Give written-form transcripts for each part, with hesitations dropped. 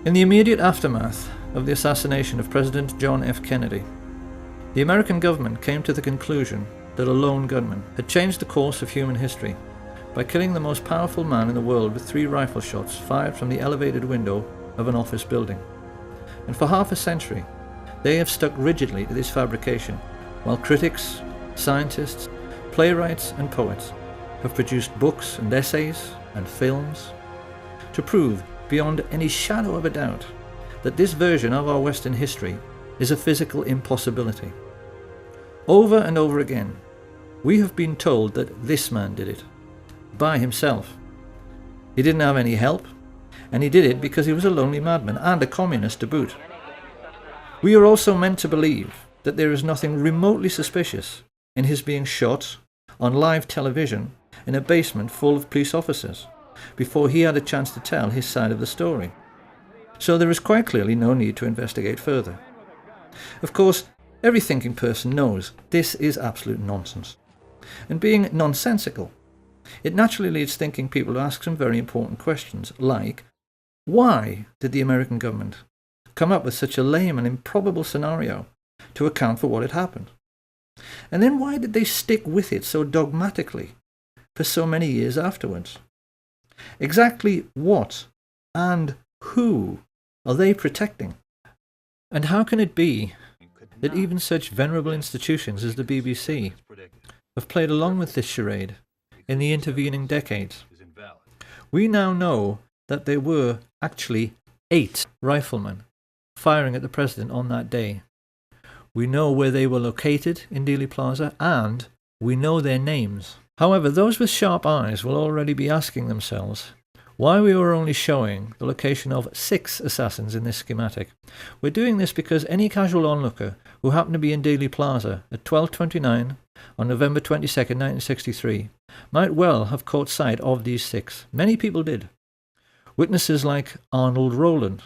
In the immediate aftermath of the assassination of President John F. Kennedy, the American government came to the conclusion that a lone gunman had changed the course of human history by killing the most powerful man in the world with 3 rifle shots fired from the elevated window of an office building. And for half a century, they have stuck rigidly to this fabrication, while critics, scientists, playwrights and poets have produced books and essays and films to prove beyond any shadow of a doubt that this version of our Western history is a physical impossibility. Over and over again, we have been told that this man did it, by himself. He didn't have any help, and he did it because he was a lonely madman and a communist to boot. We are also meant to believe that there is nothing remotely suspicious in his being shot on live television in a basement full of police officers before he had a chance to tell his side of the story. So there is quite clearly no need to investigate further. Of course, every thinking person knows this is absolute nonsense. And being nonsensical, it naturally leads thinking people to ask some very important questions, like, why did the American government come up with such a lame and improbable scenario to account for what had happened? And then why did they stick with it so dogmatically for so many years afterwards? Exactly what and who are they protecting? And how can it be that even such venerable institutions as the BBC have played along with this charade in the intervening decades? We now know that there were actually 8 riflemen firing at the president on that day. We know where they were located in Dealey Plaza, and we know their names. However, those with sharp eyes will already be asking themselves why we were only showing the location of 6 assassins in this schematic. We're doing this because any casual onlooker who happened to be in Dealey Plaza at 12:29 on November 22nd, 1963, might well have caught sight of these 6. Many people did. Witnesses like Arnold Rowland,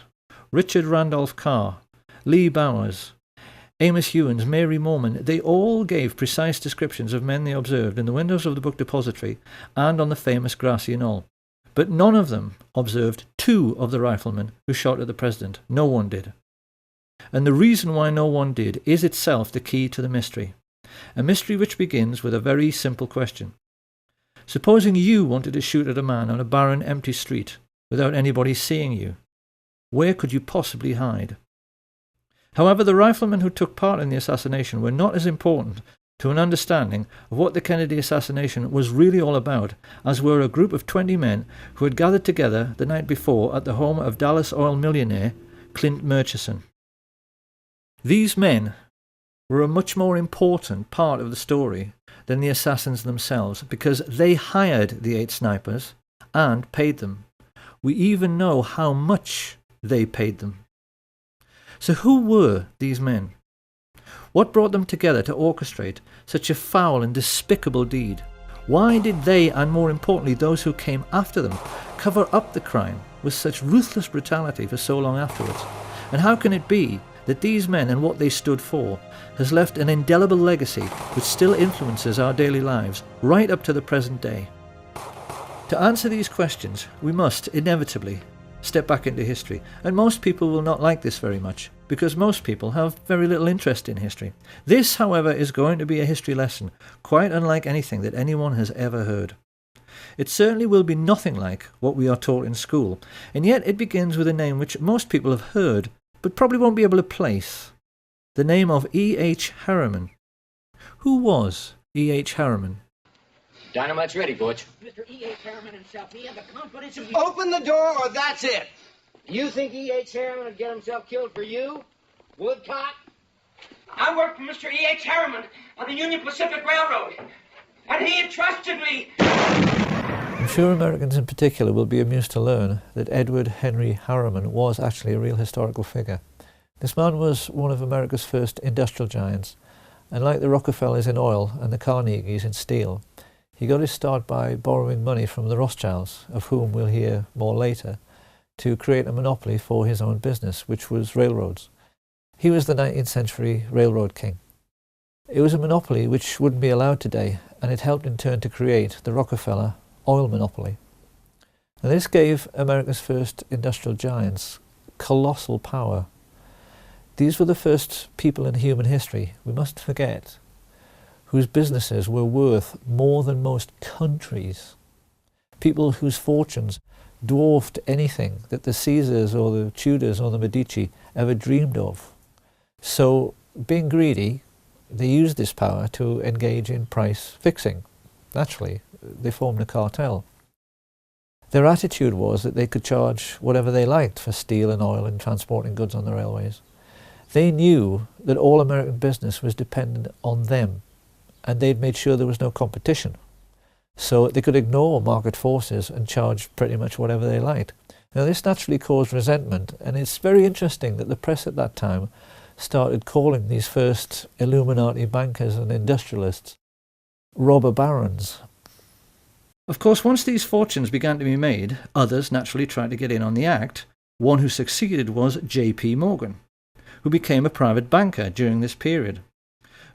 Richard Randolph Carr, Lee Bowers, Amos Hewins, Mary Morman, they all gave precise descriptions of men they observed in the windows of the book depository and on the famous grassy knoll. But none of them observed 2 of the riflemen who shot at the president. No one did. And the reason why no one did is itself the key to the mystery. A mystery which begins with a very simple question. Supposing you wanted to shoot at a man on a barren, empty street without anybody seeing you, where could you possibly hide? However, the riflemen who took part in the assassination were not as important to an understanding of what the Kennedy assassination was really all about as were a group of 20 men who had gathered together the night before at the home of Dallas oil millionaire Clint Murchison. These men were a much more important part of the story than the assassins themselves, because they hired the 8 snipers and paid them. We even know how much they paid them. So who were these men? What brought them together to orchestrate such a foul and despicable deed? Why did they, and more importantly those who came after them, cover up the crime with such ruthless brutality for so long afterwards? And how can it be that these men and what they stood for has left an indelible legacy which still influences our daily lives right up to the present day? To answer these questions, we must inevitably step back into history, and most people will not like this very much, because most people have very little interest in history. This, however, is going to be a history lesson, quite unlike anything that anyone has ever heard. It certainly will be nothing like what we are taught in school, and yet it begins with a name which most people have heard, but probably won't be able to place. The name of E.H. Harriman. Who was E.H. Harriman? Dynamite's ready, Butch. Mr. E.H. Harriman himself, he had the confidence of... Open the door or that's it! You think E.H. Harriman would get himself killed for you? Woodcock? I worked for Mr. E.H. Harriman on the Union Pacific Railroad, and he entrusted me. I'm sure Americans in particular will be amused to learn that Edward Henry Harriman was actually a real historical figure. This man was one of America's first industrial giants, and like the Rockefellers in oil and the Carnegies in steel, he got his start by borrowing money from the Rothschilds, of whom we'll hear more later, to create a monopoly for his own business, which was railroads. He was the 19th century railroad king. It was a monopoly which wouldn't be allowed today, and it helped in turn to create the Rockefeller oil monopoly. And this gave America's first industrial giants colossal power. These were the first people in human history, we mustn't forget, whose businesses were worth more than most countries. People whose fortunes dwarfed anything that the Caesars or the Tudors or the Medici ever dreamed of. So, being greedy, they used this power to engage in price fixing. Naturally, they formed a cartel. Their attitude was that they could charge whatever they liked for steel and oil and transporting goods on the railways. They knew that all American business was dependent on them, and they'd made sure there was no competition. So they could ignore market forces and charge pretty much whatever they liked. Now this naturally caused resentment, and it's very interesting that the press at that time started calling these first Illuminati bankers and industrialists robber barons. Of course, once these fortunes began to be made, others naturally tried to get in on the act. One who succeeded was J.P. Morgan, who became a private banker during this period.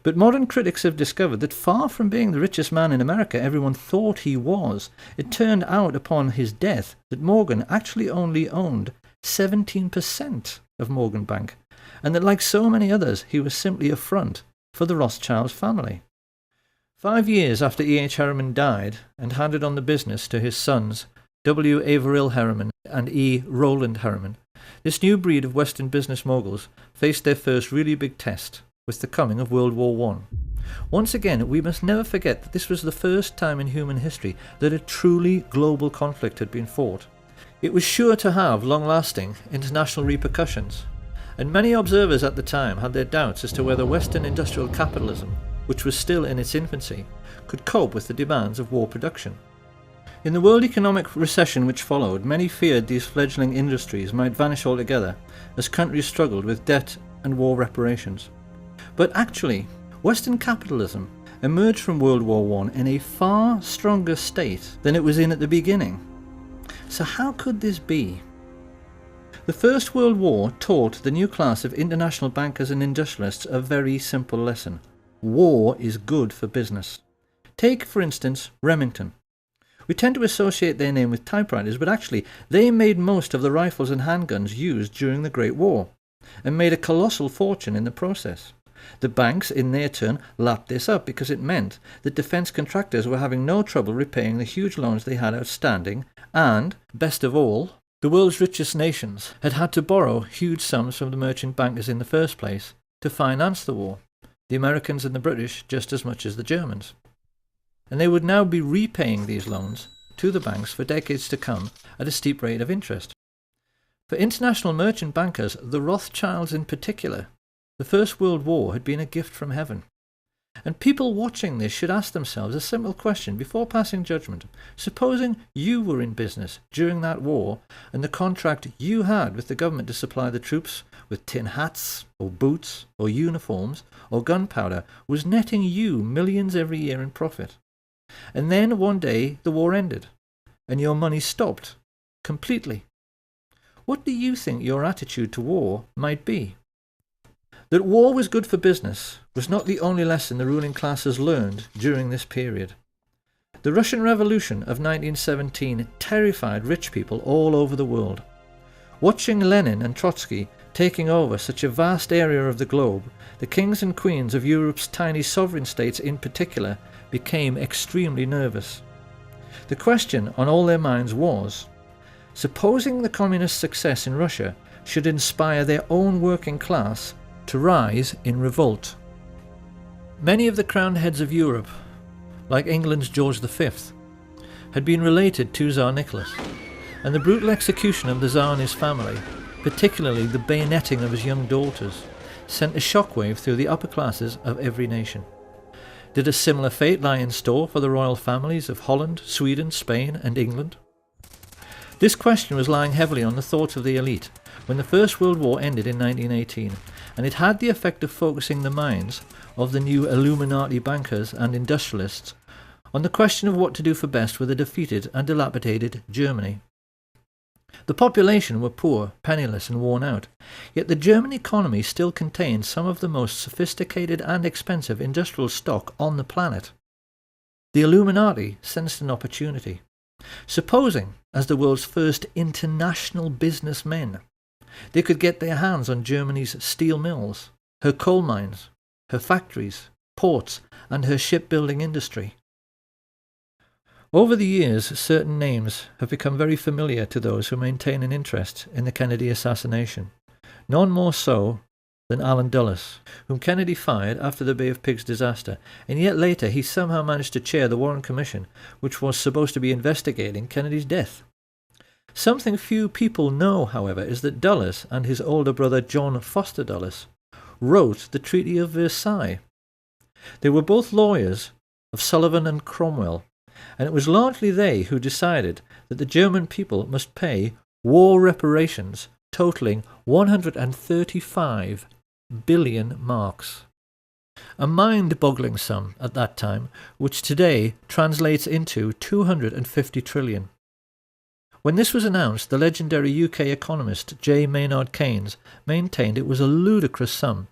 But modern critics have discovered that far from being the richest man in America everyone thought he was, it turned out upon his death that Morgan actually only owned 17% of Morgan Bank, and that like so many others, he was simply a front for the Rothschild family. 5 years after E.H. Harriman died and handed on the business to his sons, W. Averill Harriman and E. Rowland Harriman, this new breed of Western business moguls faced their first really big test with the coming of World War I. Once again, we must never forget that this was the first time in human history that a truly global conflict had been fought. It was sure to have long-lasting international repercussions, and many observers at the time had their doubts as to whether Western industrial capitalism, which was still in its infancy, could cope with the demands of war production. In the world economic recession which followed, many feared these fledgling industries might vanish altogether as countries struggled with debt and war reparations. But actually, Western capitalism emerged from World War I in a far stronger state than it was in at the beginning. So how could this be? The First World War taught the new class of international bankers and industrialists a very simple lesson. War is good for business. Take, for instance, Remington. We tend to associate their name with typewriters, but actually they made most of the rifles and handguns used during the Great War, and made a colossal fortune in the process. The banks, in their turn, lapped this up because it meant that defence contractors were having no trouble repaying the huge loans they had outstanding, and, best of all, the world's richest nations had had to borrow huge sums from the merchant bankers in the first place to finance the war, the Americans and the British just as much as the Germans. And they would now be repaying these loans to the banks for decades to come at a steep rate of interest. For international merchant bankers, the Rothschilds in particular, the First World War had been a gift from heaven. And people watching this should ask themselves a simple question before passing judgment. Supposing you were in business during that war, and the contract you had with the government to supply the troops with tin hats, or boots, or uniforms, or gunpowder was netting you millions every year in profit. And then one day the war ended, and your money stopped completely. What do you think your attitude to war might be? That war was good for business was not the only lesson the ruling classes learned during this period. The Russian Revolution of 1917 terrified rich people all over the world. Watching Lenin and Trotsky taking over such a vast area of the globe, the kings and queens of Europe's tiny sovereign states in particular became extremely nervous. The question on all their minds was, supposing the communist success in Russia should inspire their own working class to rise in revolt. Many of the crowned heads of Europe, like England's George V, had been related to Tsar Nicholas, and the brutal execution of the Tsar and his family, particularly the bayoneting of his young daughters, sent a shockwave through the upper classes of every nation. Did a similar fate lie in store for the royal families of Holland, Sweden, Spain and England? This question was lying heavily on the thoughts of the elite when the First World War ended in 1918, and it had the effect of focusing the minds of the new Illuminati bankers and industrialists on the question of what to do for best with a defeated and dilapidated Germany. The population were poor, penniless and worn out, yet the German economy still contained some of the most sophisticated and expensive industrial stock on the planet. The Illuminati sensed an opportunity. Supposing, as the world's first international businessmen, They could get their hands on Germany's steel mills, her coal mines, her factories, ports, and her shipbuilding industry. Over the years, certain names have become very familiar to those who maintain an interest in the Kennedy assassination. None more so than Allen Dulles, whom Kennedy fired after the Bay of Pigs disaster, and yet later he somehow managed to chair the Warren Commission, which was supposed to be investigating Kennedy's death. Something few people know, however, is that Dulles and his older brother John Foster Dulles wrote the Treaty of Versailles. They were both lawyers of Sullivan and Cromwell, and it was largely they who decided that the German people must pay war reparations totaling 135 billion marks. A mind-boggling sum at that time, which today translates into 250 trillion. When this was announced, the legendary UK economist J. Maynard Keynes maintained it was a ludicrous sum,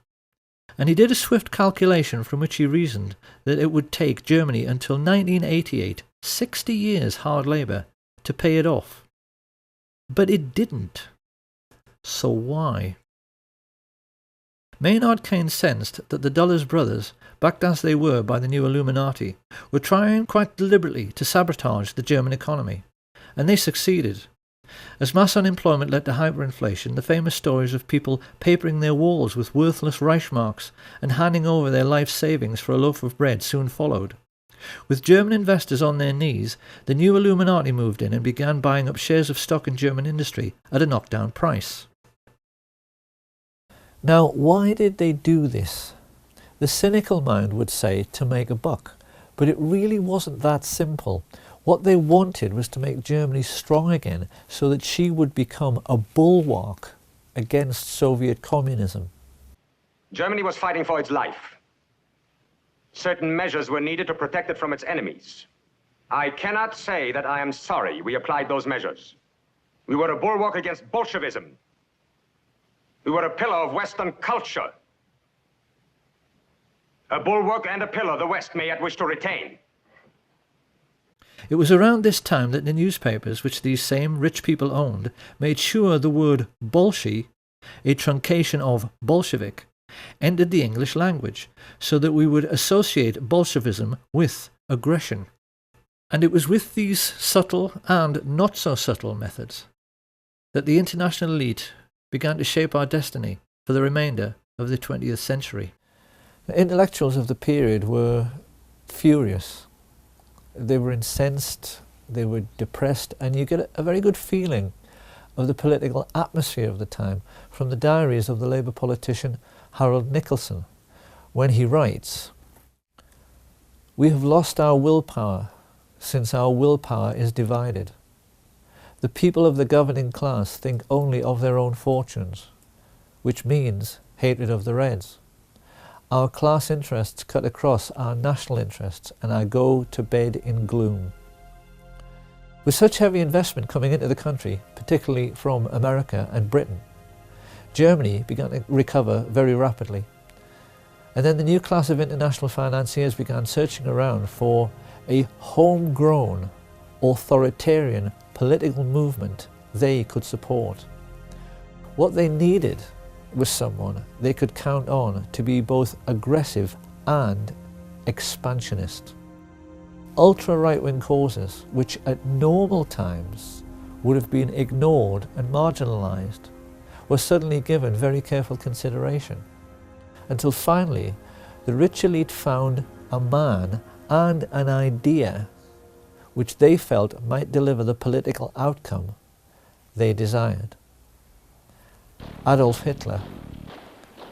and he did a swift calculation from which he reasoned that it would take Germany until 1988, 60 years hard labour, to pay it off. But it didn't. So why? Maynard Keynes sensed that the Dulles brothers, backed as they were by the new Illuminati, were trying quite deliberately to sabotage the German economy, and they succeeded. As mass unemployment led to hyperinflation, the famous stories of people papering their walls with worthless Reichsmarks and handing over their life savings for a loaf of bread soon followed. With German investors on their knees, the new Illuminati moved in and began buying up shares of stock in German industry at a knockdown price. Now, why did they do this? The cynical mind would say to make a buck, but it really wasn't that simple. What they wanted was to make Germany strong again so that she would become a bulwark against Soviet communism. Germany was fighting for its life. Certain measures were needed to protect it from its enemies. I cannot say that I am sorry we applied those measures. We were a bulwark against Bolshevism. We were a pillar of Western culture. A bulwark and a pillar the West may yet wish to retain. It was around this time that the newspapers, which these same rich people owned, made sure the word Bolshi, a truncation of Bolshevik, entered the English language, so that we would associate Bolshevism with aggression. And it was with these subtle and not so subtle methods that the international elite began to shape our destiny for the remainder of the 20th century. The intellectuals of the period were furious. They were incensed, they were depressed, and you get a very good feeling of the political atmosphere of the time from the diaries of the Labour politician Harold Nicolson, when he writes, "We have lost our willpower since our willpower is divided. The people of the governing class think only of their own fortunes, which means hatred of the Reds. Our class interests cut across our national interests, and I go to bed in gloom." With such heavy investment coming into the country, particularly from America and Britain, Germany began to recover very rapidly. And then the new class of international financiers began searching around for a homegrown, authoritarian political movement they could support. What they needed was someone they could count on to be both aggressive and expansionist. Ultra-right-wing causes, which at normal times would have been ignored and marginalised, were suddenly given very careful consideration, until finally the rich elite found a man and an idea which they felt might deliver the political outcome they desired. Adolf Hitler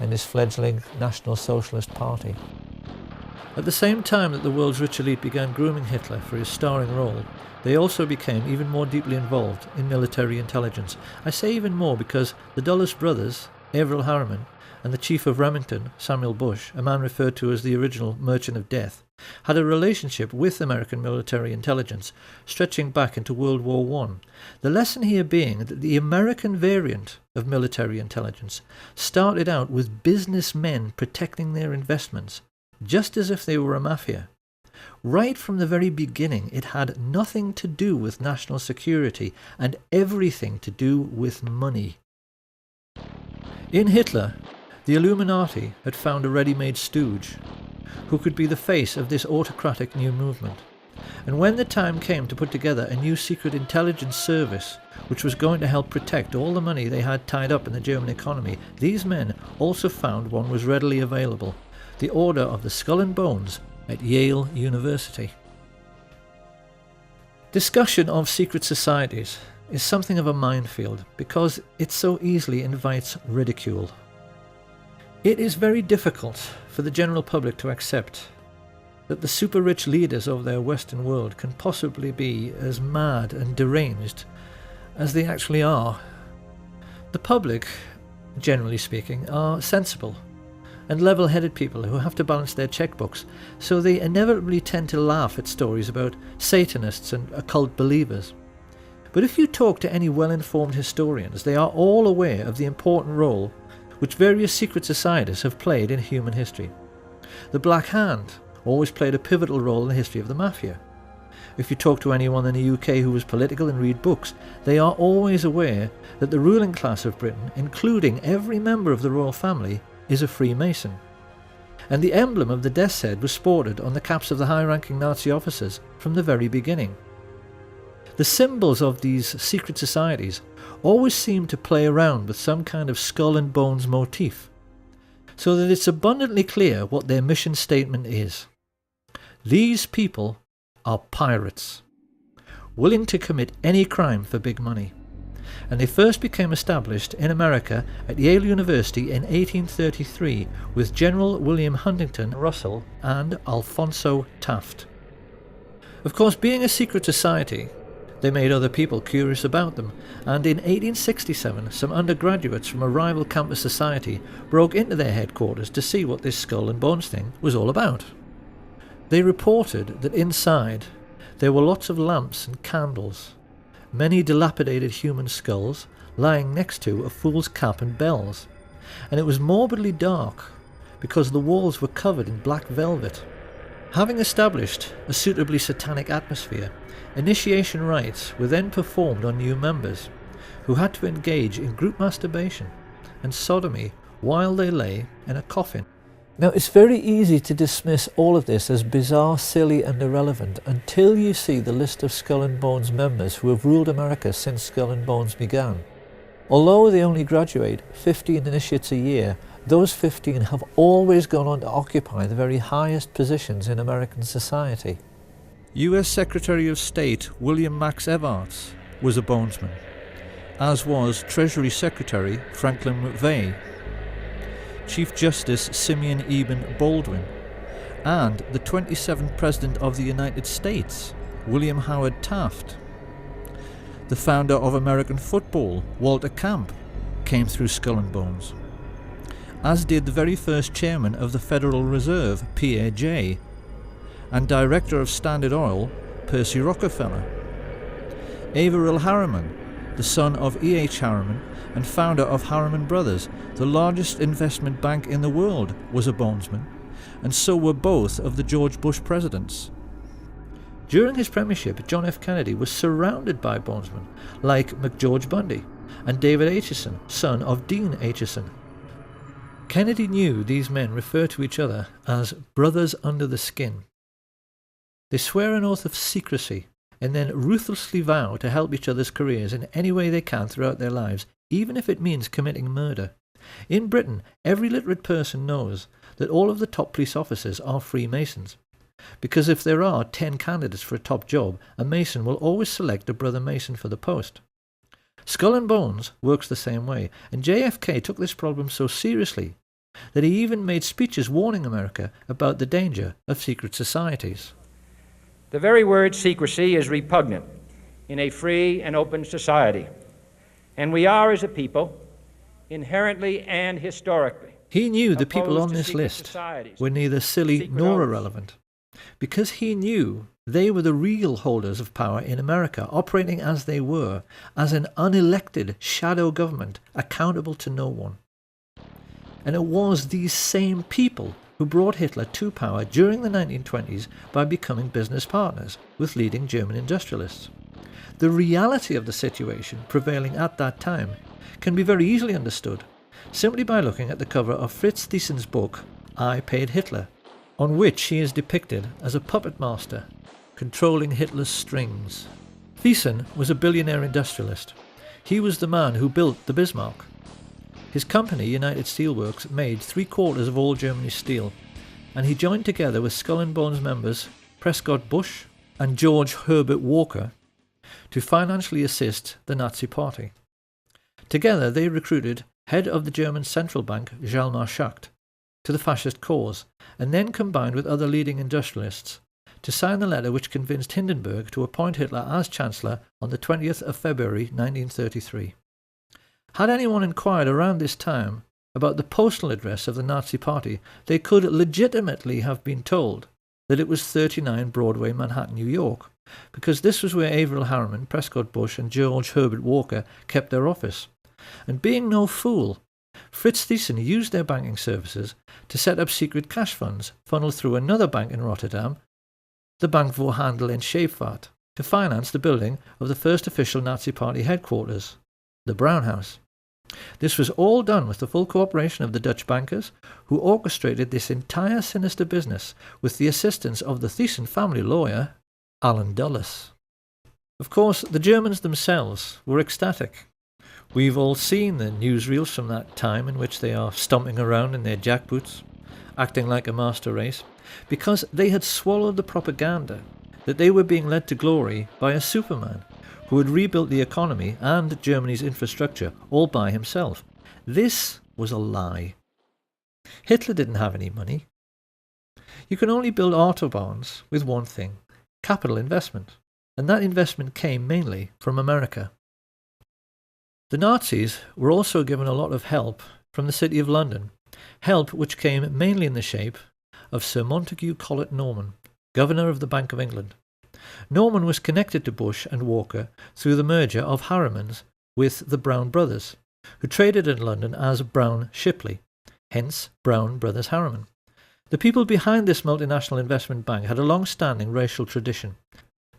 and his fledgling National Socialist Party. At the same time that the world's rich elite began grooming Hitler for his starring role, they also became even more deeply involved in military intelligence. I say even more because the Dulles brothers, Averell Harriman, and the chief of Remington, Samuel Bush, a man referred to as the original Merchant of Death, had a relationship with American military intelligence stretching back into World War I. The lesson here being that the American variant of military intelligence started out with businessmen protecting their investments, just as if they were a mafia. Right from the very beginning, it had nothing to do with national security and everything to do with money. In Hitler, the Illuminati had found a ready-made stooge who could be the face of this autocratic new movement. And when the time came to put together a new secret intelligence service which was going to help protect all the money they had tied up in the German economy, these men also found one was readily available: the Order of the Skull and Bones at Yale University. Discussion of secret societies is something of a minefield because it so easily invites ridicule. It is very difficult for the general public to accept that the super-rich leaders of their Western world can possibly be as mad and deranged as they actually are. The public, generally speaking, are sensible and level-headed people who have to balance their checkbooks, so they inevitably tend to laugh at stories about Satanists and occult believers. But if you talk to any well-informed historians, they are all aware of the important role which various secret societies have played in human history. The Black Hand always played a pivotal role in the history of the mafia. If you talk to anyone in the UK who is political and read books, they are always aware that the ruling class of Britain, including every member of the royal family, is a Freemason. And the emblem of the death's head was sported on the caps of the high-ranking Nazi officers from the very beginning. The symbols of these secret societies always seem to play around with some kind of skull and bones motif, so that it's abundantly clear what their mission statement is. These people are pirates, willing to commit any crime for big money. And they first became established in America at Yale University in 1833 with General William Huntington Russell and Alphonso Taft. Of course, being a secret society, they made other people curious about them, and in 1867 some undergraduates from a rival campus society broke into their headquarters to see what this skull and bones thing was all about. They reported that inside there were lots of lamps and candles, many dilapidated human skulls lying next to a fool's cap and bells, and it was morbidly dark because the walls were covered in black velvet. Having established a suitably satanic atmosphere, initiation rites were then performed on new members, who had to engage in group masturbation and sodomy while they lay in a coffin. Now, it's very easy to dismiss all of this as bizarre, silly and irrelevant until you see the list of Skull and Bones members who have ruled America since Skull and Bones began. Although they only graduate 15 initiates a year, those 15 have always gone on to occupy the very highest positions in American society. US Secretary of State William Max Evarts was a Bonesman, as was Treasury Secretary Franklin McVeigh, Chief Justice Simeon Eben Baldwin, and the 27th President of the United States, William Howard Taft. The founder of American football, Walter Camp, came through Skull and Bones, as did the very first chairman of the Federal Reserve, Pierre Jay, and director of Standard Oil, Percy Rockefeller. Averell Harriman, the son of E.H. Harriman and founder of Harriman Brothers, the largest investment bank in the world, was a Bonesman, and so were both of the George Bush presidents. During his premiership, John F. Kennedy was surrounded by Bonesmen like McGeorge Bundy and David Acheson, son of Dean Acheson. Kennedy knew these men refer to each other as brothers under the skin. They swear an oath of secrecy and then ruthlessly vow to help each other's careers in any way they can throughout their lives, even if it means committing murder. In Britain, every literate person knows that all of the top police officers are Freemasons, because if there are 10 candidates for a top job, a Mason will always select a brother Mason for the post. Skull and Bones works the same way, and JFK took this problem so seriously that he even made speeches warning America about the danger of secret societies. The very word secrecy is repugnant in a free and open society, and we are, as a people, inherently and historically. He knew the people on this list were neither silly nor irrelevant, because he knew they were the real holders of power in America, operating as they were, as an unelected shadow government accountable to no one. And it was these same people who brought Hitler to power during the 1920s by becoming business partners with leading German industrialists. The reality of the situation prevailing at that time can be very easily understood, simply by looking at the cover of Fritz Thiesen's book, I Paid Hitler, on which he is depicted as a puppet master, controlling Hitler's strings. Thiesen was a billionaire industrialist. He was the man who built the Bismarck. His company, United Steelworks, made 3/4 of all Germany's steel, and he joined together with Skull and Bones members Prescott Bush and George Herbert Walker to financially assist the Nazi Party. Together they recruited head of the German central bank Hjalmar Schacht to the fascist cause, and then combined with other leading industrialists to sign the letter which convinced Hindenburg to appoint Hitler as Chancellor on the 20th of February 1933. Had anyone inquired around this time about the postal address of the Nazi Party, they could legitimately have been told that it was 39 Broadway, Manhattan, New York, because this was where Averell Harriman, Prescott Bush and George Herbert Walker kept their office. And being no fool, Fritz Thyssen used their banking services to set up secret cash funds funneled through another bank in Rotterdam, the Bank voor Handel en Scheepvaart, to finance the building of the first official Nazi Party headquarters, the Brown House. This was all done with the full cooperation of the Dutch bankers, who orchestrated this entire sinister business with the assistance of the Thyssen family lawyer, Alan Dulles. Of course, the Germans themselves were ecstatic. We've all seen the newsreels from that time in which they are stomping around in their jackboots, acting like a master race, because they had swallowed the propaganda that they were being led to glory by a Superman who had rebuilt the economy and Germany's infrastructure all by himself. This was a lie. Hitler didn't have any money. You can only build autobahns with one thing: capital investment, and that investment came mainly from America. The Nazis were also given a lot of help from the City of London, help which came mainly in the shape of Sir Montague Collett Norman, Governor of the Bank of England. Norman was connected to Bush and Walker through the merger of Harriman's with the Brown brothers, who traded in London as Brown Shipley, hence Brown Brothers Harriman. The people behind this multinational investment bank had a long-standing racial tradition.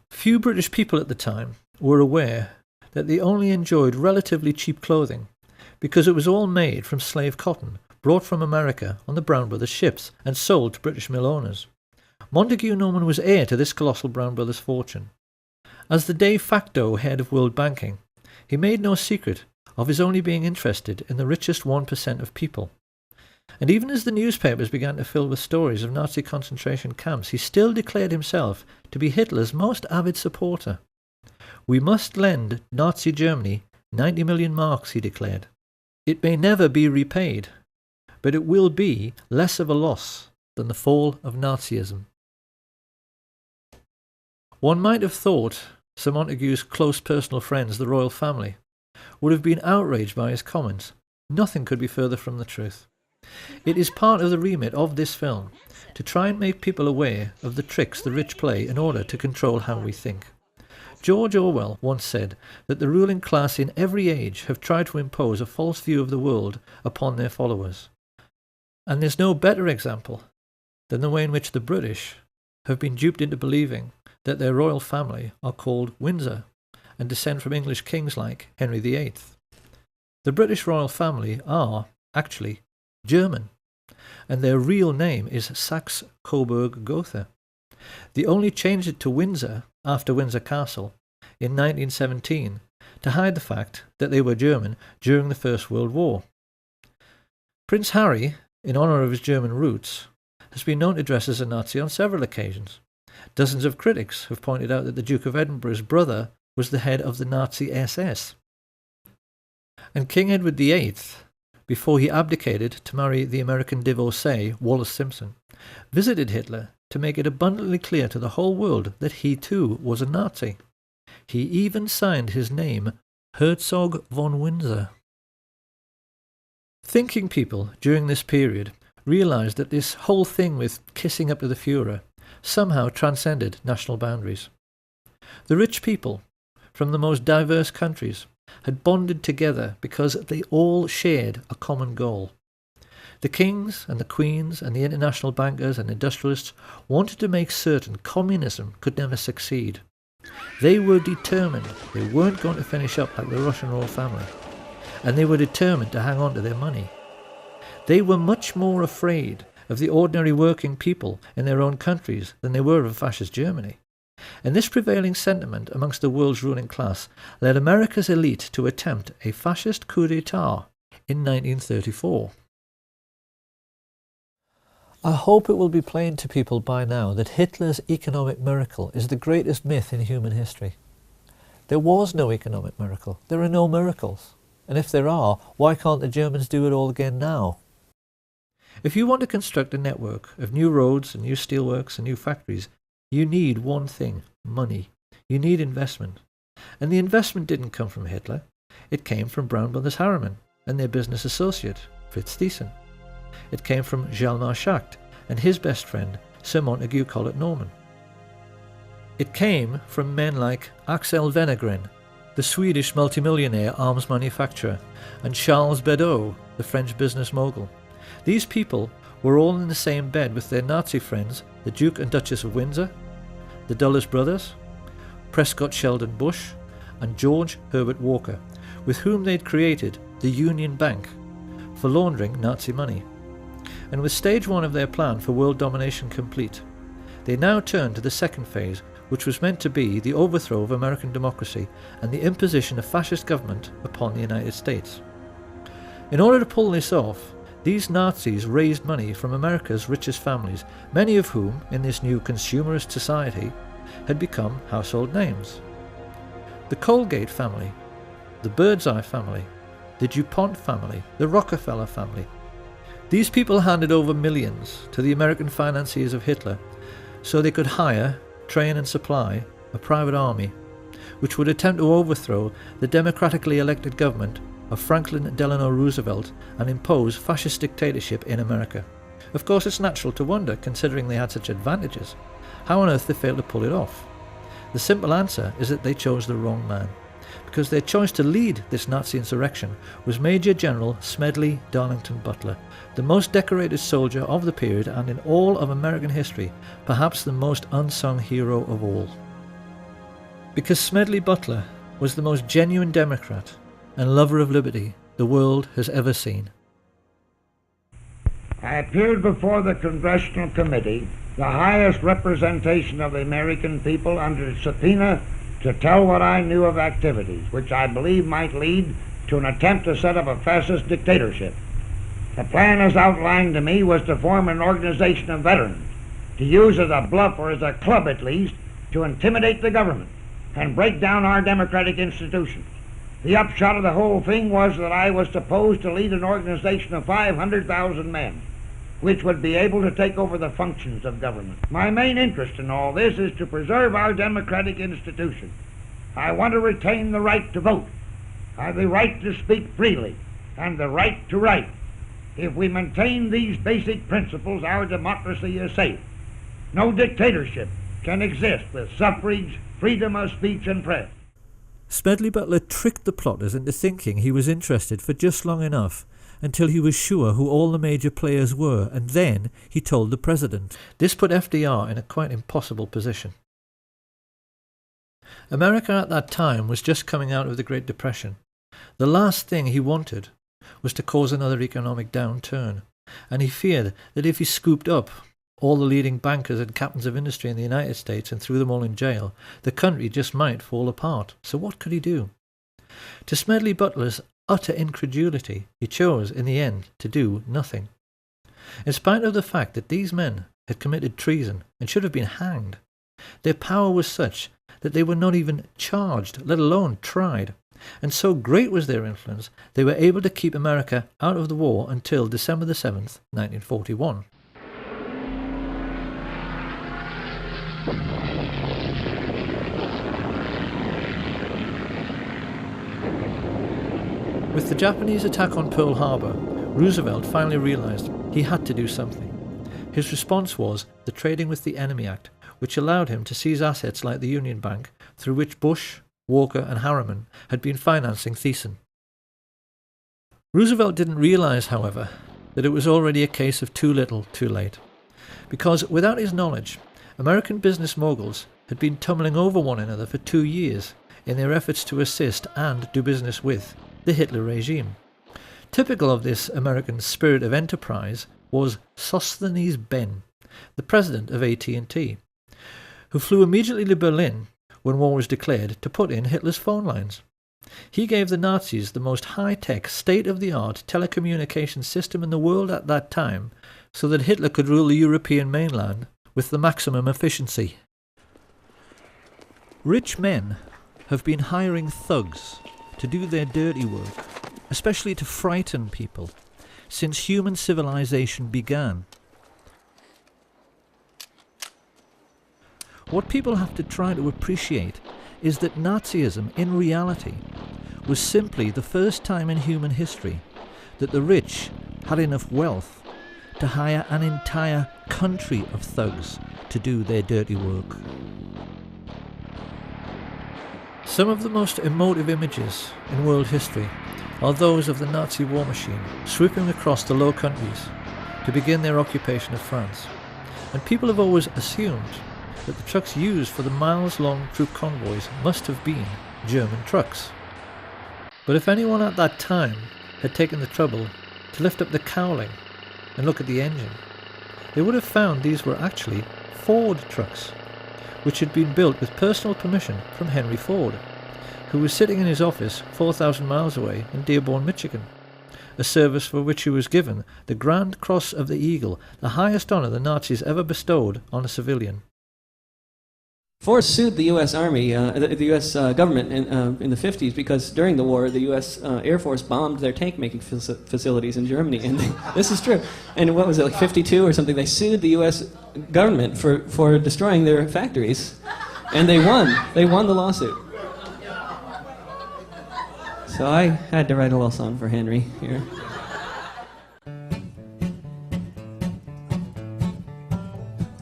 Few British people at the time were aware that they only enjoyed relatively cheap clothing, because it was all made from slave cotton brought from America on the Brown Brothers ships and sold to British mill owners. Montague Norman was heir to this colossal Brown Brothers fortune. As the de facto head of world banking, he made no secret of his only being interested in the richest 1% of people. And even as the newspapers began to fill with stories of Nazi concentration camps, he still declared himself to be Hitler's most avid supporter. "We must lend Nazi Germany 90 million marks," he declared. "It may never be repaid, but it will be less of a loss than the fall of Nazism." One might have thought Sir Montague's close personal friends, the royal family, would have been outraged by his comments. Nothing could be further from the truth. It is part of the remit of this film to try and make people aware of the tricks the rich play in order to control how we think. George Orwell once said that the ruling class in every age have tried to impose a false view of the world upon their followers. And there's no better example than the way in which the British have been duped into believing that their royal family are called Windsor and descend from English kings like Henry VIII. The British royal family are, actually, German, and their real name is Saxe-Coburg-Gotha. They only changed it to Windsor after Windsor Castle in 1917 to hide the fact that they were German during the First World War. Prince Harry, in honour of his German roots, has been known to dress as a Nazi on several occasions. Dozens of critics have pointed out that the Duke of Edinburgh's brother was the head of the Nazi SS. And King Edward VIII, before he abdicated to marry the American divorcee Wallis Simpson, visited Hitler to make it abundantly clear to the whole world that he too was a Nazi. He even signed his name Herzog von Windsor. Thinking people during this period realised that this whole thing with kissing up to the Führer somehow transcended national boundaries. The rich people from the most diverse countries had bonded together because they all shared a common goal. The kings and the queens and the international bankers and industrialists wanted to make certain communism could never succeed. They were determined they weren't going to finish up like the Russian royal family. and they were determined to hang on to their money. They were much more afraid of the ordinary working people in their own countries than they were of fascist Germany. And this prevailing sentiment amongst the world's ruling class led America's elite to attempt a fascist coup d'etat in 1934. I hope it will be plain to people by now that Hitler's economic miracle is the greatest myth in human history. There was no economic miracle. There are no miracles. And if there are, why can't the Germans do it all again now? If you want to construct a network of new roads and new steelworks and new factories, you need one thing: money. You need investment. And the investment didn't come from Hitler. It came from Brown Brothers Harriman and their business associate, Fritz Thyssen. It came from Hjalmar Schacht and his best friend, Sir Montague Collett Norman. It came from men like Axel Wenner-Gren, the Swedish multimillionaire arms manufacturer, and Charles Beddoes, the French business mogul. These people were all in the same bed with their Nazi friends, the Duke and Duchess of Windsor, the Dulles brothers, Prescott Sheldon Bush, and George Herbert Walker, with whom they'd created the Union Bank for laundering Nazi money. And with stage one of their plan for world domination complete, they now turned to the second phase, which was meant to be the overthrow of American democracy and the imposition of fascist government upon the United States. In order to pull this off, these Nazis raised money from America's richest families, many of whom, in this new consumerist society, had become household names. The Colgate family, the Birdseye family, the DuPont family, the Rockefeller family. These people handed over millions to the American financiers of Hitler so they could hire, train and supply a private army which would attempt to overthrow the democratically elected government of Franklin Delano Roosevelt and impose fascist dictatorship in America. Of course, it's natural to wonder, considering they had such advantages, how on earth they failed to pull it off. The simple answer is that they chose the wrong man, because their choice to lead this Nazi insurrection was Major General Smedley Darlington Butler, the most decorated soldier of the period and in all of American history, perhaps the most unsung hero of all. Because Smedley Butler was the most genuine Democrat and lover of liberty the world has ever seen. I appeared before the Congressional Committee, the highest representation of the American people, under subpoena to tell what I knew of activities which I believe might lead to an attempt to set up a fascist dictatorship. The plan as outlined to me was to form an organization of veterans, to use as a bluff, or as a club at least, to intimidate the government and break down our democratic institutions. The upshot of the whole thing was that I was supposed to lead an organization of 500,000 men, which would be able to take over the functions of government. My main interest in all this is to preserve our democratic institutions. I want to retain the right to vote, the right to speak freely, and the right to write. If we maintain these basic principles, our democracy is safe. No dictatorship can exist with suffrage, freedom of speech and press. Smedley Butler tricked the plotters into thinking he was interested for just long enough until he was sure who all the major players were, and then he told the president. This put FDR in a quite impossible position. America at that time was just coming out of the Great Depression. The last thing he wanted was to cause another economic downturn, and he feared that if he scooped up all the leading bankers and captains of industry in the United States and threw them all in jail, the country just might fall apart. So what could he do? To Smedley Butler's utter incredulity, he chose, in the end, to do nothing. In spite of the fact that these men had committed treason and should have been hanged, their power was such that they were not even charged, let alone tried. And so great was their influence, they were able to keep America out of the war until December the 7th, 1941. With the Japanese attack on Pearl Harbor, Roosevelt finally realized he had to do something. His response was the Trading with the Enemy Act, which allowed him to seize assets like the Union Bank, through which Bush, Walker and Harriman had been financing Thyssen. Roosevelt didn't realize, however, that it was already a case of too little, too late. Because without his knowledge, American business moguls had been tumbling over one another for 2 years in their efforts to assist and do business with the Hitler regime. Typical of this American spirit of enterprise was Sosthenes Ben, the president of AT&T, who flew immediately to Berlin when war was declared to put in Hitler's phone lines. He gave the Nazis the most high-tech, state-of-the-art telecommunications system in the world at that time, so that Hitler could rule the European mainland with the maximum efficiency. Rich men have been hiring thugs to do their dirty work, especially to frighten people, since human civilization began. What people have to try to appreciate is that Nazism, in reality, was simply the first time in human history that the rich had enough wealth to hire an entire country of thugs to do their dirty work. Some of the most emotive images in world history are those of the Nazi war machine swooping across the Low Countries to begin their occupation of France, and people have always assumed that the trucks used for the miles-long troop convoys must have been German trucks. But if anyone at that time had taken the trouble to lift up the cowling and look at the engine, they would have found these were actually Ford trucks, which had been built with personal permission from Henry Ford, who was sitting in his office 4,000 miles away in Dearborn, Michigan, a service for which he was given the Grand Cross of the Eagle, the highest honor the Nazis ever bestowed on a civilian. Ford sued the U.S. Army, the U.S. government in the 50s because during the war the U.S. Air Force bombed their tank-making facilities in Germany, and this is true. And what was it, like 52 or something? They sued the U.S. government for destroying their factories, and they won. They won the lawsuit. So I had to write a little song for Henry here.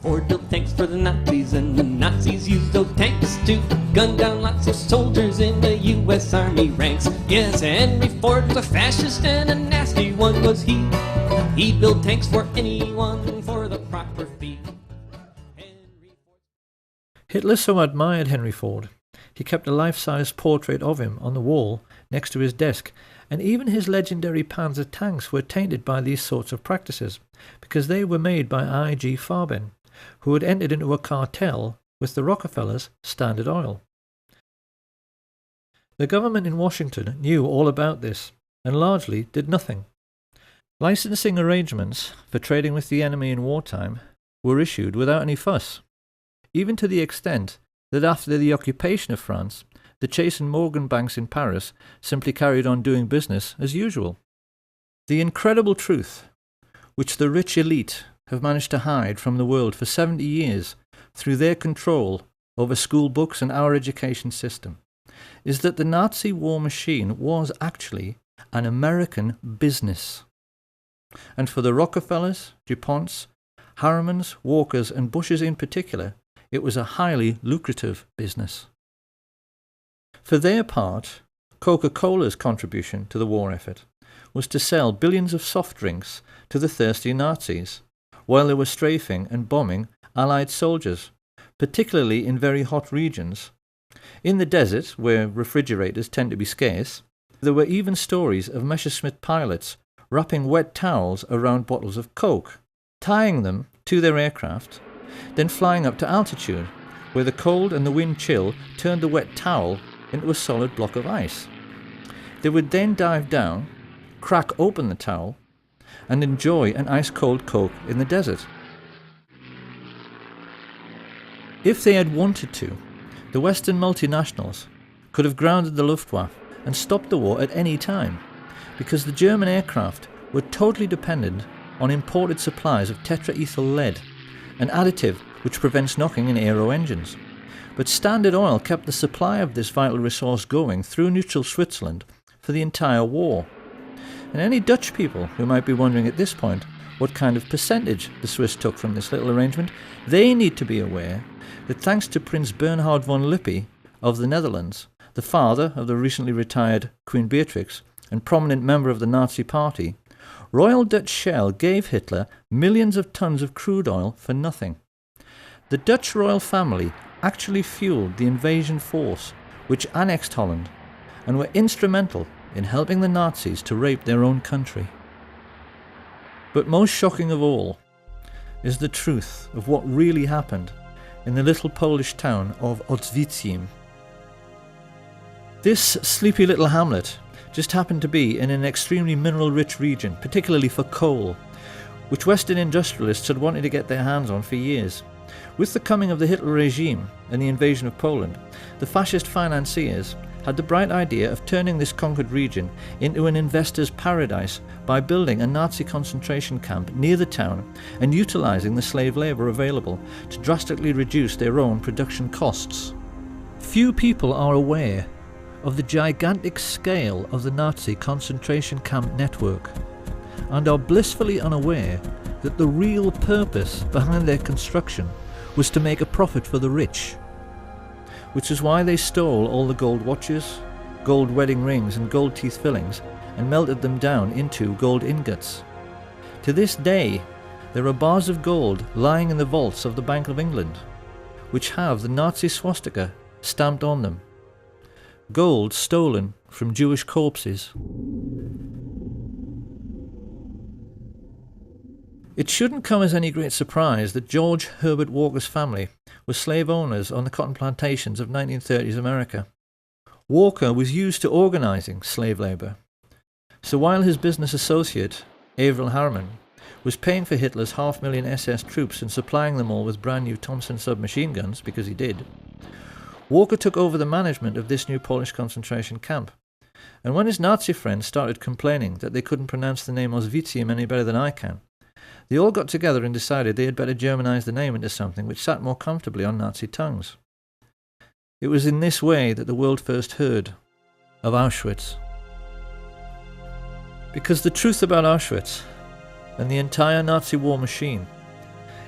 Ford built tanks for the Nazis, and the Nazis used those tanks to gun down lots of soldiers in the U.S. Army ranks. Yes, Henry Ford was a fascist, and a nasty one was he. He built tanks for anyone for the proper fee. Hitler so admired Henry Ford, he kept a life-size portrait of him on the wall next to his desk, and even his legendary Panzer tanks were tainted by these sorts of practices, because they were made by I.G. Farben, who had entered into a cartel with the Rockefellers' Standard Oil. The government in Washington knew all about this, and largely did nothing. Licensing arrangements for trading with the enemy in wartime were issued without any fuss, even to the extent that after the occupation of France, the Chase and Morgan banks in Paris simply carried on doing business as usual. The incredible truth, which the rich elite have managed to hide from the world for 70 years through their control over school books and our education system, is that the Nazi war machine was actually an American business. And for the Rockefellers, DuPonts, Harrimans, Walkers and Bushes in particular, it was a highly lucrative business. For their part, Coca-Cola's contribution to the war effort was to sell billions of soft drinks to the thirsty Nazis, while they were strafing and bombing Allied soldiers, particularly in very hot regions. In the desert, where refrigerators tend to be scarce, there were even stories of Messerschmitt pilots wrapping wet towels around bottles of Coke, tying them to their aircraft, then flying up to altitude, where the cold and the wind chill turned the wet towel into a solid block of ice. They would then dive down, crack open the towel, and enjoy an ice-cold Coke in the desert. If they had wanted to, the Western multinationals could have grounded the Luftwaffe and stopped the war at any time, because the German aircraft were totally dependent on imported supplies of tetraethyl lead, an additive which prevents knocking in aero engines. But Standard Oil kept the supply of this vital resource going through neutral Switzerland for the entire war. And any Dutch people who might be wondering at this point what kind of percentage the Swiss took from this little arrangement, they need to be aware that thanks to Prince Bernhard von Lippe of the Netherlands, the father of the recently retired Queen Beatrix and prominent member of the Nazi Party, Royal Dutch Shell gave Hitler millions of tons of crude oil for nothing. The Dutch royal family actually fueled the invasion force which annexed Holland and were instrumental in helping the Nazis to rape their own country. But most shocking of all is the truth of what really happened in the little Polish town of Oświęcim. This sleepy little hamlet just happened to be in an extremely mineral-rich region, particularly for coal, which Western industrialists had wanted to get their hands on for years. With the coming of the Hitler regime and the invasion of Poland, the fascist financiers had the bright idea of turning this conquered region into an investor's paradise by building a Nazi concentration camp near the town and utilising the slave labour available to drastically reduce their own production costs. Few people are aware of the gigantic scale of the Nazi concentration camp network, and are blissfully unaware that the real purpose behind their construction was to make a profit for the rich, which is why they stole all the gold watches, gold wedding rings and gold teeth fillings and melted them down into gold ingots. To this day, there are bars of gold lying in the vaults of the Bank of England, which have the Nazi swastika stamped on them. Gold stolen from Jewish corpses. It shouldn't come as any great surprise that George Herbert Walker's family were slave owners on the cotton plantations of 1930s America. Walker was used to organising slave labour. So while his business associate, Averell Harriman, was paying for Hitler's 500,000 SS troops and supplying them all with brand new Thompson submachine guns, because he did, Walker took over the management of this new Polish concentration camp. And when his Nazi friends started complaining that they couldn't pronounce the name Oświęcim any better than I can, they all got together and decided they had better Germanize the name into something which sat more comfortably on Nazi tongues. It was in this way that the world first heard of Auschwitz. Because the truth about Auschwitz and the entire Nazi war machine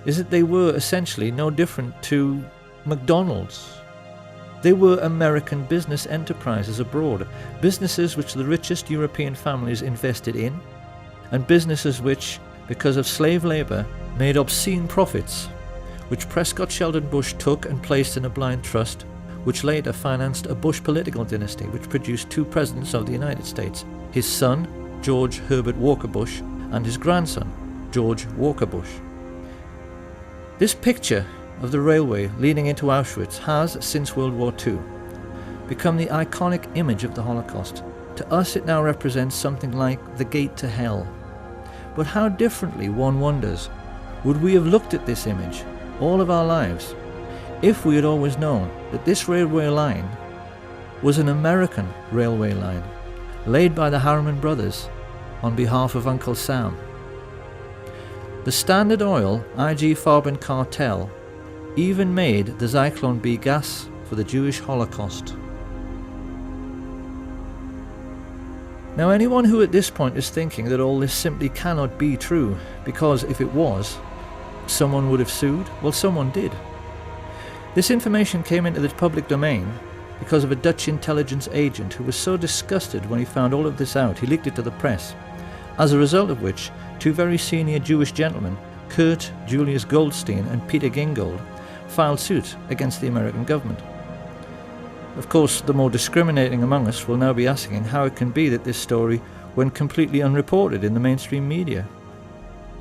is that they were essentially no different to McDonald's. They were American business enterprises abroad, businesses which the richest European families invested in, and businesses which, because of slave labour, made obscene profits, which Prescott Sheldon Bush took and placed in a blind trust, which later financed a Bush political dynasty which produced two presidents of the United States, his son, George Herbert Walker Bush, and his grandson, George Walker Bush. This picture of the railway leading into Auschwitz has, since World War II, become the iconic image of the Holocaust. To us it now represents something like the gate to hell. But how differently, one wonders, would we have looked at this image all of our lives if we had always known that this railway line was an American railway line laid by the Harriman brothers on behalf of Uncle Sam. The Standard Oil IG Farben cartel even made the Zyklon B gas for the Jewish Holocaust. Now, anyone who at this point is thinking that all this simply cannot be true, because if it was, someone would have sued, well, someone did. This information came into the public domain because of a Dutch intelligence agent who was so disgusted when he found all of this out, he leaked it to the press, as a result of which two very senior Jewish gentlemen, Kurt Julius Goldstein and Peter Gingold, filed suit against the American government. Of course, the more discriminating among us will now be asking how it can be that this story went completely unreported in the mainstream media.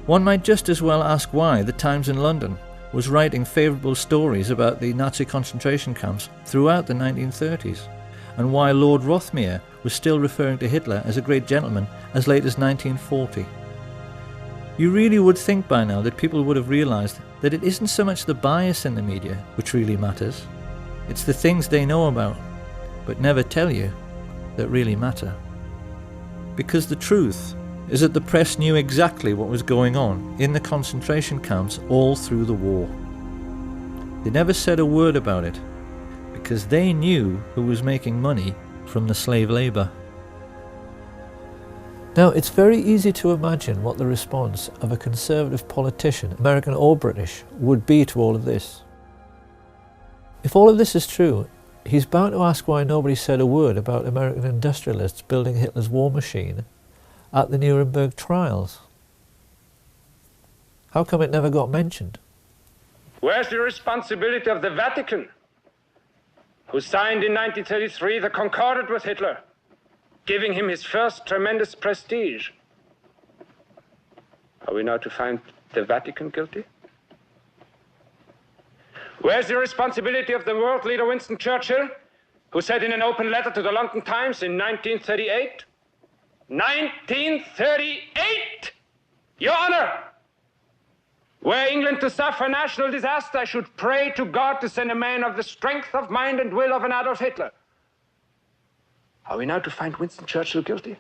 One might just as well ask why the Times in London was writing favourable stories about the Nazi concentration camps throughout the 1930s, and why Lord Rothermere was still referring to Hitler as a great gentleman as late as 1940. You really would think by now that people would have realised that it isn't so much the bias in the media which really matters, it's the things they know about, but never tell you, that really matter. Because the truth is that the press knew exactly what was going on in the concentration camps all through the war. They never said a word about it, because they knew who was making money from the slave labour. Now, it's very easy to imagine what the response of a conservative politician, American or British, would be to all of this. If all of this is true, he's bound to ask why nobody said a word about American industrialists building Hitler's war machine at the Nuremberg trials. How come it never got mentioned? Where's the responsibility of the Vatican, who signed in 1933 the Concordat with Hitler, giving him his first tremendous prestige. Are we now to find the Vatican guilty? Where's the responsibility of the world leader Winston Churchill, who said in an open letter to the London Times in 1938, 1938, Your Honor, were England to suffer national disaster, I should pray to God to send a man of the strength of mind and will of an Adolf Hitler. Are we now to find Winston Churchill guilty?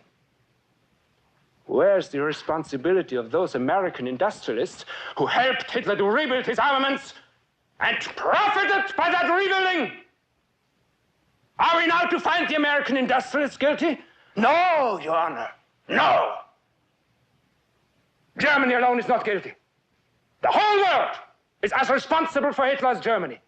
Where's the responsibility of those American industrialists who helped Hitler to rebuild his armaments and profited by that rebuilding? Are we now to find the American industrialists guilty? No, Your Honor, no. Germany alone is not guilty. The whole world is as responsible for Hitler as Germany.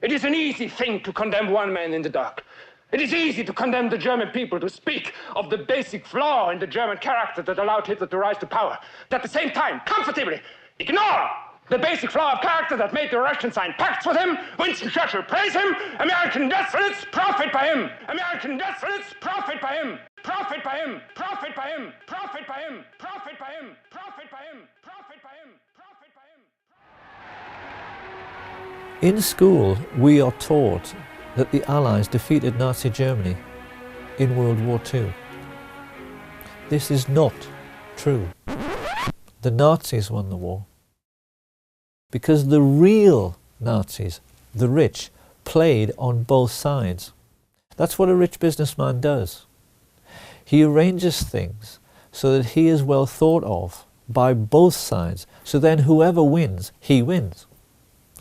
It is an easy thing to condemn one man in the dark. It is easy to condemn the German people, to speak of the basic flaw in the German character that allowed Hitler to rise to power, but at the same time, comfortably ignore the basic flaw of character that made the Russians sign pacts with him. Winston Churchill praise him. American industrialists profit by him. American industrialists profit by him. Profit by him. Profit by him. Profit by him. Profit by him. Profit by him. Profit by him. Profit by him. In school, we are taught that the Allies defeated Nazi Germany in World War II. This is not true. The Nazis won the war. Because the real Nazis, the rich, played on both sides. That's what a rich businessman does. He arranges things so that he is well thought of by both sides, so then whoever wins, he wins,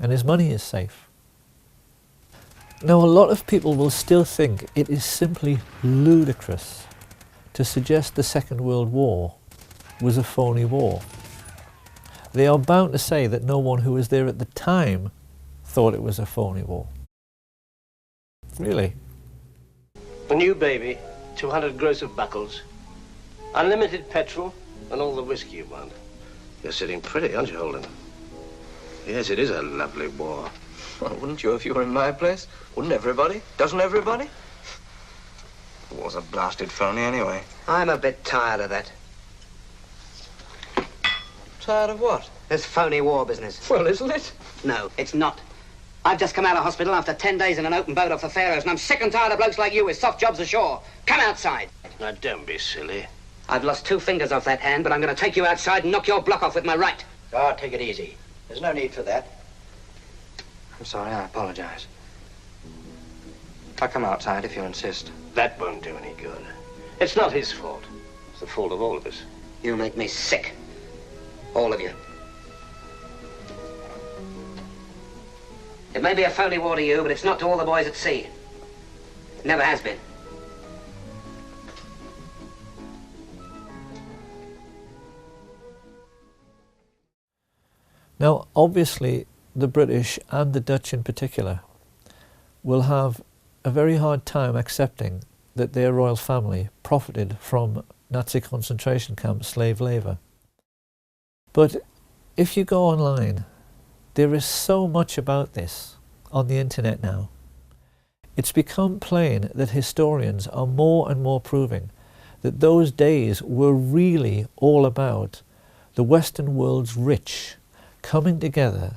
and his money is safe. Now, a lot of people will still think it is simply ludicrous to suggest the Second World War was a phony war. They are bound to say that no one who was there at the time thought it was a phony war. Really? A new baby, 200 gross of buckles, unlimited petrol, and all the whiskey you want. You're sitting pretty, aren't you, Holden? Yes, it is a lovely war. Well, wouldn't you if you were in my place? Wouldn't everybody? Doesn't everybody? The war's a blasted phony anyway. I'm a bit tired of that. Tired of what? This phony war business. Well, isn't it? No, it's not. I've just come out of hospital after 10 days in an open boat off the Faroes, and I'm sick and tired of blokes like you with soft jobs ashore. Come outside. Now, don't be silly. I've lost 2 fingers off that hand, but I'm going to take you outside and knock your block off with my right. Ah, take it easy. There's no need for that. I'm sorry, I apologize. I'll come outside if you insist. That won't do any good. It's not his fault. It's the fault of all of us. You make me sick. All of you. It may be a phony war to you, but it's not to all the boys at sea. It never has been. Now, obviously, the British and the Dutch in particular will have a very hard time accepting that their royal family profited from Nazi concentration camp slave labour. But if you go online, there is so much about this on the internet now. It's become plain that historians are more and more proving that those days were really all about the Western world's rich coming together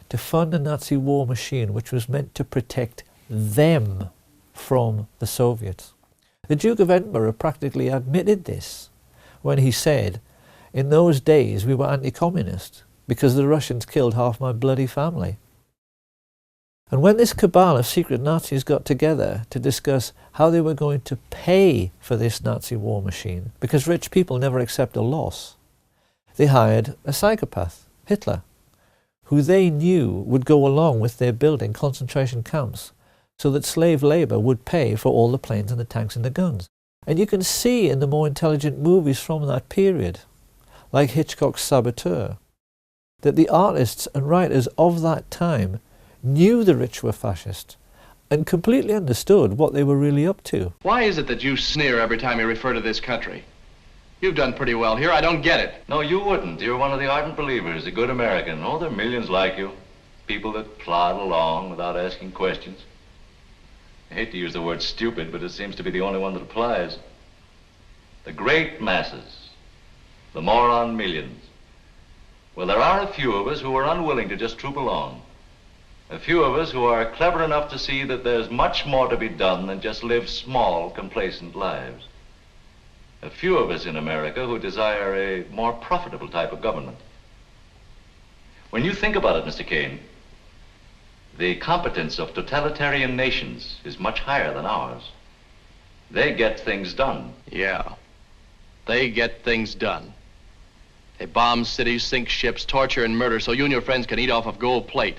to fund a Nazi war machine which was meant to protect them from the Soviets. The Duke of Edinburgh practically admitted this when he said, "In those days we were anti-communist because the Russians killed half my bloody family." And when this cabal of secret Nazis got together to discuss how they were going to pay for this Nazi war machine, because rich people never accept a loss, they hired a psychopath, Hitler, who they knew would go along with their building concentration camps so that slave labour would pay for all the planes and the tanks and the guns. And you can see in the more intelligent movies from that period, like Hitchcock's Saboteur, that the artists and writers of that time knew the rich were fascist and completely understood what they were really up to. Why is it that you sneer every time you refer to this country? You've done pretty well here. I don't get it. No, you wouldn't. You're one of the ardent believers, a good American. Oh, there are millions like you. People that plod along without asking questions. I hate to use the word stupid, but it seems to be the only one that applies. The great masses, the moron millions. Well, there are a few of us who are unwilling to just troop along. A few of us who are clever enough to see that there's much more to be done than just live small, complacent lives. A few of us in America who desire a more profitable type of government. When you think about it, Mr. Kane, the competence of totalitarian nations is much higher than ours. They get things done. Yeah, they get things done. They bomb cities, sink ships, torture and murder so you and your friends can eat off of gold plate.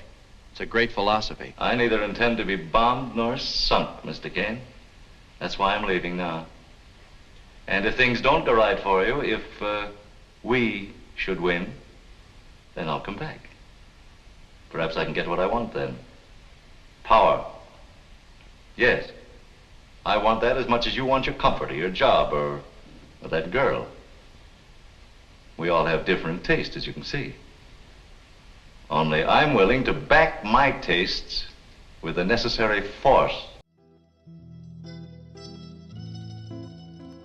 It's a great philosophy. I neither intend to be bombed nor sunk, Mr. Kane. That's why I'm leaving now. And if things don't go right for you, if we should win, then I'll come back. Perhaps I can get what I want then. Power. Yes. I want that as much as you want your comfort or your job or that girl. We all have different tastes, as you can see. Only I'm willing to back my tastes with the necessary force.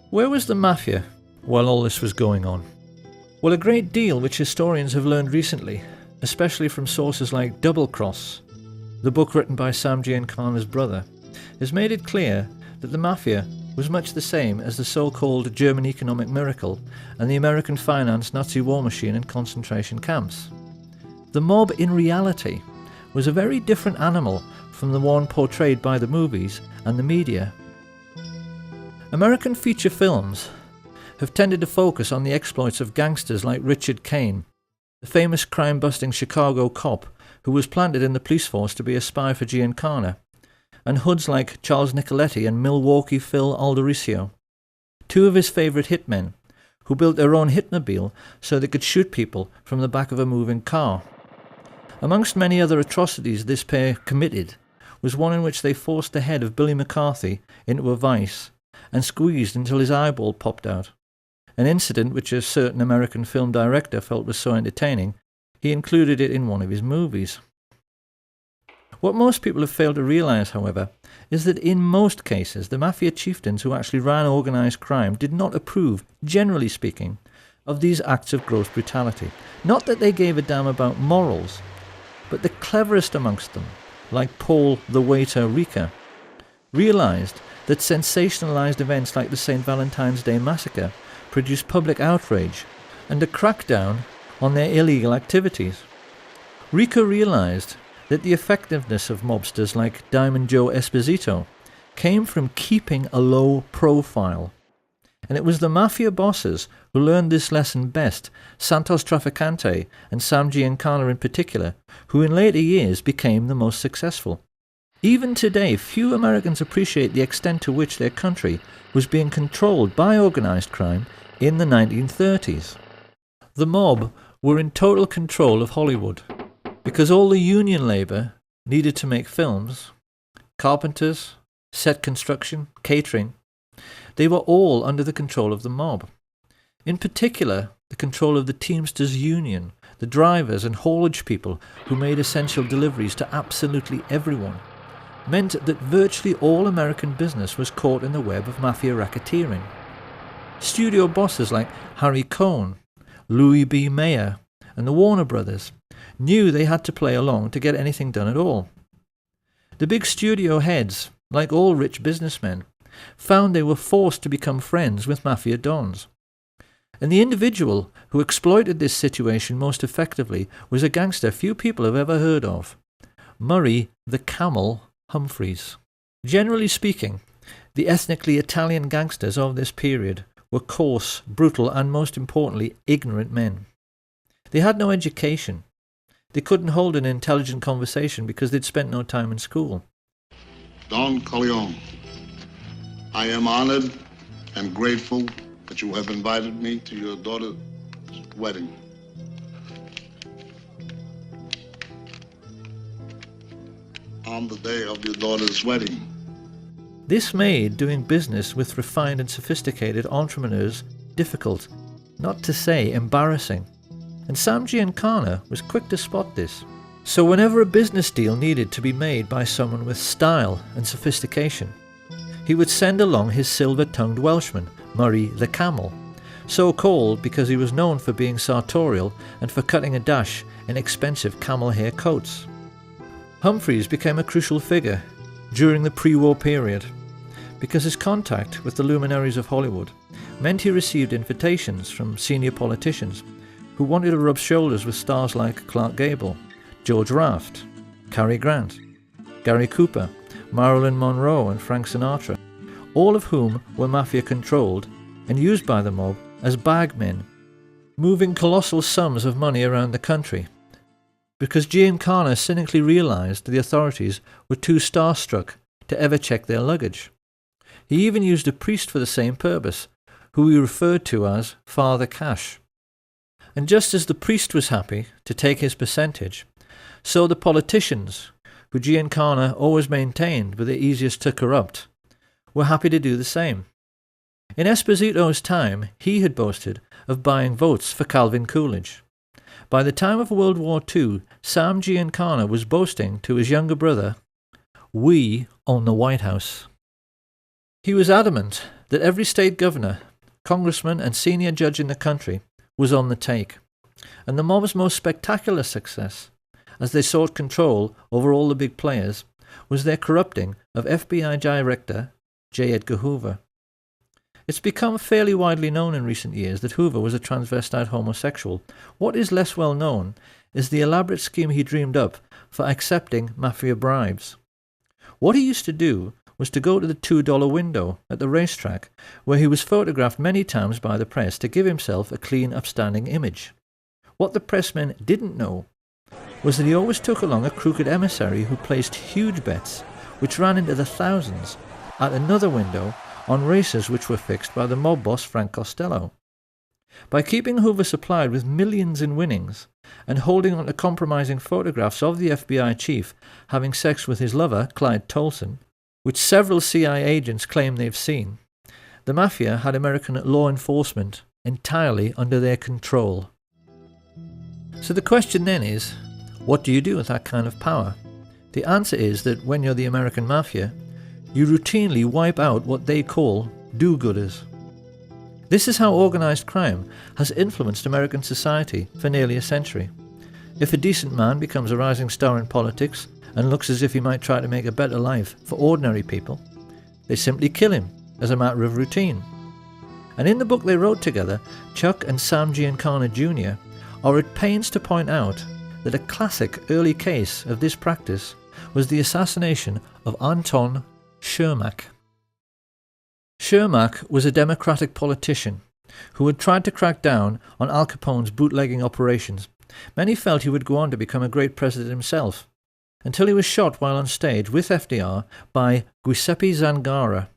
Where was the mafia while all this was going on? Well, a great deal which historians have learned recently, especially from sources like Double Cross, the book written by Sam Giancana's brother, has made it clear that the mafia was much the same as the so-called German economic miracle and the American financed Nazi war machine in concentration camps. The mob in reality was a very different animal from the one portrayed by the movies and the media. American feature films have tended to focus on the exploits of gangsters like Richard Kane, the famous crime-busting Chicago cop who was planted in the police force to be a spy for Giancana, and hoods like Charles Nicoletti and Milwaukee Phil Aldericio, two of his favourite hitmen, who built their own hitmobile so they could shoot people from the back of a moving car. Amongst many other atrocities this pair committed was one in which they forced the head of Billy McCarthy into a vice and squeezed until his eyeball popped out, an incident which a certain American film director felt was so entertaining, he included it in one of his movies. What most people have failed to realise, however, is that in most cases the mafia chieftains who actually ran organised crime did not approve, generally speaking, of these acts of gross brutality. Not that they gave a damn about morals, but the cleverest amongst them, like Paul the waiter Rica, realised that sensationalised events like the St. Valentine's Day massacre produced public outrage and a crackdown on their illegal activities. Rica realised that the effectiveness of mobsters like Diamond Joe Esposito came from keeping a low profile. And it was the mafia bosses who learned this lesson best, Santos Trafficante and Sam Giancana in particular, who in later years became the most successful. Even today, few Americans appreciate the extent to which their country was being controlled by organised crime in the 1930s. The mob were in total control of Hollywood, because all the union labour needed to make films, carpenters, set construction, catering, they were all under the control of the mob. In particular, the control of the Teamsters Union, the drivers and haulage people who made essential deliveries to absolutely everyone, meant that virtually all American business was caught in the web of mafia racketeering. Studio bosses like Harry Cohn, Louis B. Mayer, and the Warner Brothers knew they had to play along to get anything done at all. The big studio heads, like all rich businessmen, found they were forced to become friends with mafia dons. And the individual who exploited this situation most effectively was a gangster few people have ever heard of, Murray the Camel Humphreys. Generally speaking, the ethnically Italian gangsters of this period were coarse, brutal, and most importantly, ignorant men. They had no education. They couldn't hold an intelligent conversation because they'd spent no time in school. Don Corleone, I am honored and grateful that you have invited me to your daughter's wedding. On the day of your daughter's wedding. This made doing business with refined and sophisticated entrepreneurs difficult, not to say embarrassing. And Sam Giancana was quick to spot this. So whenever a business deal needed to be made by someone with style and sophistication, he would send along his silver-tongued Welshman, Murray the Camel, so called because he was known for being sartorial and for cutting a dash in expensive camel hair coats. Humphreys became a crucial figure during the pre-war period because his contact with the luminaries of Hollywood meant he received invitations from senior politicians who wanted to rub shoulders with stars like Clark Gable, George Raft, Cary Grant, Gary Cooper, Marilyn Monroe and Frank Sinatra, all of whom were mafia-controlled and used by the mob as bagmen, moving colossal sums of money around the country, because Giancana cynically realized the authorities were too starstruck to ever check their luggage. He even used a priest for the same purpose, who he referred to as Father Cash. And just as the priest was happy to take his percentage, so the politicians, who Giancana always maintained were the easiest to corrupt, were happy to do the same. In Esposito's time, he had boasted of buying votes for Calvin Coolidge. By the time of World War II, Sam Giancana was boasting to his younger brother, "We own the White House." He was adamant that every state governor, congressman and senior judge in the country was on the take, and the mob's most spectacular success, as they sought control over all the big players, was their corrupting of FBI Director J. Edgar Hoover. It's become fairly widely known in recent years that Hoover was a transvestite homosexual. What is less well known is the elaborate scheme he dreamed up for accepting mafia bribes. What he used to do was to go to the $2 window at the racetrack, where he was photographed many times by the press to give himself a clean, upstanding image. What the pressmen didn't know was that he always took along a crooked emissary who placed huge bets, which ran into the thousands, at another window on races which were fixed by the mob boss Frank Costello. By keeping Hoover supplied with millions in winnings and holding on to compromising photographs of the FBI chief having sex with his lover, Clyde Tolson, which several CIA agents claim they've seen, the mafia had American law enforcement entirely under their control. So the question then is, what do you do with that kind of power? The answer is that when you're the American mafia, you routinely wipe out what they call do-gooders. This is how organized crime has influenced American society for nearly a century. If a decent man becomes a rising star in politics and looks as if he might try to make a better life for ordinary people, they simply kill him as a matter of routine. And in the book they wrote together, Chuck and Sam Giancana Jr. are at pains to point out that a classic early case of this practice was the assassination of Anton Shermack. Shermack was a Democratic politician who had tried to crack down on Al Capone's bootlegging operations. Many felt he would go on to become a great president himself, until he was shot while on stage with FDR by Giuseppe Zangara.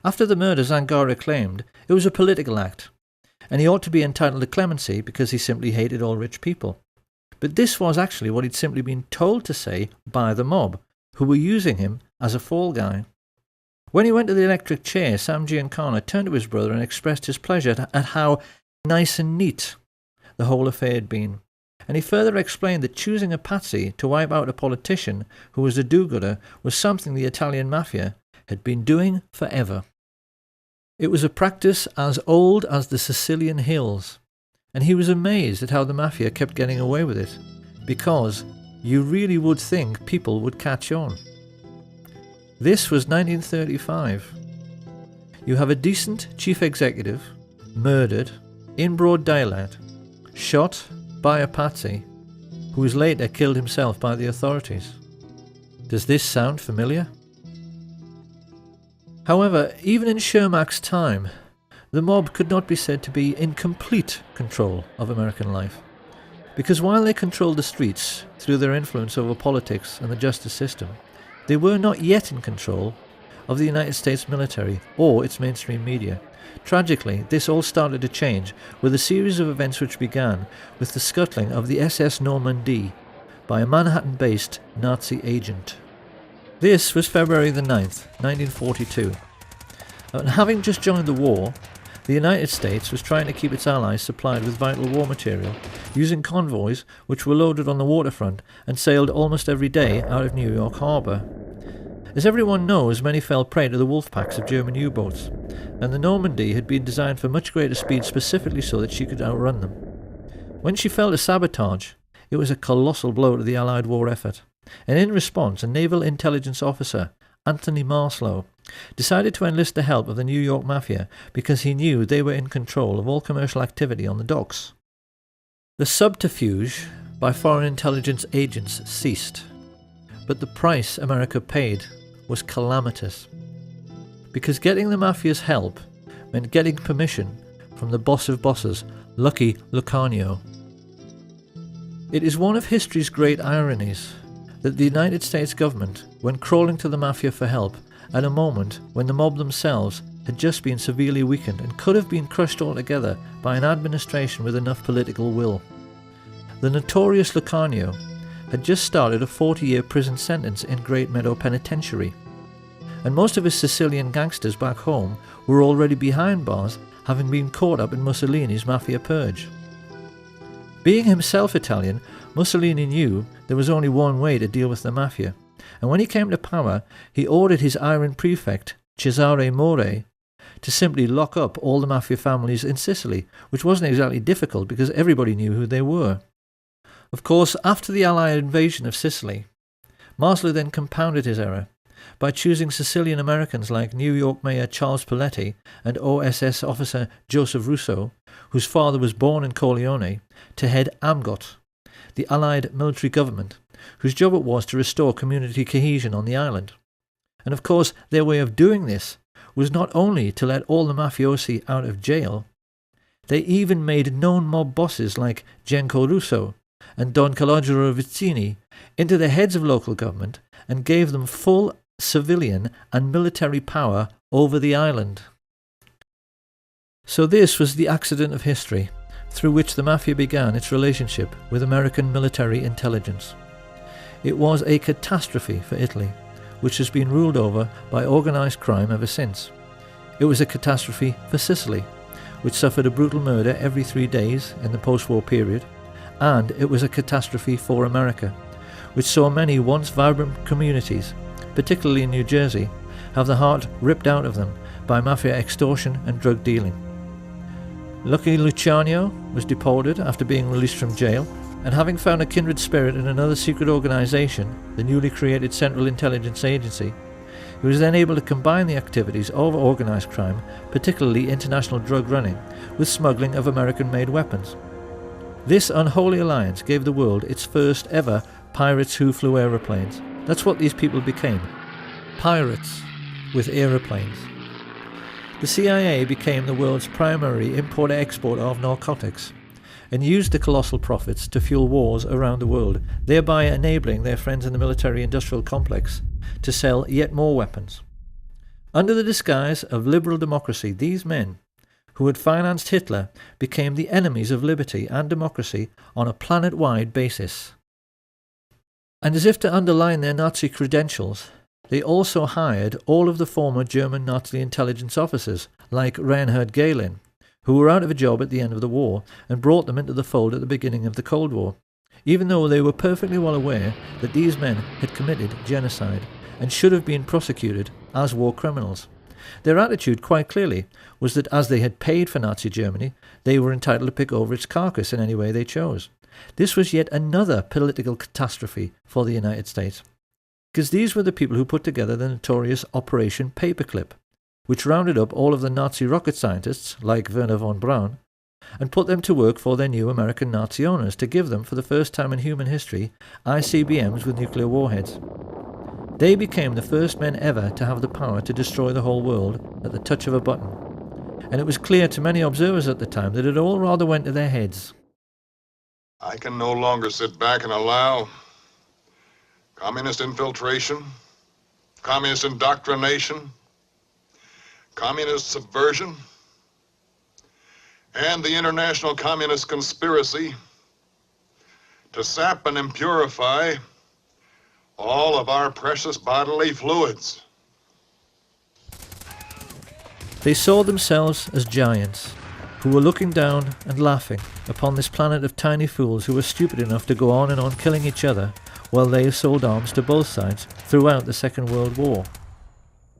After the murder, Zangara claimed it was a political act, and he ought to be entitled to clemency because he simply hated all rich people. But this was actually what he'd simply been told to say by the mob, who were using him as a fall guy. When he went to the electric chair, Sam Giancana turned to his brother and expressed his pleasure at how nice and neat the whole affair had been. And he further explained that choosing a patsy to wipe out a politician who was a do-gooder was something the Italian mafia had been doing forever. It was a practice as old as the Sicilian hills, and he was amazed at how the mafia kept getting away with it, because you really would think people would catch on. This was 1935. You have a decent chief executive murdered in broad daylight, shot by a patsy, who was later killed himself by the authorities. Does this sound familiar? However, even in Shermack's time, the mob could not be said to be in complete control of American life, because while they controlled the streets through their influence over politics and the justice system, they were not yet in control of the United States military or its mainstream media. Tragically, this all started to change with a series of events which began with the scuttling of the SS Normandie by a Manhattan-based Nazi agent. This was February the 9th, 1942. And having just joined the war, the United States was trying to keep its allies supplied with vital war material, using convoys which were loaded on the waterfront and sailed almost every day out of New York Harbor. As everyone knows, many fell prey to the wolf packs of German U-boats, and the Normandy had been designed for much greater speed specifically so that she could outrun them. When she fell to sabotage, it was a colossal blow to the Allied war effort, and in response a naval intelligence officer, Anthony Marslow, decided to enlist the help of the New York Mafia because he knew they were in control of all commercial activity on the docks. The subterfuge by foreign intelligence agents ceased, but the price America paid was calamitous, because getting the Mafia's help meant getting permission from the boss of bosses, Lucky Lucanio. It is one of history's great ironies that the United States government went crawling to the Mafia for help at a moment when the mob themselves had just been severely weakened and could have been crushed altogether by an administration with enough political will. The notorious Lucanio had just started a 40-year prison sentence in Great Meadow Penitentiary, and most of his Sicilian gangsters back home were already behind bars, having been caught up in Mussolini's Mafia purge. Being himself Italian, Mussolini knew there was only one way to deal with the Mafia, and when he came to power, he ordered his Iron prefect, Cesare More, to simply lock up all the Mafia families in Sicily, which wasn't exactly difficult because everybody knew who they were. Of course, after the Allied invasion of Sicily, Marslow then compounded his error by choosing Sicilian Americans like New York Mayor Charles Paletti and OSS officer Joseph Russo, whose father was born in Corleone, to head AMGOT, the Allied military government, whose job it was to restore community cohesion on the island. And of course, their way of doing this was not only to let all the mafiosi out of jail, they even made known mob bosses like Genco Russo and Don Calogero Vizzini into the heads of local government and gave them full civilian and military power over the island. So this was the accident of history through which the Mafia began its relationship with American military intelligence. It was a catastrophe for Italy, which has been ruled over by organised crime ever since. It was a catastrophe for Sicily, which suffered a brutal murder every 3 days in the post-war period, and it was a catastrophe for America, which saw many once vibrant communities, particularly in New Jersey, have the heart ripped out of them by Mafia extortion and drug dealing. Lucky Luciano was deported after being released from jail, and having found a kindred spirit in another secret organisation, the newly created Central Intelligence Agency, he was then able to combine the activities of organised crime, particularly international drug running, with smuggling of American-made weapons. This unholy alliance gave the world its first ever pirates who flew aeroplanes. That's what these people became. Pirates with aeroplanes. The CIA became the world's primary import-export of narcotics and used the colossal profits to fuel wars around the world, thereby enabling their friends in the military-industrial complex to sell yet more weapons. Under the disguise of liberal democracy, these men, who had financed Hitler, became the enemies of liberty and democracy on a planet-wide basis. And as if to underline their Nazi credentials, they also hired all of the former German Nazi intelligence officers, like Reinhard Gehlen, who were out of a job at the end of the war, and brought them into the fold at the beginning of the Cold War, even though they were perfectly well aware that these men had committed genocide and should have been prosecuted as war criminals. Their attitude, quite clearly, was that as they had paid for Nazi Germany, they were entitled to pick over its carcass in any way they chose. This was yet another political catastrophe for the United States, because these were the people who put together the notorious Operation Paperclip, which rounded up all of the Nazi rocket scientists, like Werner von Braun, and put them to work for their new American Nazi owners to give them, for the first time in human history, ICBMs with nuclear warheads. They became the first men ever to have the power to destroy the whole world at the touch of a button, and it was clear to many observers at the time that it all rather went to their heads. I can no longer sit back and allow communist infiltration, communist indoctrination, communist subversion, and the international communist conspiracy to sap and impurify all of our precious bodily fluids. They saw themselves as giants, who were looking down and laughing upon this planet of tiny fools who were stupid enough to go on and on killing each other, while they sold arms to both sides throughout the Second World War.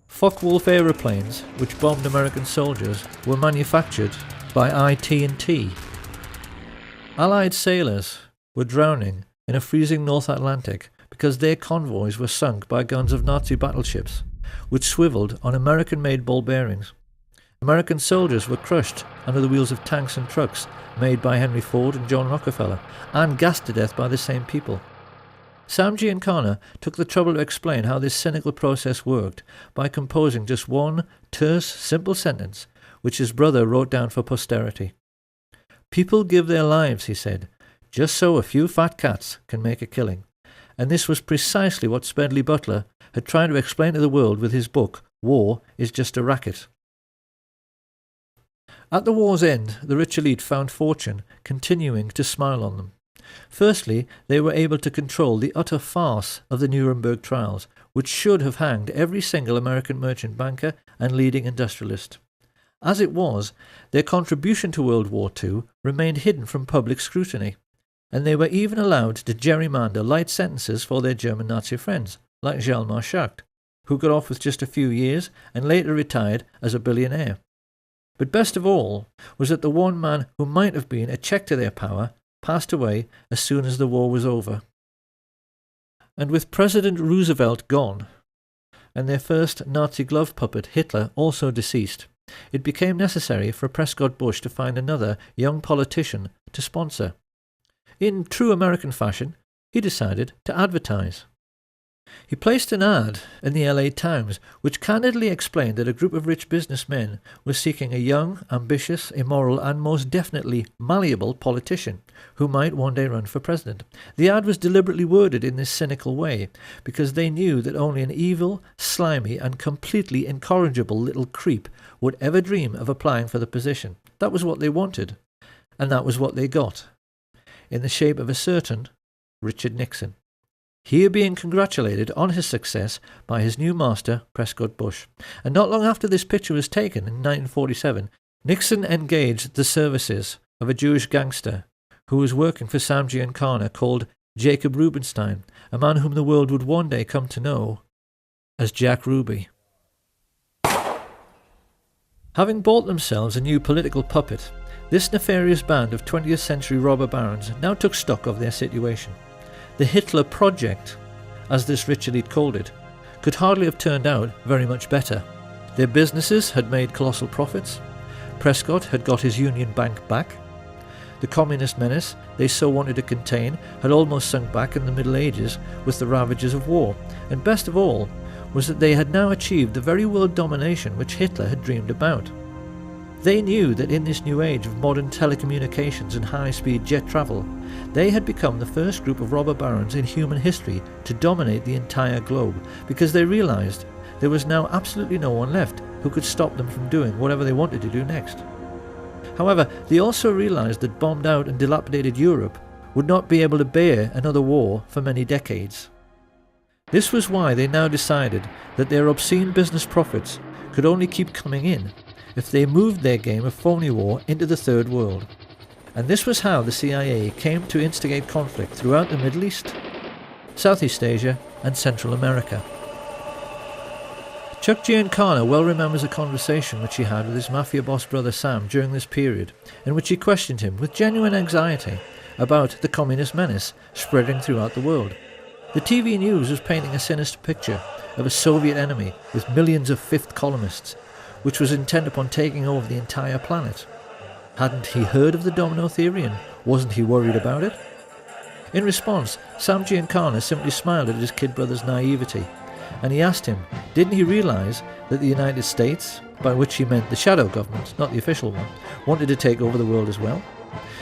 Focke-Wulf aeroplanes, which bombed American soldiers, were manufactured by IT&T. Allied sailors were drowning in a freezing North Atlantic because their convoys were sunk by guns of Nazi battleships, which swiveled on American-made ball bearings. American soldiers were crushed under the wheels of tanks and trucks made by Henry Ford and John Rockefeller, and gassed to death by the same people. Sam Giancana took the trouble to explain how this cynical process worked by composing just one terse, simple sentence, which his brother wrote down for posterity. "People give their lives," he said, "just so a few fat cats can make a killing." And this was precisely what Smedley Butler had tried to explain to the world with his book, War is Just a Racket. At the war's end, the rich elite found fortune continuing to smile on them. Firstly, they were able to control the utter farce of the Nuremberg trials, which should have hanged every single American merchant banker and leading industrialist. As it was, their contribution to World War II remained hidden from public scrutiny, and they were even allowed to gerrymander light sentences for their German Nazi friends, like Hjalmar Schacht, who got off with just a few years and later retired as a billionaire. But best of all was that the one man who might have been a check to their power passed away as soon as the war was over. And with President Roosevelt gone, and their first Nazi glove puppet Hitler also deceased, it became necessary for Prescott Bush to find another young politician to sponsor. In true American fashion, he decided to advertise. He placed an ad in the LA Times which candidly explained that a group of rich businessmen was seeking a young, ambitious, immoral and most definitely malleable politician who might one day run for president. The ad was deliberately worded in this cynical way because they knew that only an evil, slimy and completely incorrigible little creep would ever dream of applying for the position. That was what they wanted, and that was what they got, in the shape of a certain Richard Nixon. Here being congratulated on his success by his new master, Prescott Bush. And not long after this picture was taken in 1947, Nixon engaged the services of a Jewish gangster who was working for Sam Giancana called Jacob Rubenstein, a man whom the world would one day come to know as Jack Ruby. Having bought themselves a new political puppet, this nefarious band of 20th century robber barons now took stock of their situation. The Hitler Project, as this rich elite called it, could hardly have turned out very much better. Their businesses had made colossal profits. Prescott had got his Union Bank back. The communist menace they so wanted to contain had almost sunk back in the Middle Ages with the ravages of war. And best of all was that they had now achieved the very world domination which Hitler had dreamed about. They knew that in this new age of modern telecommunications and high-speed jet travel, they had become the first group of robber barons in human history to dominate the entire globe, because they realized there was now absolutely no one left who could stop them from doing whatever they wanted to do next. However, they also realized that bombed out and dilapidated Europe would not be able to bear another war for many decades. This was why they now decided that their obscene business profits could only keep coming in if they moved their game of phony war into the Third World. And this was how the CIA came to instigate conflict throughout the Middle East, Southeast Asia and Central America. Chuck Giancana well remembers a conversation which he had with his mafia boss brother Sam during this period, in which he questioned him with genuine anxiety about the communist menace spreading throughout the world. The TV news was painting a sinister picture of a Soviet enemy with millions of fifth columnists, which was intent upon taking over the entire planet. Hadn't he heard of the domino theory, and wasn't he worried about it? In response, Sam Giancana simply smiled at his kid brother's naivety, and he asked him, didn't he realise that the United States, by which he meant the shadow government, not the official one, wanted to take over the world as well?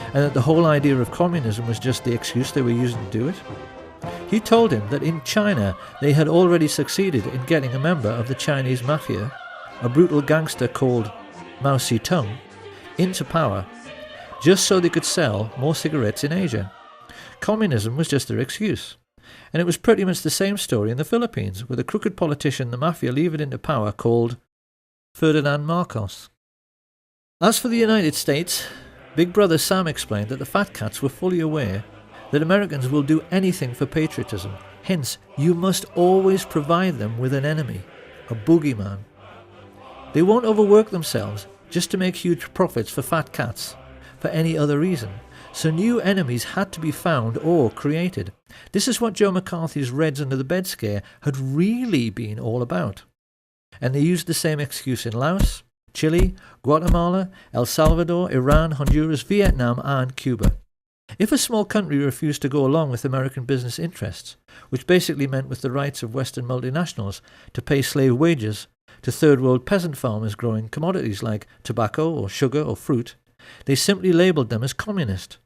And that the whole idea of communism was just the excuse they were using to do it? He told him that in China they had already succeeded in getting a member of the Chinese mafia, a brutal gangster called Mao Zedong, into power, just so they could sell more cigarettes in Asia. Communism was just their excuse. And it was pretty much the same story in the Philippines, with a crooked politician the mafia levered into power called Ferdinand Marcos. As for the United States, Big Brother Sam explained that the fat cats were fully aware that Americans will do anything for patriotism. Hence, you must always provide them with an enemy, a boogeyman. They won't overwork themselves just to make huge profits for fat cats, for any other reason. So new enemies had to be found or created. This is what Joe McCarthy's Reds Under the Bed scare had really been all about. And they used the same excuse in Laos, Chile, Guatemala, El Salvador, Iran, Honduras, Vietnam and Cuba. If a small country refused to go along with American business interests, which basically meant with the rights of Western multinationals to pay slave wages to third world peasant farmers growing commodities like tobacco or sugar or fruit, they simply labelled them as communist,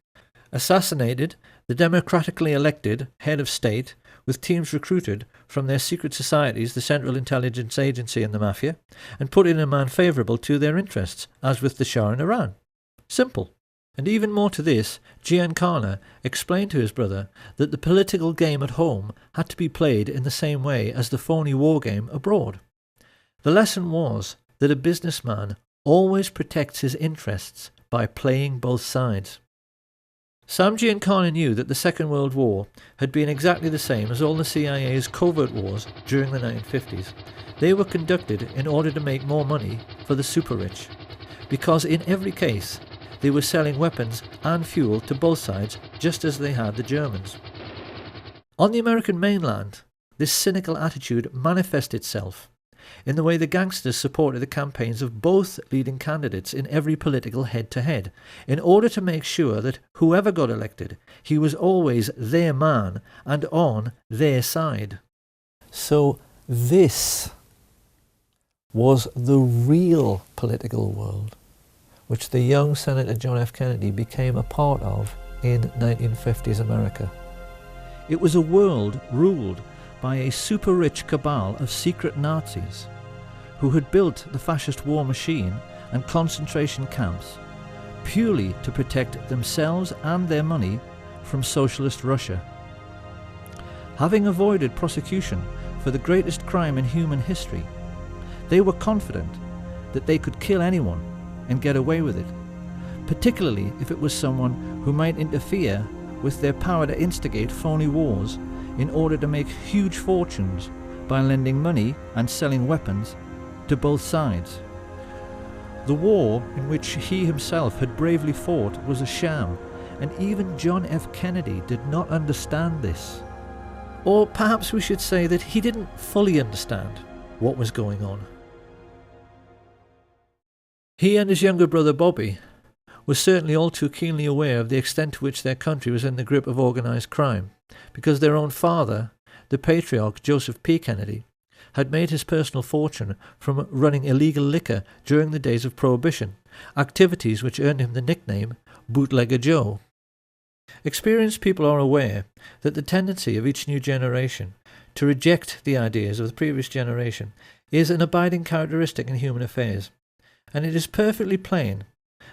assassinated the democratically elected head of state with teams recruited from their secret societies, the Central Intelligence Agency and the Mafia, and put in a man favourable to their interests, as with the Shah in Iran. Simple. And even more to this, Giancana explained to his brother that the political game at home had to be played in the same way as the phony war game abroad. The lesson was that a businessman always protects his interests by playing both sides. Sam Giancana knew that the Second World War had been exactly the same as all the CIA's covert wars during the 1950s. They were conducted in order to make more money for the super-rich, because in every case they were selling weapons and fuel to both sides just as they had the Germans. On the American mainland, this cynical attitude manifested itself in the way the gangsters supported the campaigns of both leading candidates in every political head-to-head, in order to make sure that whoever got elected, he was always their man and on their side. So this was the real political world which the young Senator John F. Kennedy became a part of in 1950s America. It was a world ruled by a super-rich cabal of secret Nazis who had built the fascist war machine and concentration camps purely to protect themselves and their money from socialist Russia. Having avoided prosecution for the greatest crime in human history, they were confident that they could kill anyone and get away with it, particularly if it was someone who might interfere with their power to instigate phony wars in order to make huge fortunes by lending money and selling weapons to both sides. The war in which he himself had bravely fought was a sham, and even John F. Kennedy did not understand this. Or perhaps we should say that he didn't fully understand what was going on. He and his younger brother Bobby were certainly all too keenly aware of the extent to which their country was in the grip of organised crime, because their own father, the patriarch Joseph P. Kennedy, had made his personal fortune from running illegal liquor during the days of Prohibition, activities which earned him the nickname Bootlegger Joe. Experienced people are aware that the tendency of each new generation to reject the ideas of the previous generation is an abiding characteristic in human affairs, and it is perfectly plain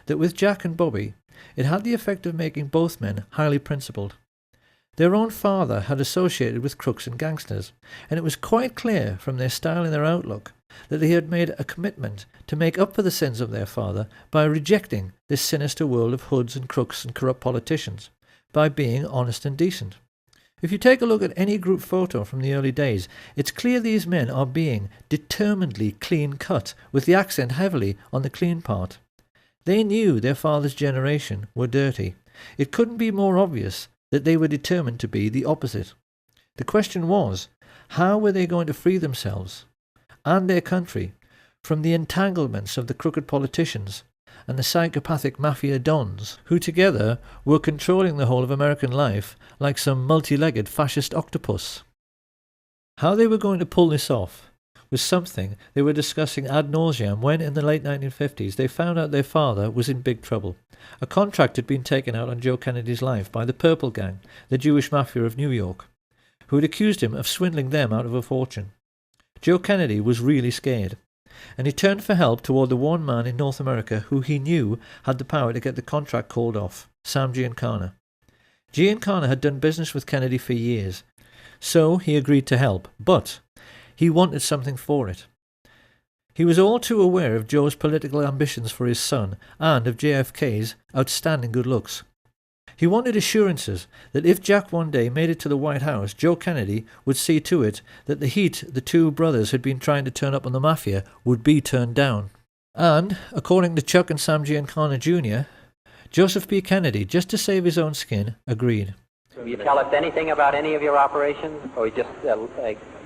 that with Jack and Bobby it had the effect of making both men highly principled. Their own father had associated with crooks and gangsters, and it was quite clear from their style and their outlook that they had made a commitment to make up for the sins of their father by rejecting this sinister world of hoods and crooks and corrupt politicians, by being honest and decent. If you take a look at any group photo from the early days, it's clear these men are being determinedly clean-cut, with the accent heavily on the clean part. They knew their father's generation were dirty. It couldn't be more obvious that they were determined to be the opposite. The question was, how were they going to free themselves and their country from the entanglements of the crooked politicians and the psychopathic mafia dons, who together were controlling the whole of American life like some multi-legged fascist octopus? How they were going to pull this off was something they were discussing ad nauseam when, in the late 1950s, they found out their father was in big trouble. A contract had been taken out on Joe Kennedy's life by the Purple Gang, the Jewish mafia of New York, who had accused him of swindling them out of a fortune. Joe Kennedy was really scared, and he turned for help toward the one man in North America who he knew had the power to get the contract called off, Sam Giancana. Giancana had done business with Kennedy for years, so he agreed to help, but he wanted something for it. He was all too aware of Joe's political ambitions for his son and of JFK's outstanding good looks. He wanted assurances that if Jack one day made it to the White House, Joe Kennedy would see to it that the heat the two brothers had been trying to turn up on the Mafia would be turned down. And, according to Chuck and Sam Giancana Jr., Joseph P. Kennedy, just to save his own skin, agreed. Will you tell us anything about any of your operations, or you just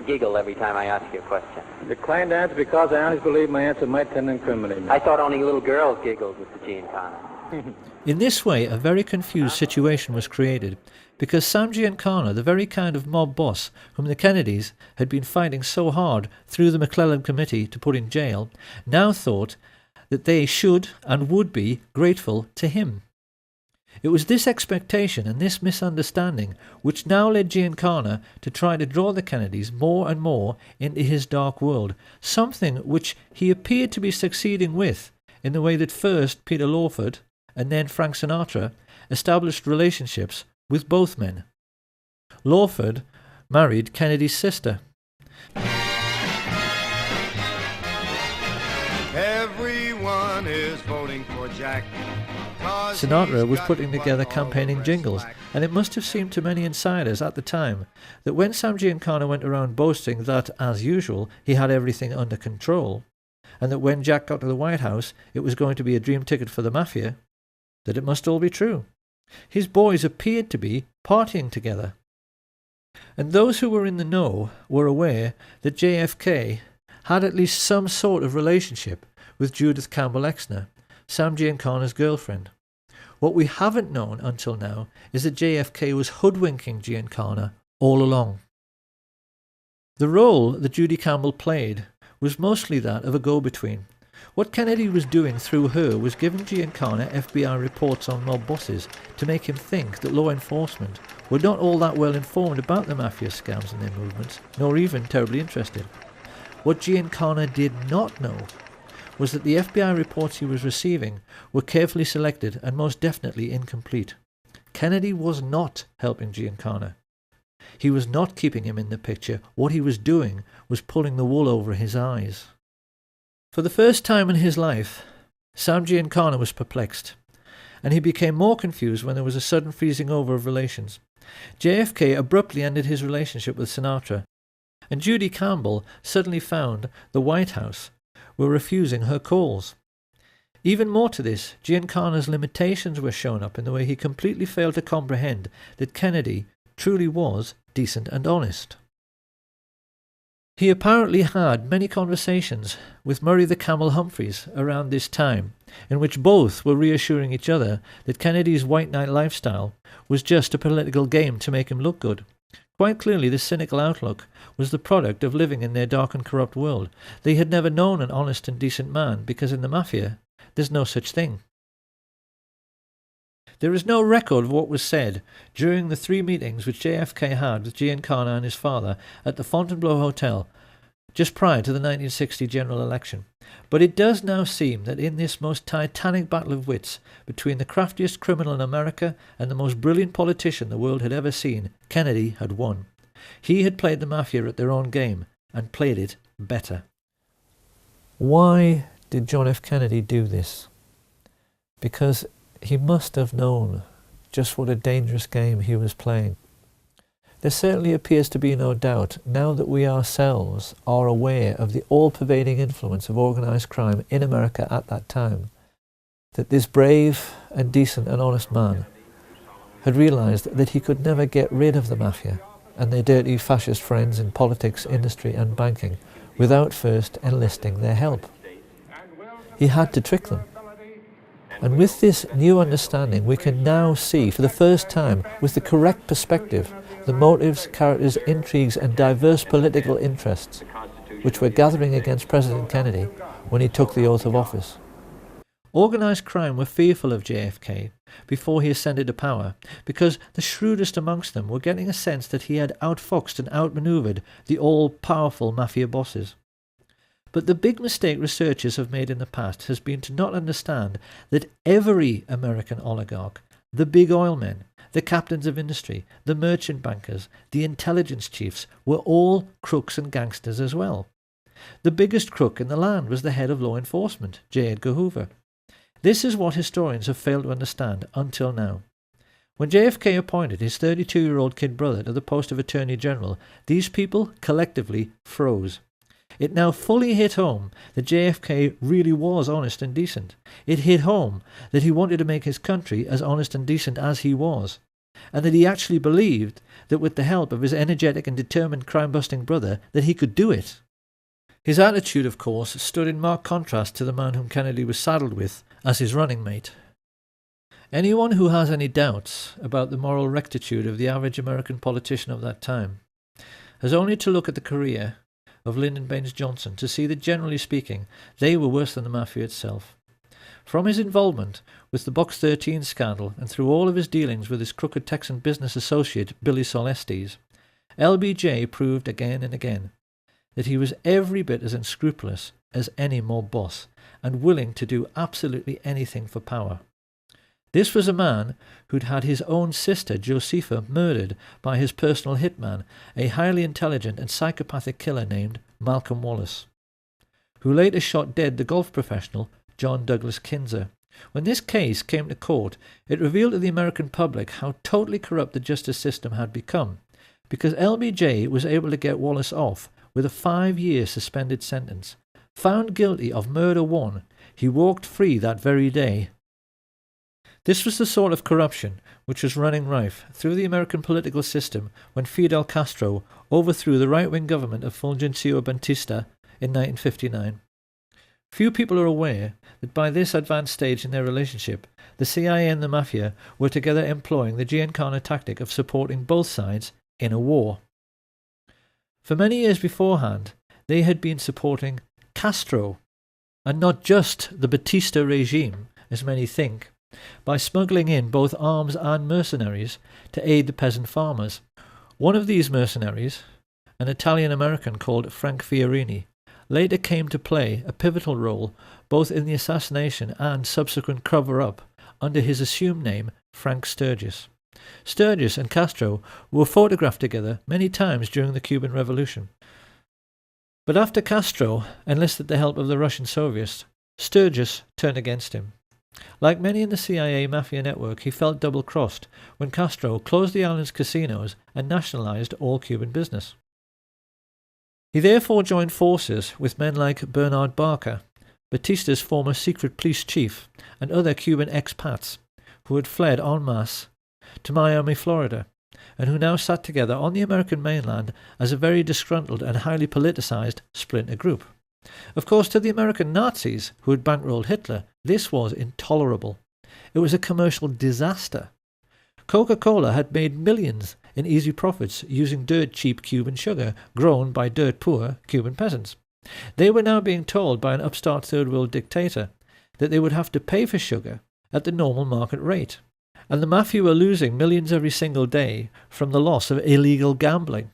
giggle every time I ask you a question? Declined to answer because I honestly believe my answer might tend to incriminate me. I thought only little girls giggled, Mr. Giancana. In this way, a very confused situation was created, because Sam Giancana, the very kind of mob boss whom the Kennedys had been fighting so hard through the McClellan Committee to put in jail, now thought that they should and would be grateful to him. It was this expectation and this misunderstanding which now led Giancana to try to draw the Kennedys more and more into his dark world, something which he appeared to be succeeding with in the way that first Peter Lawford and then Frank Sinatra established relationships with both men. Lawford married Kennedy's sister. Everyone is voting for Jack. Sinatra was putting together campaigning jingles, and it must have seemed to many insiders at the time that when Sam Giancana went around boasting that, as usual, he had everything under control, and that when Jack got to the White House it was going to be a dream ticket for the Mafia, that it must all be true. His boys appeared to be partying together. And those who were in the know were aware that JFK had at least some sort of relationship with Judith Campbell Exner, Sam Giancana's girlfriend. What we haven't known until now is that JFK was hoodwinking Giancana all along. The role that Judy Campbell played was mostly that of a go-between. What Kennedy was doing through her was giving Giancana FBI reports on mob bosses to make him think that law enforcement were not all that well informed about the Mafia scams and their movements, nor even terribly interested. What Giancana did not know was that the FBI reports he was receiving were carefully selected and most definitely incomplete. Kennedy was not helping Giancana. He was not keeping him in the picture. What he was doing was pulling the wool over his eyes. For the first time in his life, Sam Giancana was perplexed, and he became more confused when there was a sudden freezing over of relations. JFK abruptly ended his relationship with Sinatra, and Judy Campbell suddenly found the White House were refusing her calls. Even more to this, Giancana's limitations were shown up in the way he completely failed to comprehend that Kennedy truly was decent and honest. He apparently had many conversations with Murray the Camel Humphreys around this time, in which both were reassuring each other that Kennedy's white knight lifestyle was just a political game to make him look good. Quite clearly, this cynical outlook was the product of living in their dark and corrupt world. They had never known an honest and decent man, because in the Mafia there's no such thing. There is no record of what was said during the 3 meetings which JFK had with Giancana and his father at the Fontainebleau Hotel just prior to the 1960 general election. But it does now seem that in this most titanic battle of wits between the craftiest criminal in America and the most brilliant politician the world had ever seen, Kennedy had won. He had played the Mafia at their own game, and played it better. Why did John F. Kennedy do this? Because he must have known just what a dangerous game he was playing. There certainly appears to be no doubt, now that we ourselves are aware of the all-pervading influence of organised crime in America at that time, that this brave and decent and honest man had realised that he could never get rid of the Mafia and their dirty fascist friends in politics, industry and banking without first enlisting their help. He had to trick them. And with this new understanding, we can now see, for the first time, with the correct perspective, the motives, characters, intrigues and diverse political interests which were gathering against President Kennedy when he took the oath of office. Organised crime were fearful of JFK before he ascended to power, because the shrewdest amongst them were getting a sense that he had outfoxed and outmanoeuvred the all-powerful Mafia bosses. But the big mistake researchers have made in the past has been to not understand that every American oligarch, the big oil men, the captains of industry, the merchant bankers, the intelligence chiefs, were all crooks and gangsters as well. The biggest crook in the land was the head of law enforcement, J. Edgar Hoover. This is what historians have failed to understand until now. When JFK appointed his 32-year-old kid brother to the post of Attorney General, these people collectively froze. It now fully hit home that JFK really was honest and decent. It hit home that he wanted to make his country as honest and decent as he was, and that he actually believed that with the help of his energetic and determined crime-busting brother that he could do it. His attitude, of course, stood in marked contrast to the man whom Kennedy was saddled with as his running mate. Anyone who has any doubts about the moral rectitude of the average American politician of that time has only to look at the career of Lyndon Baines Johnson to see that, generally speaking, they were worse than the Mafia itself. From his involvement with the Box 13 scandal and through all of his dealings with his crooked Texan business associate Billy Solestes, LBJ proved again and again that he was every bit as unscrupulous as any mob boss and willing to do absolutely anything for power. This was a man who'd had his own sister Josepha murdered by his personal hitman, a highly intelligent and psychopathic killer named Malcolm Wallace, who later shot dead the golf professional John Douglas Kinzer. When this case came to court, it revealed to the American public how totally corrupt the justice system had become, because LBJ was able to get Wallace off with a 5-year suspended sentence. Found guilty of murder one, he walked free that very day. This was the sort of corruption which was running rife through the American political system when Fidel Castro overthrew the right-wing government of Fulgencio Batista in 1959. Few people are aware that by this advanced stage in their relationship, the CIA and the Mafia were together employing the Giancana tactic of supporting both sides in a war. For many years beforehand, they had been supporting Castro, and not just the Batista regime, as many think, by smuggling in both arms and mercenaries to aid the peasant farmers. One of these mercenaries, an Italian-American called Frank Fiorini, later came to play a pivotal role both in the assassination and subsequent cover-up under his assumed name Frank Sturgis. Sturgis and Castro were photographed together many times during the Cuban Revolution. But after Castro enlisted the help of the Russian Soviets, Sturgis turned against him. Like many in the CIA Mafia network, he felt double-crossed when Castro closed the island's casinos and nationalized all Cuban business. He therefore joined forces with men like Bernard Barker, Batista's former secret police chief, and other Cuban expats who had fled en masse to Miami, Florida, and who now sat together on the American mainland as a very disgruntled and highly politicized splinter group. Of course, to the American Nazis who had bankrolled Hitler, this was intolerable. It was a commercial disaster. Coca-Cola had made millions in easy profits using dirt-cheap Cuban sugar grown by dirt-poor Cuban peasants. They were now being told by an upstart third-world dictator that they would have to pay for sugar at the normal market rate, and the Mafia were losing millions every single day from the loss of illegal gambling.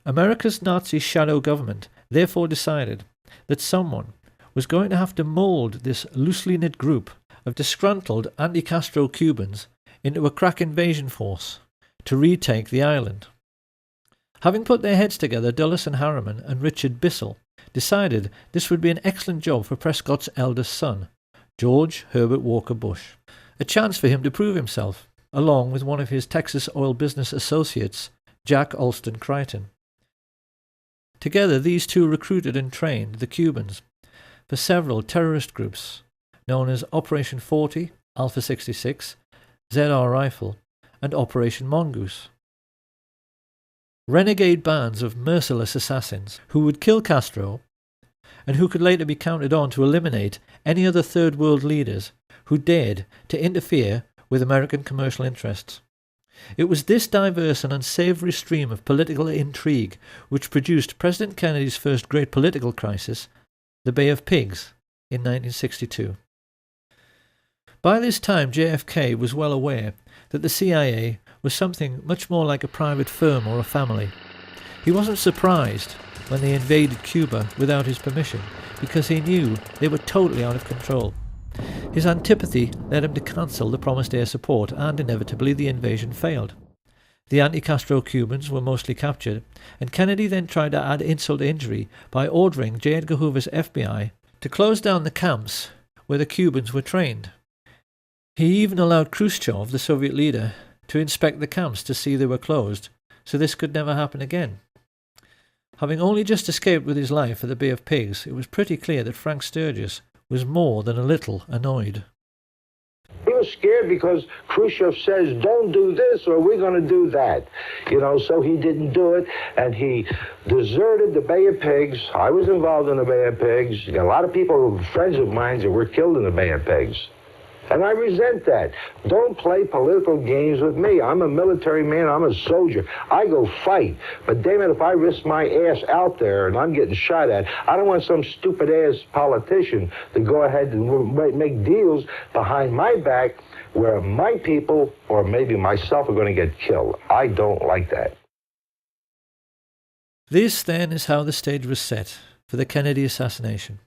America's Nazi shadow government therefore decided that someone was going to have to mould this loosely knit group of disgruntled anti-Castro Cubans into a crack invasion force to retake the island. Having put their heads together, Dulles and Harriman and Richard Bissell decided this would be an excellent job for Prescott's eldest son, George Herbert Walker Bush, a chance for him to prove himself, along with one of his Texas oil business associates, Jack Alston Crichton. Together, these two recruited and trained the Cubans for several terrorist groups known as Operation 40, Alpha 66, ZR Rifle, and Operation Mongoose. Renegade bands of merciless assassins who would kill Castro and who could later be counted on to eliminate any other third world leaders who dared to interfere with American commercial interests. It was this diverse and unsavory stream of political intrigue which produced President Kennedy's first great political crisis, the Bay of Pigs, in 1962. By this time, JFK was well aware that the CIA was something much more like a private firm or a family. He wasn't surprised when they invaded Cuba without his permission, because he knew they were totally out of control. His antipathy led him to cancel the promised air support, and inevitably the invasion failed. The anti-Castro Cubans were mostly captured, and Kennedy then tried to add insult to injury by ordering J. Edgar Hoover's FBI to close down the camps where the Cubans were trained. He even allowed Khrushchev, the Soviet leader, to inspect the camps to see they were closed, so this could never happen again. Having only just escaped with his life at the Bay of Pigs, it was pretty clear that Frank Sturgis was more than a little annoyed. He was scared because Khrushchev says, don't do this or we're going to do that. So he didn't do it, and he deserted the Bay of Pigs. I was involved in the Bay of Pigs. A lot of people, friends of mine, that were killed in the Bay of Pigs. And I resent that. Don't play political games with me. I'm a military man. I'm a soldier. I go fight. But damn it, if I risk my ass out there and I'm getting shot at, I don't want some stupid-ass politician to go ahead and make deals behind my back where my people, or maybe myself, are going to get killed. I don't like that. This, then, is how the stage was set for the Kennedy assassination.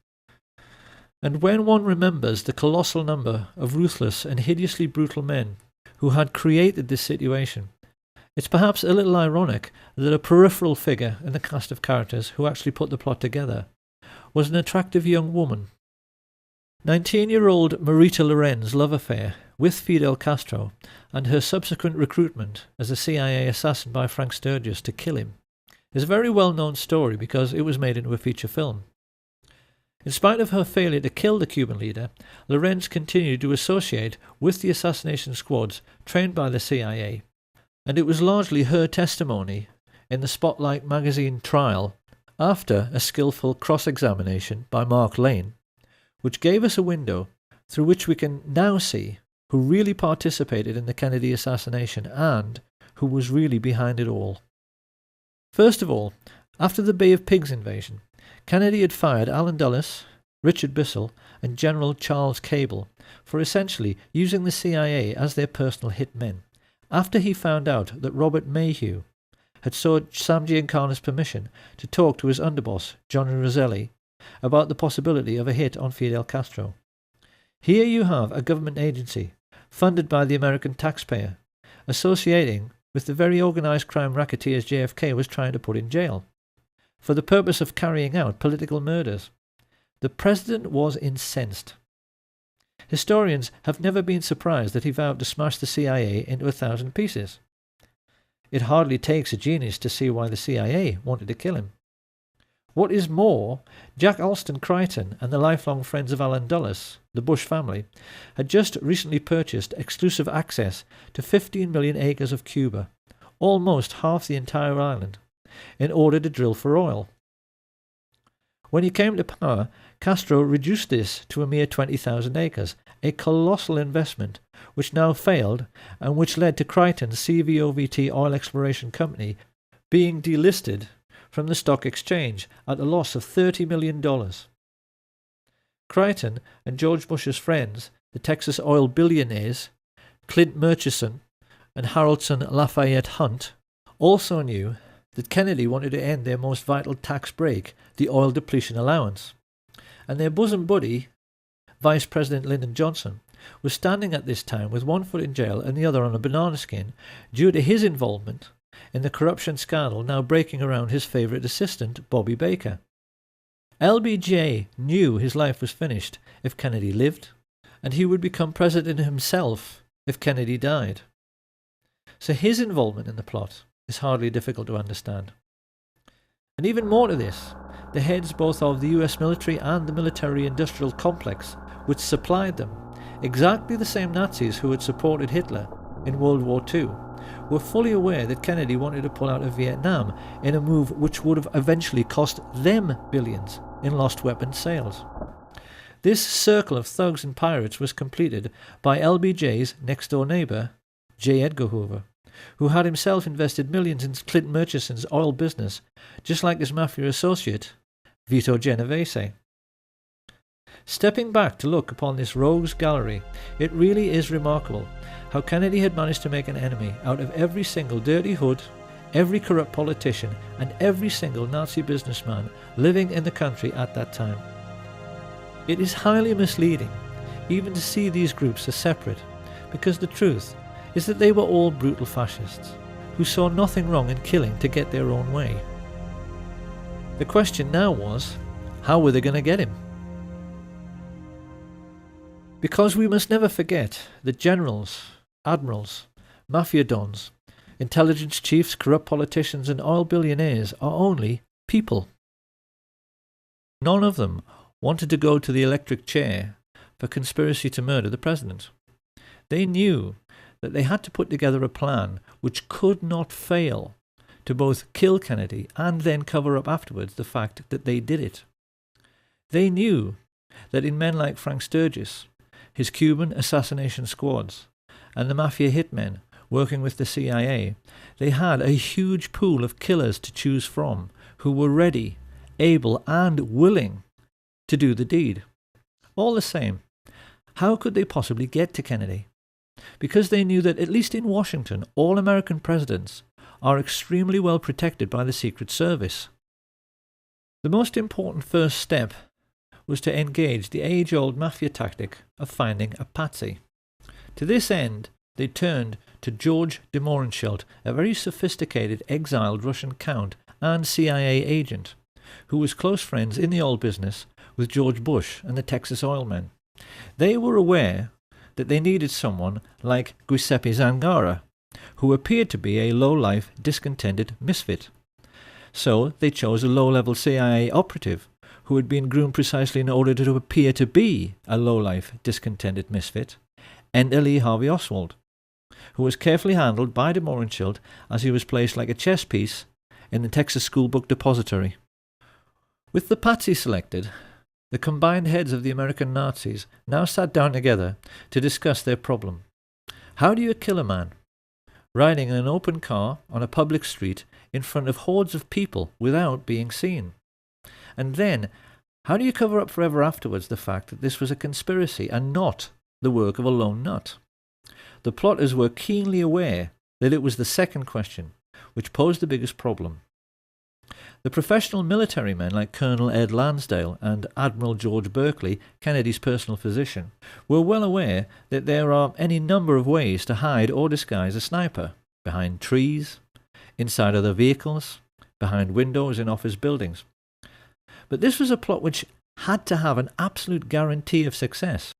And when one remembers the colossal number of ruthless and hideously brutal men who had created this situation, it's perhaps a little ironic that a peripheral figure in the cast of characters who actually put the plot together was an attractive young woman. 19-year-old Marita Loren's love affair with Fidel Castro and her subsequent recruitment as a CIA assassin by Frank Sturgis to kill him is a very well-known story because it was made into a feature film. In spite of her failure to kill the Cuban leader, Lorenz continued to associate with the assassination squads trained by the CIA, and it was largely her testimony in the Spotlight magazine trial after a skillful cross-examination by Mark Lane, which gave us a window through which we can now see who really participated in the Kennedy assassination and who was really behind it all. First of all, after the Bay of Pigs invasion, Kennedy had fired Allen Dulles, Richard Bissell, and General Charles Cable for essentially using the CIA as their personal hitmen, after he found out that Robert Mayhew had sought Sam Giancana's permission to talk to his underboss, Johnny Roselli, about the possibility of a hit on Fidel Castro. Here you have a government agency, funded by the American taxpayer, associating with the very organised crime racketeers JFK was trying to put in jail, for the purpose of carrying out political murders. The president was incensed. Historians have never been surprised that he vowed to smash the CIA into 1,000 pieces. It hardly takes a genius to see why the CIA wanted to kill him. What is more, Jack Alston Crichton and the lifelong friends of Allen Dulles, the Bush family, had just recently purchased exclusive access to 15 million acres of Cuba, almost half the entire island, in order to drill for oil. When he came to power, Castro reduced this to a mere 20,000 acres, a colossal investment which now failed and which led to Crichton's CVOVT Oil Exploration Company being delisted from the stock exchange at a loss of $30 million. Crichton and George Bush's friends, the Texas oil billionaires, Clint Murchison and Haroldson Lafayette Hunt, also knew that Kennedy wanted to end their most vital tax break, the oil depletion allowance, and their bosom buddy, Vice President Lyndon Johnson, was standing at this time with one foot in jail and the other on a banana skin due to his involvement in the corruption scandal now breaking around his favourite assistant, Bobby Baker. LBJ knew his life was finished if Kennedy lived, and he would become president himself if Kennedy died. So his involvement in the plot is hardly difficult to understand. And even more to this, the heads both of the US military and the military-industrial complex which supplied them, exactly the same Nazis who had supported Hitler in World War II, were fully aware that Kennedy wanted to pull out of Vietnam in a move which would have eventually cost them billions in lost weapons sales. This circle of thugs and pirates was completed by LBJ's next-door neighbour, J. Edgar Hoover, who had himself invested millions in Clint Murchison's oil business, just like his mafia associate, Vito Genovese. Stepping back to look upon this rogues gallery, it really is remarkable how Kennedy had managed to make an enemy out of every single dirty hood, every corrupt politician, and every single Nazi businessman living in the country at that time. It is highly misleading even to see these groups as separate, because the truth is that they were all brutal fascists who saw nothing wrong in killing to get their own way. The question now was, how were they going to get him? Because we must never forget that generals, admirals, mafia dons, intelligence chiefs, corrupt politicians and oil billionaires are only people. None of them wanted to go to the electric chair for conspiracy to murder the president. They knew that they had to put together a plan which could not fail to both kill Kennedy and then cover up afterwards the fact that they did it. They knew that in men like Frank Sturgis, his Cuban assassination squads, and the mafia hitmen working with the CIA, they had a huge pool of killers to choose from who were ready, able, and willing to do the deed. All the same, how could they possibly get to Kennedy? Because they knew that, at least in Washington, all American presidents are extremely well protected by the Secret Service. The most important first step was to engage the age-old mafia tactic of finding a patsy. To this end, they turned to George de Mohrenschildt, a very sophisticated exiled Russian count and CIA agent, who was close friends in the oil business with George Bush and the Texas oil men. They were aware that they needed someone like Giuseppe Zangara, who appeared to be a low-life, discontented misfit. So they chose a low-level CIA operative who had been groomed precisely in order to appear to be a low-life, discontented misfit, Enter Lee Harvey Oswald, who was carefully handled by de Mohrenschildt as he was placed like a chess piece in the Texas schoolbook depository. With the patsy selected, the combined heads of the American Nazis now sat down together to discuss their problem. How do you kill a man? Riding in an open car on a public street in front of hordes of people without being seen. And then, how do you cover up forever afterwards the fact that this was a conspiracy and not the work of a lone nut? The plotters were keenly aware that it was the second question which posed the biggest problem. The professional military men like Colonel Ed Lansdale and Admiral George Berkeley, Kennedy's personal physician, were well aware that there are any number of ways to hide or disguise a sniper: behind trees, inside other vehicles, behind windows in office buildings. But this was a plot which had to have an absolute guarantee of success.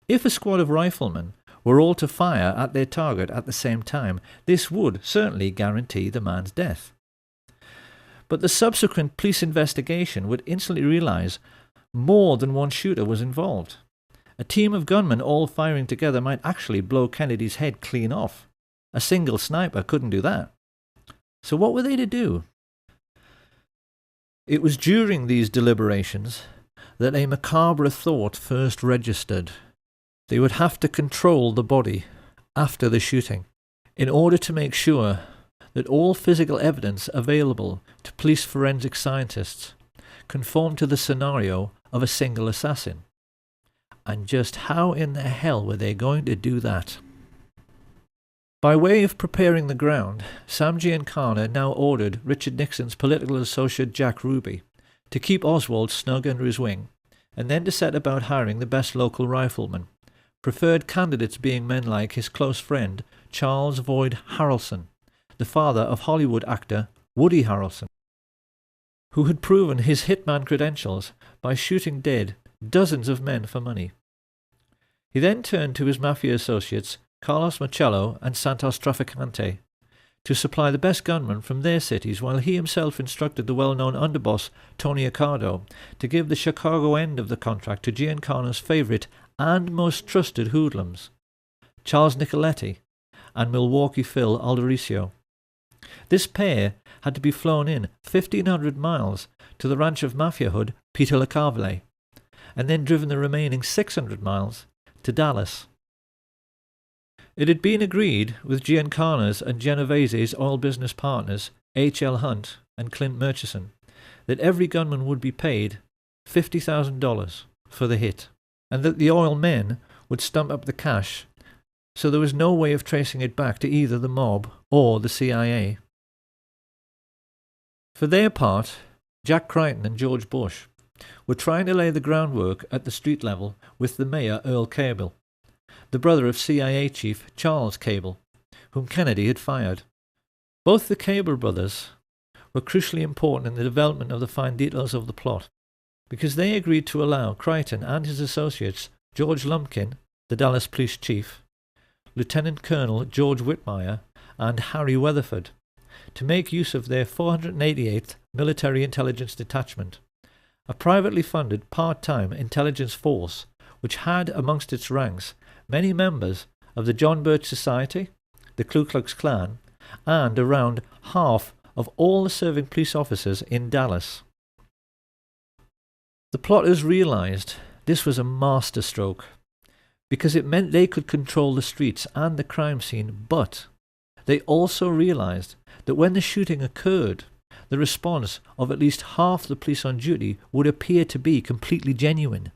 If a squad of riflemen were all to fire at their target at the same time, this would certainly guarantee the man's death. But the subsequent police investigation would instantly realize more than one shooter was involved. A team of gunmen all firing together might actually blow Kennedy's head clean off. A single sniper couldn't do that. So what were they to do? It was during these deliberations that a macabre thought first registered. They would have to control the body after the shooting in order to make sure that all physical evidence available to police forensic scientists conformed to the scenario of a single assassin. And just how in the hell were they going to do that? By way of preparing the ground, Sam Giancana now ordered Richard Nixon's political associate Jack Ruby to keep Oswald snug under his wing, and then to set about hiring the best local riflemen, preferred candidates being men like his close friend Charles Boyd Harrelson, the father of Hollywood actor Woody Harrelson, who had proven his hitman credentials by shooting dead dozens of men for money. He then turned to his mafia associates Carlos Marcello and Santos Trafficante to supply the best gunmen from their cities, while he himself instructed the well-known underboss Tony Accardo to give the Chicago end of the contract to Giancana's favourite and most trusted hoodlums, Charles Nicoletti and Milwaukee Phil Aldericio. This pair had to be flown in 1,500 miles to the ranch of mafia hood Peter LeCarvelet, and then driven the remaining 600 miles to Dallas. It had been agreed with Giancana's and Genovese's oil business partners H.L. Hunt and Clint Murchison that every gunman would be paid $50,000 for the hit, and that the oil men would stump up the cash, so there was no way of tracing it back to either the mob or the CIA. For their part, Jack Crichton and George Bush were trying to lay the groundwork at the street level with the mayor Earl Cable, the brother of CIA chief Charles Cable, whom Kennedy had fired. Both the Cable brothers were crucially important in the development of the fine details of the plot, because they agreed to allow Crichton and his associates, George Lumpkin, the Dallas police chief, Lieutenant Colonel George Whitmire and Harry Weatherford, to make use of their 488th Military Intelligence Detachment, a privately funded part-time intelligence force which had amongst its ranks many members of the John Birch Society, the Ku Klux Klan, and around half of all the serving police officers in Dallas. The plotters realized this was a masterstroke, because it meant they could control the streets and the crime scene, but they also realized that when the shooting occurred, the response of at least half the police on duty would appear to be completely genuine.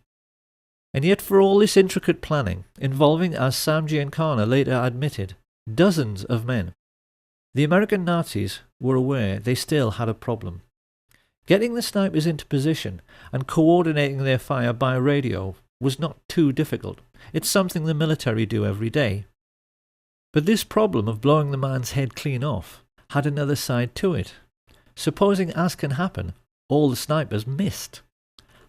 And yet for all this intricate planning, involving, as Sam Giancana later admitted, dozens of men, the American Nazis were aware they still had a problem. Getting the snipers into position and coordinating their fire by radio was not too difficult. It's something the military do every day. But this problem of blowing the man's head clean off had another side to it. Supposing, as can happen, all the snipers missed.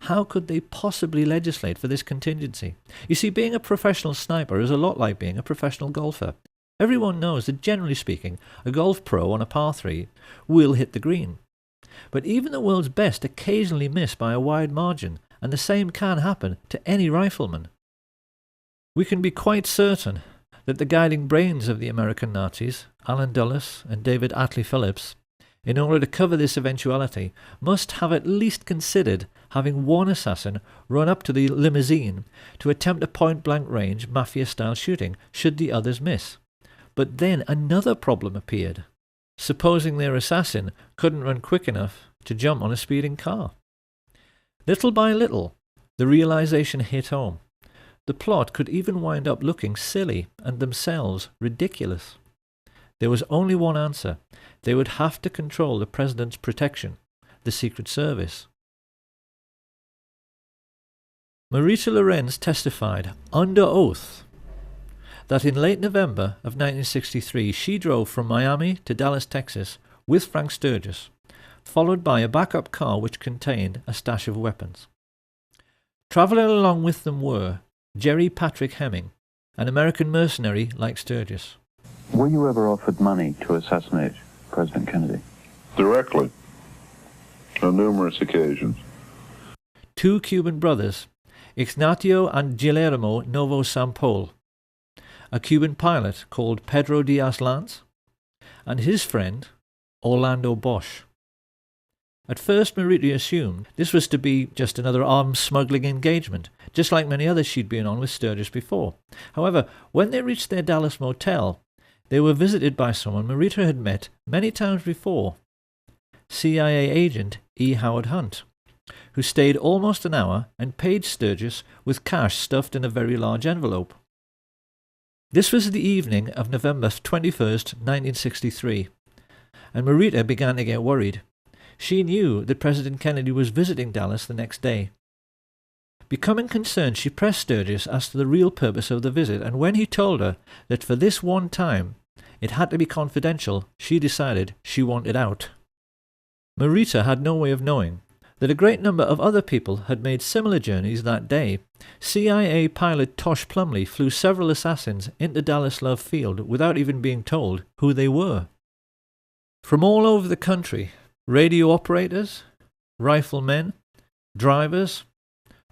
How could they possibly legislate for this contingency? You see, being a professional sniper is a lot like being a professional golfer. Everyone knows that, generally speaking, a golf pro on a par 3 will hit the green. But even the world's best occasionally miss by a wide margin, and the same can happen to any rifleman. We can be quite certain that the guiding brains of the American Nazis, Allen Dulles and David Atlee Phillips, in order to cover this eventuality, must have at least considered having one assassin run up to the limousine to attempt a point-blank range mafia-style shooting should the others miss. But then another problem appeared. Supposing their assassin couldn't run quick enough to jump on a speeding car. Little by little, the realization hit home. The plot could even wind up looking silly and themselves ridiculous. There was only one answer. They would have to control the president's protection, the Secret Service. Marita Lorenz testified under oath that in late November of 1963 she drove from Miami to Dallas, Texas with Frank Sturgis, followed by a backup car which contained a stash of weapons. Travelling along with them were Jerry Patrick Hemming, an American mercenary like Sturgis. Were you ever offered money to assassinate President Kennedy? Directly. On numerous occasions. Two Cuban brothers, Ignacio and Guillermo Novo Sampol, a Cuban pilot called Pedro Diaz-Lance, and his friend Orlando Bosch. At first Marita assumed this was to be just another arms smuggling engagement, just like many others she'd been on with Sturgis before. However, when they reached their Dallas motel, they were visited by someone Marita had met many times before, CIA agent E. Howard Hunt, who stayed almost an hour and paid Sturgis with cash stuffed in a very large envelope. This was the evening of November 21st, 1963, and Marita began to get worried. She knew that President Kennedy was visiting Dallas the next day. Becoming concerned, she pressed Sturgis as to the real purpose of the visit, and when he told her that for this one time it had to be confidential, she decided she wanted out. Marita had no way of knowing that a great number of other people had made similar journeys that day. CIA pilot Tosh Plumley flew several assassins into Dallas Love Field without even being told who they were. From all over the country, radio operators, riflemen, drivers,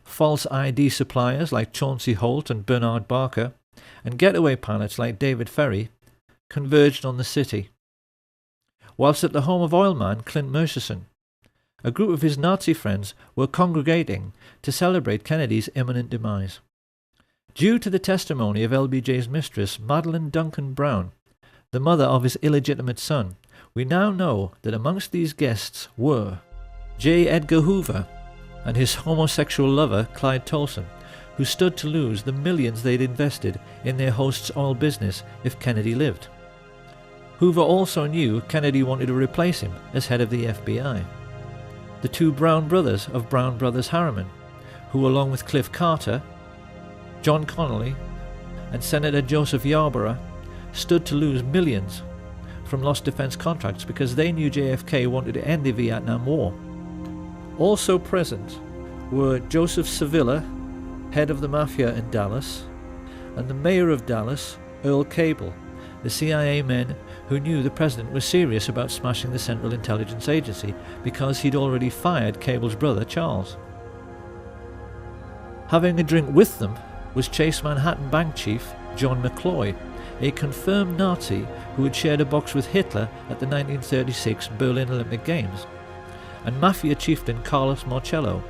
false ID suppliers like Chauncey Holt and Bernard Barker, and getaway pilots like David Ferry converged on the city. Whilst at the home of oilman Clint Murchison, a group of his Nazi friends were congregating to celebrate Kennedy's imminent demise. Due to the testimony of LBJ's mistress, Madeline Duncan Brown, the mother of his illegitimate son, we now know that amongst these guests were J. Edgar Hoover and his homosexual lover Clyde Tolson, who stood to lose the millions they'd invested in their host's oil business if Kennedy lived. Hoover also knew Kennedy wanted to replace him as head of the FBI. The two Brown brothers of Brown Brothers Harriman, who along with Cliff Carter, John Connolly, and Senator Joseph Yarborough stood to lose millions from lost defense contracts because they knew JFK wanted to end the Vietnam War. Also present were Joseph Sevilla, head of the Mafia in Dallas, and the mayor of Dallas, Earl Cable, the CIA men who knew the president was serious about smashing the Central Intelligence Agency because he'd already fired Cable's brother Charles. Having a drink with them was Chase Manhattan bank chief John McCloy, a confirmed Nazi who had shared a box with Hitler at the 1936 Berlin Olympic Games, and Mafia chieftain Carlos Marcello,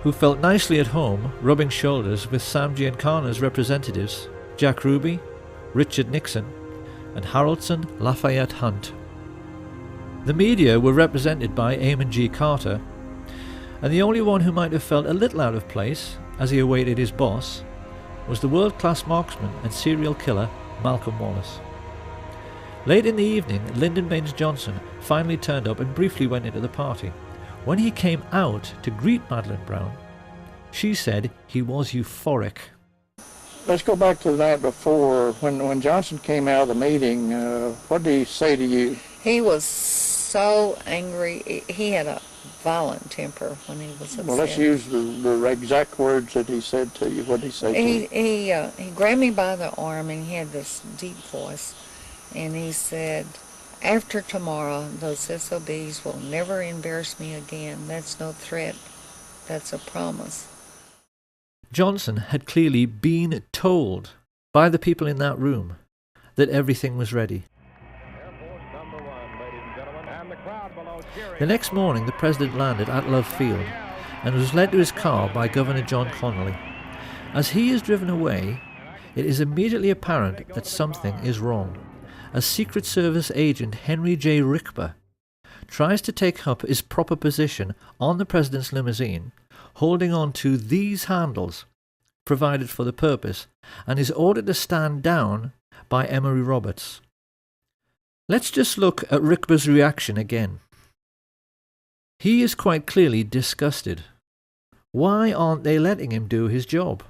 who felt nicely at home rubbing shoulders with Sam Giancana's representatives Jack Ruby, Richard Nixon, and Harrelson Lafayette Hunt. The media were represented by Eamon G. Carter, and the only one who might have felt a little out of place as he awaited his boss was the world-class marksman and serial killer Malcolm Wallace. Late in the evening, Lyndon Baines Johnson finally turned up and briefly went into the party. When he came out to greet Madeleine Brown, she said he was euphoric. Let's go back to the night before. When Johnson came out of the meeting, what did he say to you? He was so angry. He had a violent temper when he was upset. Well, let's use the exact words that he said to you. What did he say to you? He grabbed me by the arm, and he had this deep voice, and he said, "After tomorrow, those SOBs will never embarrass me again. That's no threat. That's a promise." Johnson had clearly been told by the people in that room that everything was ready. The next morning, the president landed at Love Field and was led to his car by Governor John Connolly. As he is driven away, it is immediately apparent that something is wrong, as Secret Service agent Henry J. Rickber tries to take up his proper position on the president's limousine, holding on to these handles provided for the purpose, and is ordered to stand down by Emory Roberts. Let's just look at Rickber's reaction again. He is quite clearly disgusted. Why aren't they letting him do his job?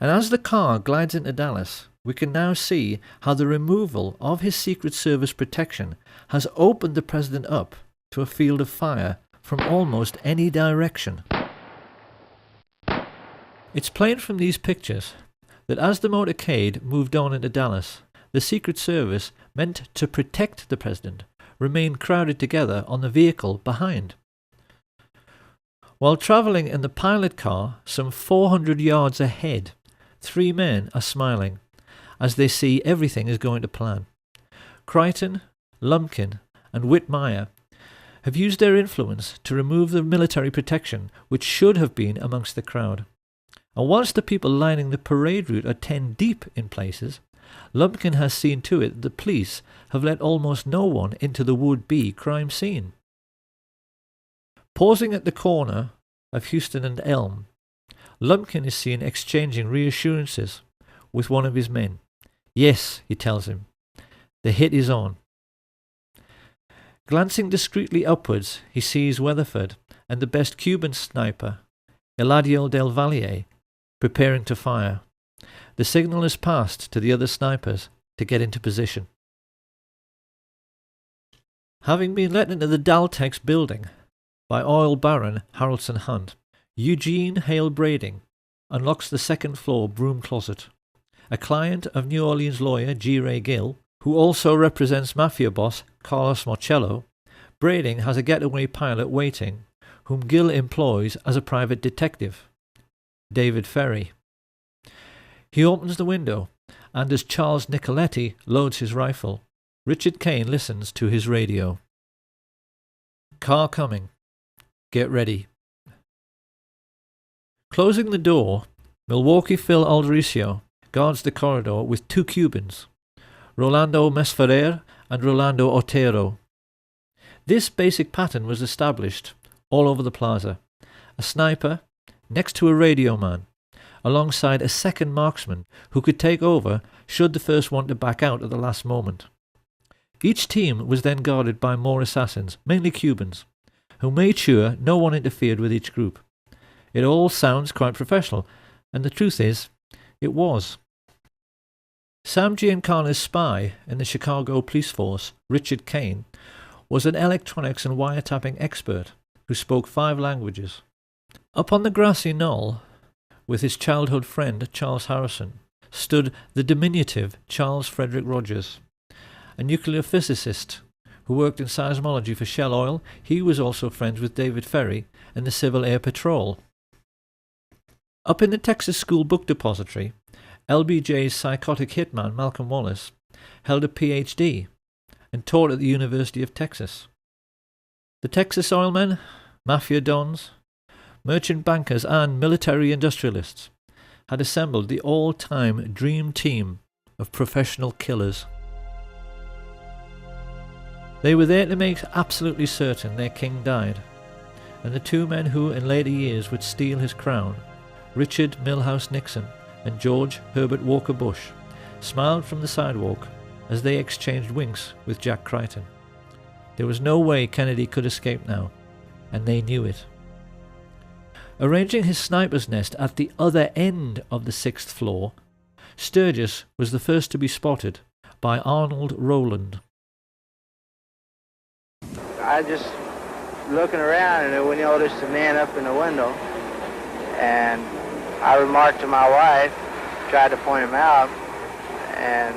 And as the car glides into Dallas, we can now see how the removal of his Secret Service protection has opened the president up to a field of fire from almost any direction. It's plain from these pictures that as the motorcade moved on into Dallas, the Secret Service, meant to protect the president, remained crowded together on the vehicle behind. While travelling in the pilot car some 400 yards ahead, 3 men are smiling as they see everything is going to plan. Crichton, Lumpkin, and Whitmire have used their influence to remove the military protection which should have been amongst the crowd. And whilst the people lining the parade route are 10 deep in places, Lumpkin has seen to it that the police have let almost no one into the would-be crime scene. Pausing at the corner of Houston and Elm, Lumpkin is seen exchanging reassurances with one of his men. Yes, he tells him, the hit is on. Glancing discreetly upwards, he sees Weatherford and the best Cuban sniper, Eladio del Valle, preparing to fire. The signal is passed to the other snipers to get into position. Having been let into the Daltex building by oil baron Harrelson Hunt, Eugene Hale Brading unlocks the second-floor broom closet. A client of New Orleans lawyer G. Ray Gill, who also represents mafia boss Carlos Marcello, Brading has a getaway pilot waiting, whom Gill employs as a private detective, David Ferry. He opens the window, and as Charles Nicoletti loads his rifle, Richard Kane listens to his radio. Car coming. Get ready. Closing the door, Milwaukee Phil Aldericio guards the corridor with 2 Cubans, Rolando Mesferrer and Rolando Otero. This basic pattern was established all over the plaza. A sniper next to a radio man, alongside a second marksman who could take over should the first want to back out at the last moment. Each team was then guarded by more assassins, mainly Cubans, who made sure no one interfered with each group. It all sounds quite professional, and the truth is, it was. Sam Giancana's spy in the Chicago police force, Richard Kane, was an electronics and wiretapping expert who spoke 5 languages. Up on the grassy knoll, with his childhood friend Charles Harrison, stood the diminutive Charles Frederick Rogers, a nuclear physicist who worked in seismology for Shell Oil. He was also friends with David Ferry and the Civil Air Patrol. Up in the Texas School Book Depository, LBJ's psychotic hitman Malcolm Wallace held a PhD and taught at the University of Texas. The Texas oilmen, mafia dons, merchant bankers and military industrialists had assembled the all-time dream team of professional killers. They were there to make absolutely certain their king died, and the two men who in later years would steal his crown, Richard Milhous Nixon and George Herbert Walker Bush, smiled from the sidewalk as they exchanged winks with Jack Crichton. There was no way Kennedy could escape now, and they knew it. Arranging his sniper's nest at the other end of the 6th floor, Sturgis was the first to be spotted by Arnold Rowland. I just looking around and we noticed a man up in the window, and I remarked to my wife, tried to point him out, and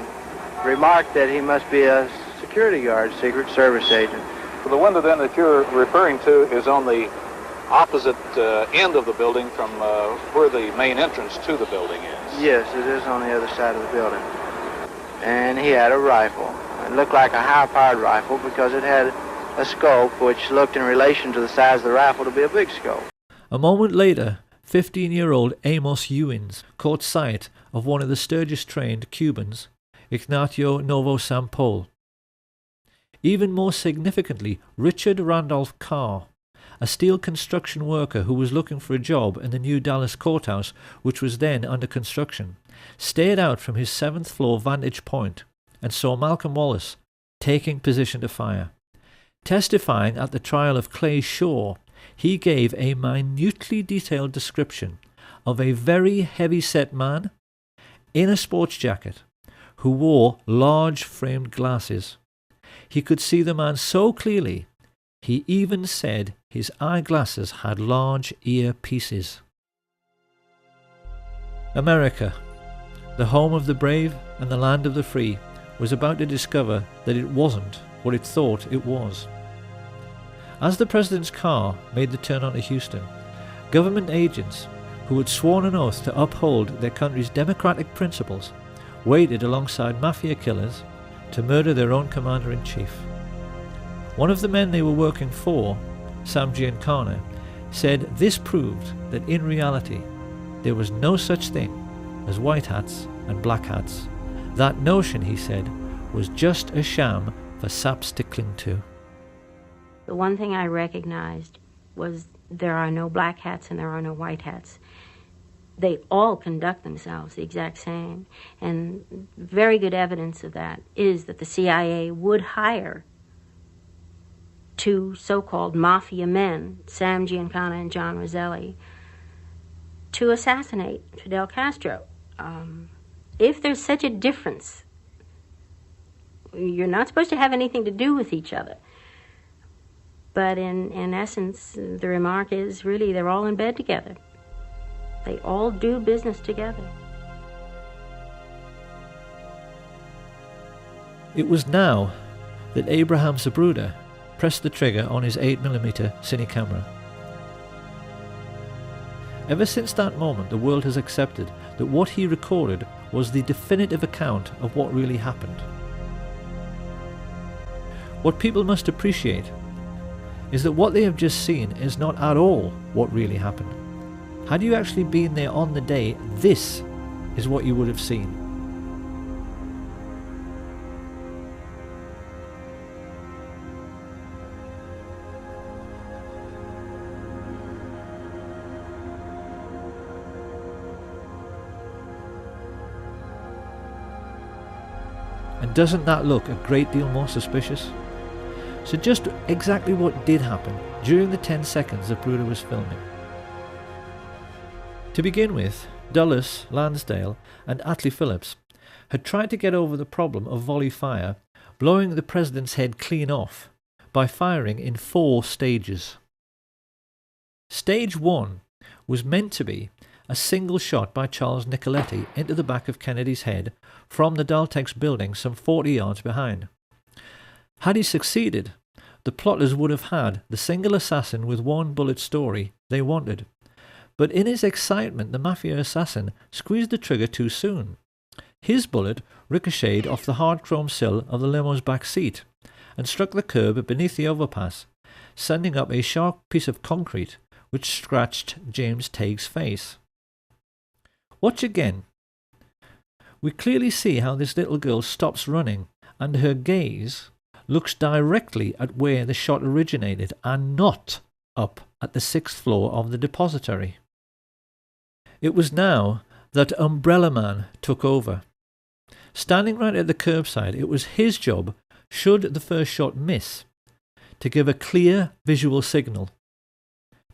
remarked that he must be a security guard, Secret Service agent. The window then that you're referring to is on the opposite end of the building from where the main entrance to the building is. Yes, it is on the other side of the building. And he had a rifle. It looked like a high-powered rifle because it had a scope which looked in relation to the size of the rifle to be a big scope. A moment later, 15-year-old Amos Ewins caught sight of one of the Sturgis-trained Cubans, Ignacio Novosampol. Even more significantly, Richard Randolph Carr, a steel construction worker who was looking for a job in the new Dallas courthouse, which was then under construction, stared out from his 7th floor vantage point and saw Malcolm Wallace taking position to fire. Testifying at the trial of Clay Shaw, he gave a minutely detailed description of a very heavy-set man in a sports jacket who wore large-framed glasses. He could see the man so clearly, he even said his eyeglasses had large earpieces. America, the home of the brave and the land of the free, was about to discover that it wasn't what it thought it was. As the president's car made the turn onto Houston, government agents who had sworn an oath to uphold their country's democratic principles waited alongside mafia killers to murder their own commander-in-chief. One of the men they were working for, Sam Giancana, said this proved that in reality there was no such thing as white hats and black hats. That notion, he said, was just a sham for saps to cling to. The one thing I recognized was there are no black hats and there are no white hats. They all conduct themselves the exact same. And very good evidence of that is that the CIA would hire two so-called mafia men, Sam Giancana and John Roselli, to assassinate Fidel Castro. If there's such a difference, you're not supposed to have anything to do with each other. But in essence, the remark is really they're all in bed together. They all do business together. It was now that Abraham Zapruder pressed the trigger on his 8mm cine camera. Ever since that moment, the world has accepted that what he recorded was the definitive account of what really happened. What people must appreciate is that what they have just seen is not at all what really happened. Had you actually been there on the day, this is what you would have seen. And doesn't that look a great deal more suspicious? So just exactly what did happen during the 10 seconds Zapruder was filming. To begin with, Dulles, Lansdale and Atlee Phillips had tried to get over the problem of volley fire, blowing the president's head clean off by firing in 4 stages. Stage 1 was meant to be a single shot by Charles Nicoletti into the back of Kennedy's head from the Daltex building some 40 yards behind. Had he succeeded, the plotters would have had the single assassin with one bullet story they wanted. But in his excitement, the Mafia assassin squeezed the trigger too soon. His bullet ricocheted off the hard chrome sill of the limo's back seat and struck the curb beneath the overpass, sending up a sharp piece of concrete which scratched James Tague's face. Watch again. We clearly see how this little girl stops running and her gaze looks directly at where the shot originated and not up at the 6th floor of the depository. It was now that Umbrella Man took over. Standing right at the curbside, it was his job, should the first shot miss, to give a clear visual signal.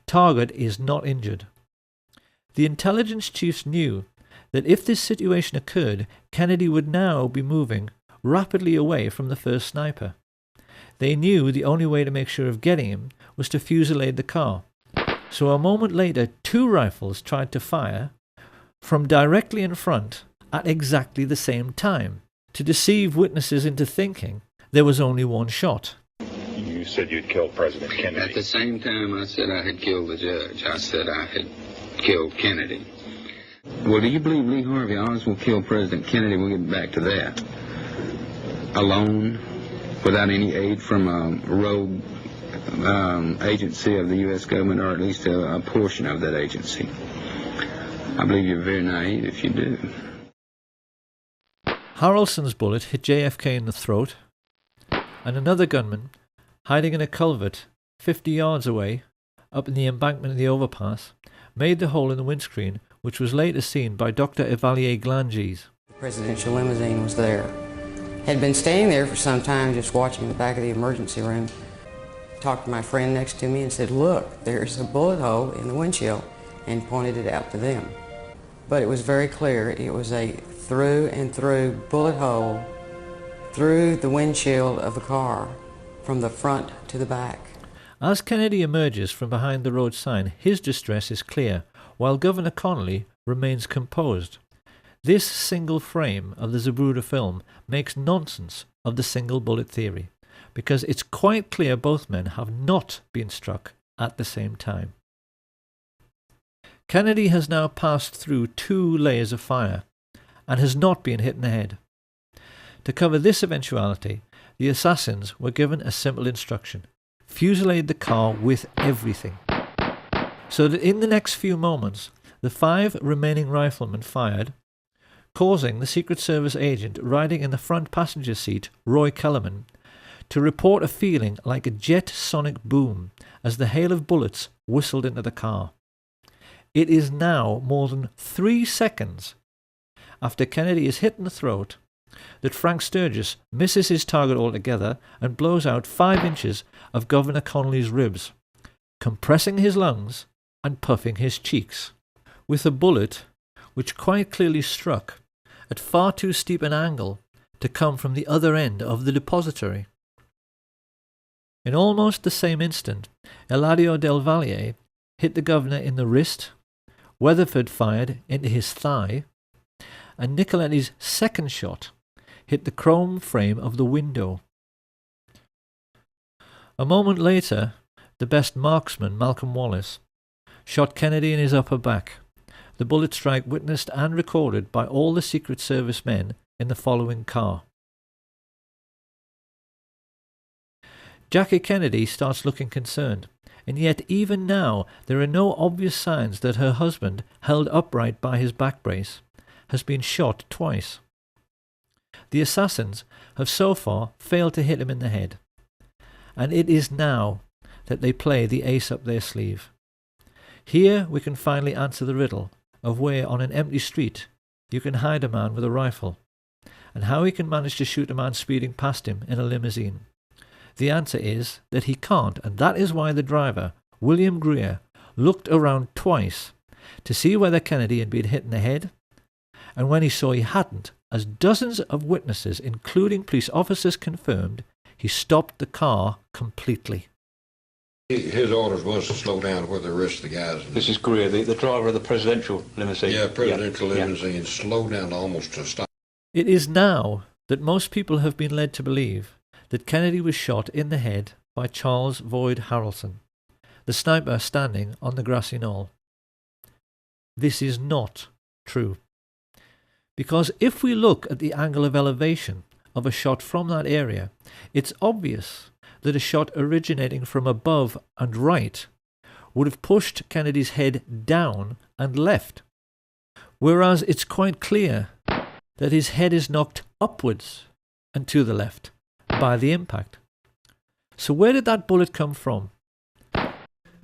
Target is not injured. The intelligence chiefs knew that if this situation occurred, Kennedy would now be moving rapidly away from the first sniper. They knew the only way to make sure of getting him was to fusillade the car. So a moment later, 2 rifles tried to fire from directly in front at exactly the same time, to deceive witnesses into thinking there was only one shot. You said you'd killed President Kennedy. At the same time I said I had killed the judge, I said I had killed Kennedy. Well, do you believe Lee Harvey Oswald killed President Kennedy? We'll get back to that. Alone, without any aid from a rogue agency of the U.S. government, or at least a portion of that agency. I believe you're very naive if you do. Harrelson's bullet hit JFK in the throat, and another gunman, hiding in a culvert 50 yards away, up in the embankment of the overpass, made the hole in the windscreen, which was later seen by Dr. Evalier Glanges. The presidential limousine was there. Had been standing there for some time just watching the back of the emergency room. Talked to my friend next to me and said, "Look, there's a bullet hole in the windshield," and pointed it out to them. But it was very clear. It was a through and through bullet hole through the windshield of the car from the front to the back. As Kennedy emerges from behind the road sign, his distress is clear, while Governor Connolly remains composed. This single frame of the Zapruder film makes nonsense of the single bullet theory, because it's quite clear both men have not been struck at the same time. Kennedy has now passed through 2 layers of fire and has not been hit in the head. To cover this eventuality, the assassins were given a simple instruction: fusillade the car with everything. So that in the next few moments, the 5 remaining riflemen fired, causing the Secret Service agent riding in the front passenger seat, Roy Kellerman, to report a feeling like a jet sonic boom as the hail of bullets whistled into the car. It is now more than 3 seconds after Kennedy is hit in the throat that Frank Sturgis misses his target altogether and blows out 5 inches of Governor Connolly's ribs, compressing his lungs and puffing his cheeks, with a bullet which quite clearly struck at far too steep an angle to come from the other end of the depository. In almost the same instant, Eladio Del Valle hit the governor in the wrist, Weatherford fired into his thigh, and Nicoletti's second shot hit the chrome frame of the window. A moment later, the best marksman, Malcolm Wallace, shot Kennedy in his upper back, the bullet strike witnessed and recorded by all the Secret Service men in the following car. Jackie Kennedy starts looking concerned, and yet even now there are no obvious signs that her husband, held upright by his back brace, has been shot twice. The assassins have so far failed to hit him in the head, and it is now that they play the ace up their sleeve. Here we can finally answer the riddle of where on an empty street you can hide a man with a rifle, and how he can manage to shoot a man speeding past him in a limousine. The answer is that he can't, and that is why the driver, William Greer, looked around twice to see whether Kennedy had been hit in the head, and when he saw he hadn't, as dozens of witnesses, including police officers, confirmed, he stopped the car completely. His orders was to slow down where the rest of the guys. This is Greer, the driver of the presidential limousine. Yeah, presidential limousine. Slow down to almost a stop. It is now that most people have been led to believe that Kennedy was shot in the head by Charles Boyd Harrelson, the sniper standing on the grassy knoll. This is not true. Because if we look at the angle of elevation of a shot from that area, it's obvious that a shot originating from above and right would have pushed Kennedy's head down and left, whereas it's quite clear that his head is knocked upwards and to the left by the impact. So where did that bullet come from?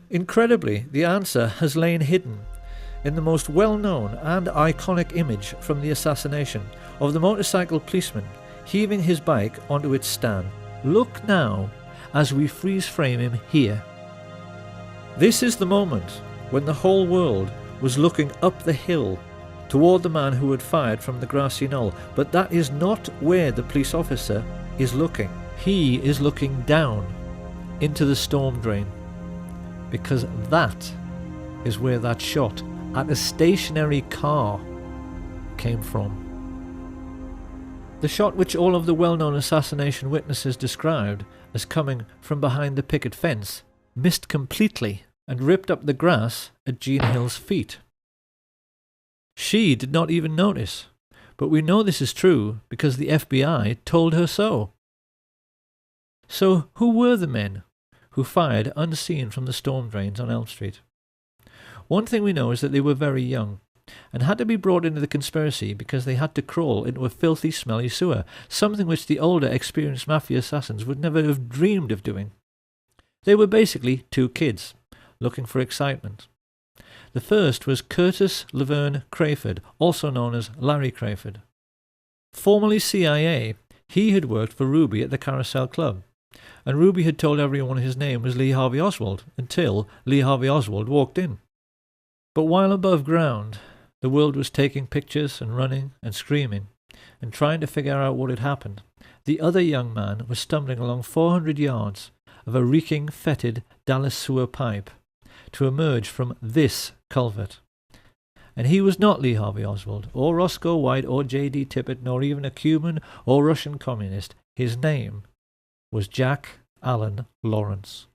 Incredibly, the answer has lain hidden in the most well-known and iconic image from the assassination of the motorcycle policeman heaving his bike onto its stand. Look now as we freeze frame him here. This is the moment when the whole world was looking up the hill toward the man who had fired from the grassy knoll, but that is not where the police officer is looking. He is looking down into the storm drain, because that is where that shot at a stationary car came from. The shot which all of the well-known assassination witnesses described as coming from behind the picket fence missed completely and ripped up the grass at Jean Hill's feet. She did not even notice, but we know this is true because the FBI told her so. So who were the men who fired unseen from the storm drains on Elm Street? One thing we know is that they were very young and had to be brought into the conspiracy because they had to crawl into a filthy, smelly sewer, something which the older, experienced mafia assassins would never have dreamed of doing. They were basically two kids looking for excitement. The first was Curtis Laverne Crayford, also known as Larry Crayford. Formerly CIA, he had worked for Ruby at the Carousel Club, and Ruby had told everyone his name was Lee Harvey Oswald until Lee Harvey Oswald walked in. But while above ground, the world was taking pictures and running and screaming and trying to figure out what had happened, the other young man was stumbling along 400 yards of a reeking, fetid Dallas sewer pipe to emerge from this culvert. And he was not Lee Harvey Oswald, or Roscoe White, or J.D. Tippit, nor even a Cuban or Russian communist. His name was Jack Allen Lawrence.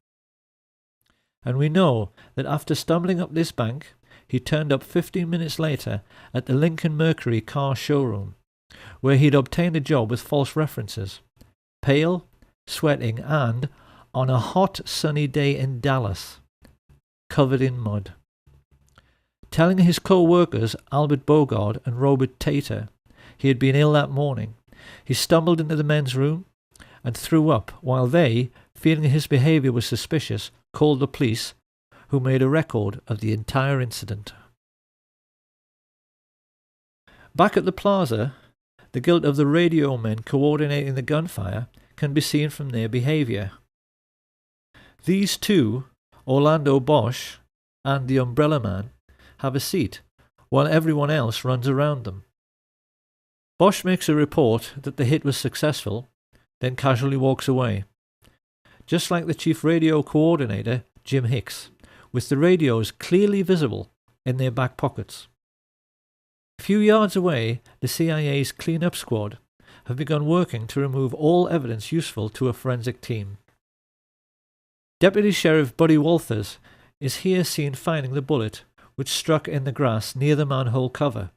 And we know that after stumbling up this bank, he turned up 15 minutes later at the Lincoln Mercury car showroom, where he'd obtained a job with false references, pale, sweating, and, on a hot sunny day in Dallas, covered in mud. Telling his co-workers Albert Bogard and Robert Tater he had been ill that morning, he stumbled into the men's room and threw up while they, feeling his behaviour was suspicious, called the police, who made a record of the entire incident. Back at the plaza, the guilt of the radio men coordinating the gunfire can be seen from their behaviour. These two, Orlando Bosch and the Umbrella Man, have a seat, while everyone else runs around them. Bosch makes a report that the hit was successful, then casually walks away, just like the chief radio coordinator, Jim Hicks, with the radios clearly visible in their back pockets. A few yards away, the CIA's clean-up squad have begun working to remove all evidence useful to a forensic team. Deputy Sheriff Buddy Walters is here seen finding the bullet which struck in the grass near the manhole cover.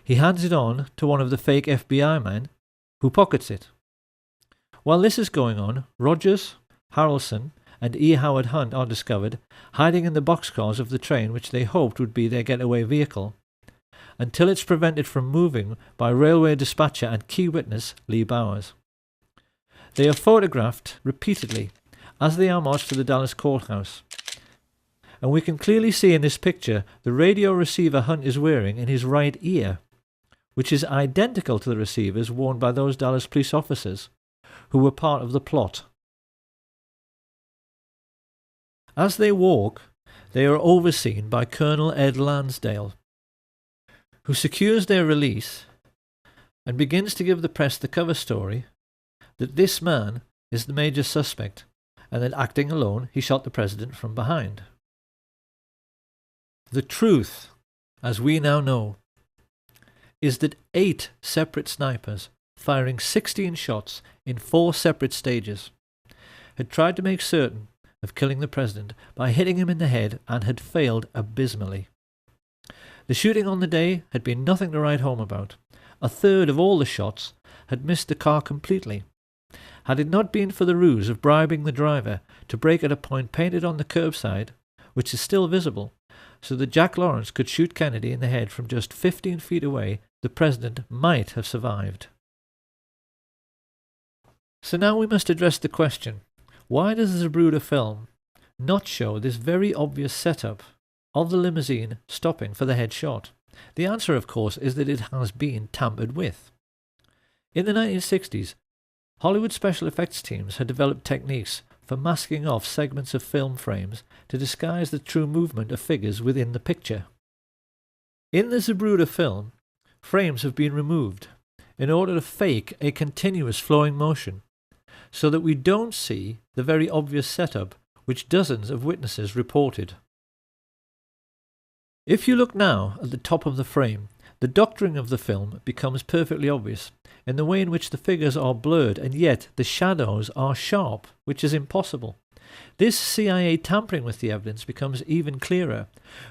He hands it on to one of the fake FBI men, who pockets it. While this is going on, Rogers, Harrelson, and E. Howard Hunt are discovered hiding in the boxcars of the train which they hoped would be their getaway vehicle, until it's prevented from moving by railway dispatcher and key witness Lee Bowers. They are photographed repeatedly as they are marched to the Dallas courthouse, and we can clearly see in this picture the radio receiver Hunt is wearing in his right ear, which is identical to the receivers worn by those Dallas police officers who were part of the plot. As they walk, they are overseen by Colonel Ed Lansdale, who secures their release and begins to give the press the cover story that this man is the major suspect and then acting alone, he shot the president from behind. The truth, as we now know, is that 8 separate snipers, firing 16 shots in 4 separate stages, had tried to make certain of killing the president by hitting him in the head and had failed abysmally. The shooting on the day had been nothing to write home about. A third of all the shots had missed the car completely. Had it not been for the ruse of bribing the driver to brake at a point painted on the curbside, which is still visible, so that Jack Lawrence could shoot Kennedy in the head from just 15 feet away, the president might have survived. So now we must address the question, why does the Zapruder film not show this very obvious setup of the limousine stopping for the headshot? The answer, of course, is that it has been tampered with. In the 1960s, Hollywood special effects teams had developed techniques for masking off segments of film frames to disguise the true movement of figures within the picture. In the Zapruder film, frames have been removed in order to fake a continuous flowing motion, so that we don't see the very obvious setup which dozens of witnesses reported. If you look now at the top of the frame, the doctoring of the film becomes perfectly obvious in the way in which the figures are blurred and yet the shadows are sharp, which is impossible. This CIA tampering with the evidence becomes even clearer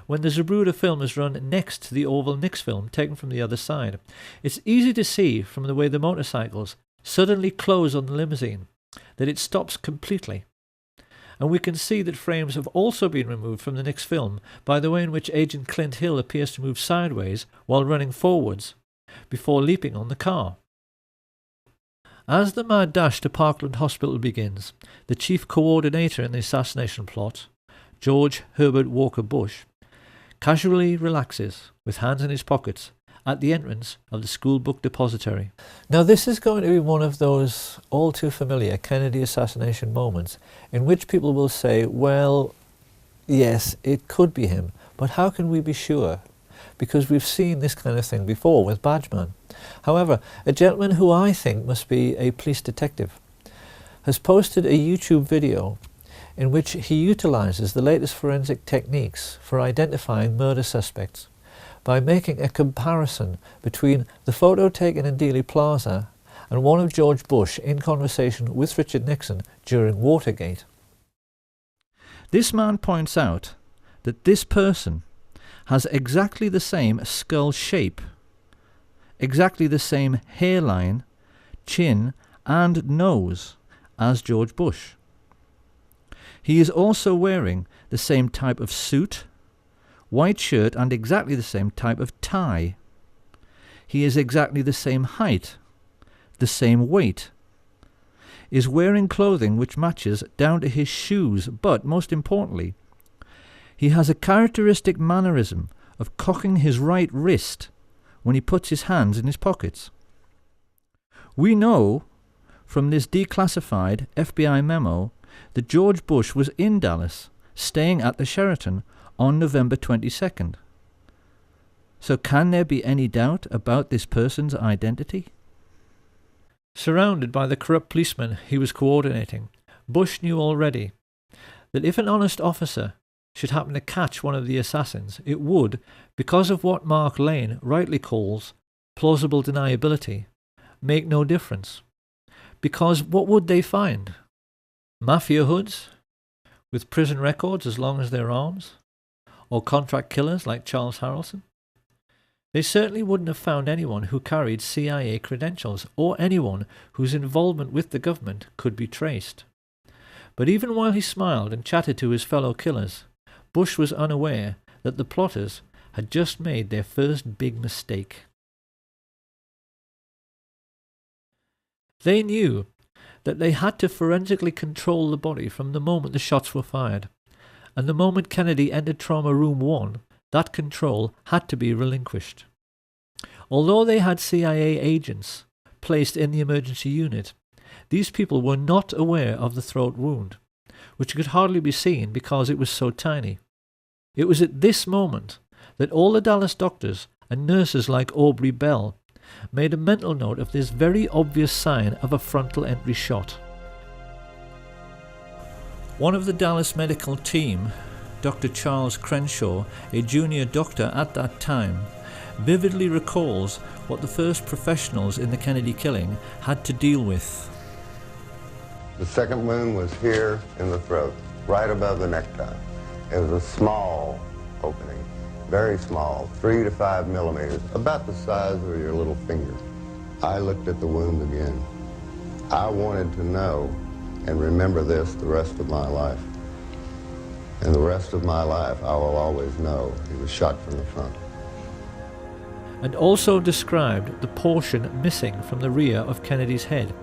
when the Zapruder film is run next to the Orville Nix film taken from the other side. It's easy to see from the way the motorcycles suddenly close on the limousine that it stops completely. And we can see that frames have also been removed from the Nix film by the way in which Agent Clint Hill appears to move sideways while running forwards before leaping on the car. As the mad dash to Parkland Hospital begins, the chief coordinator in the assassination plot, George Herbert Walker Bush, casually relaxes with hands in his pockets at the entrance of the school book depository. Now this is going to be one of those all too familiar Kennedy assassination moments in which people will say, well, yes, it could be him, but how can we be sure? Because we've seen this kind of thing before with Badgeman. However, a gentleman who I think must be a police detective has posted a YouTube video in which he utilizes the latest forensic techniques for identifying murder suspects by making a comparison between the photo taken in Dealey Plaza and one of George Bush in conversation with Richard Nixon during Watergate. This man points out that this person has exactly the same skull shape, exactly the same hairline, chin and nose as George Bush. He is also wearing the same type of suit, white shirt and exactly the same type of tie. He is exactly the same height, the same weight, is wearing clothing which matches down to his shoes, but most importantly, he has a characteristic mannerism of cocking his right wrist when he puts his hands in his pockets. We know from this declassified FBI memo that George Bush was in Dallas, staying at the Sheraton on November 22nd. So can there be any doubt about this person's identity? Surrounded by the corrupt policemen he was coordinating, Bush knew already that if an honest officer should happen to catch one of the assassins, it would, because of what Mark Lane rightly calls plausible deniability, make no difference. Because what would they find? Mafia hoods with prison records as long as their arms? Or contract killers like Charles Harrelson? They certainly wouldn't have found anyone who carried CIA credentials or anyone whose involvement with the government could be traced. But even while he smiled and chatted to his fellow killers, Bush was unaware that the plotters had just made their first big mistake. They knew that they had to forensically control the body from the moment the shots were fired, and the moment Kennedy entered Trauma Room 1, that control had to be relinquished. Although they had CIA agents placed in the emergency unit, these people were not aware of the throat wound, which could hardly be seen because it was so tiny. It was at this moment that all the Dallas doctors and nurses like Aubrey Bell made a mental note of this very obvious sign of a frontal entry shot. One of the Dallas medical team, Dr. Charles Crenshaw, a junior doctor at that time, vividly recalls what the first professionals in the Kennedy killing had to deal with. The second wound was here in the throat, right above the necktie. It was a small opening, very small, 3 to 5 millimeters, about the size of your little finger. I looked at the wound again. I wanted to know and remember this the rest of my life. And the rest of my life, I will always know he was shot from the front. And also described the portion missing from the rear of Kennedy's head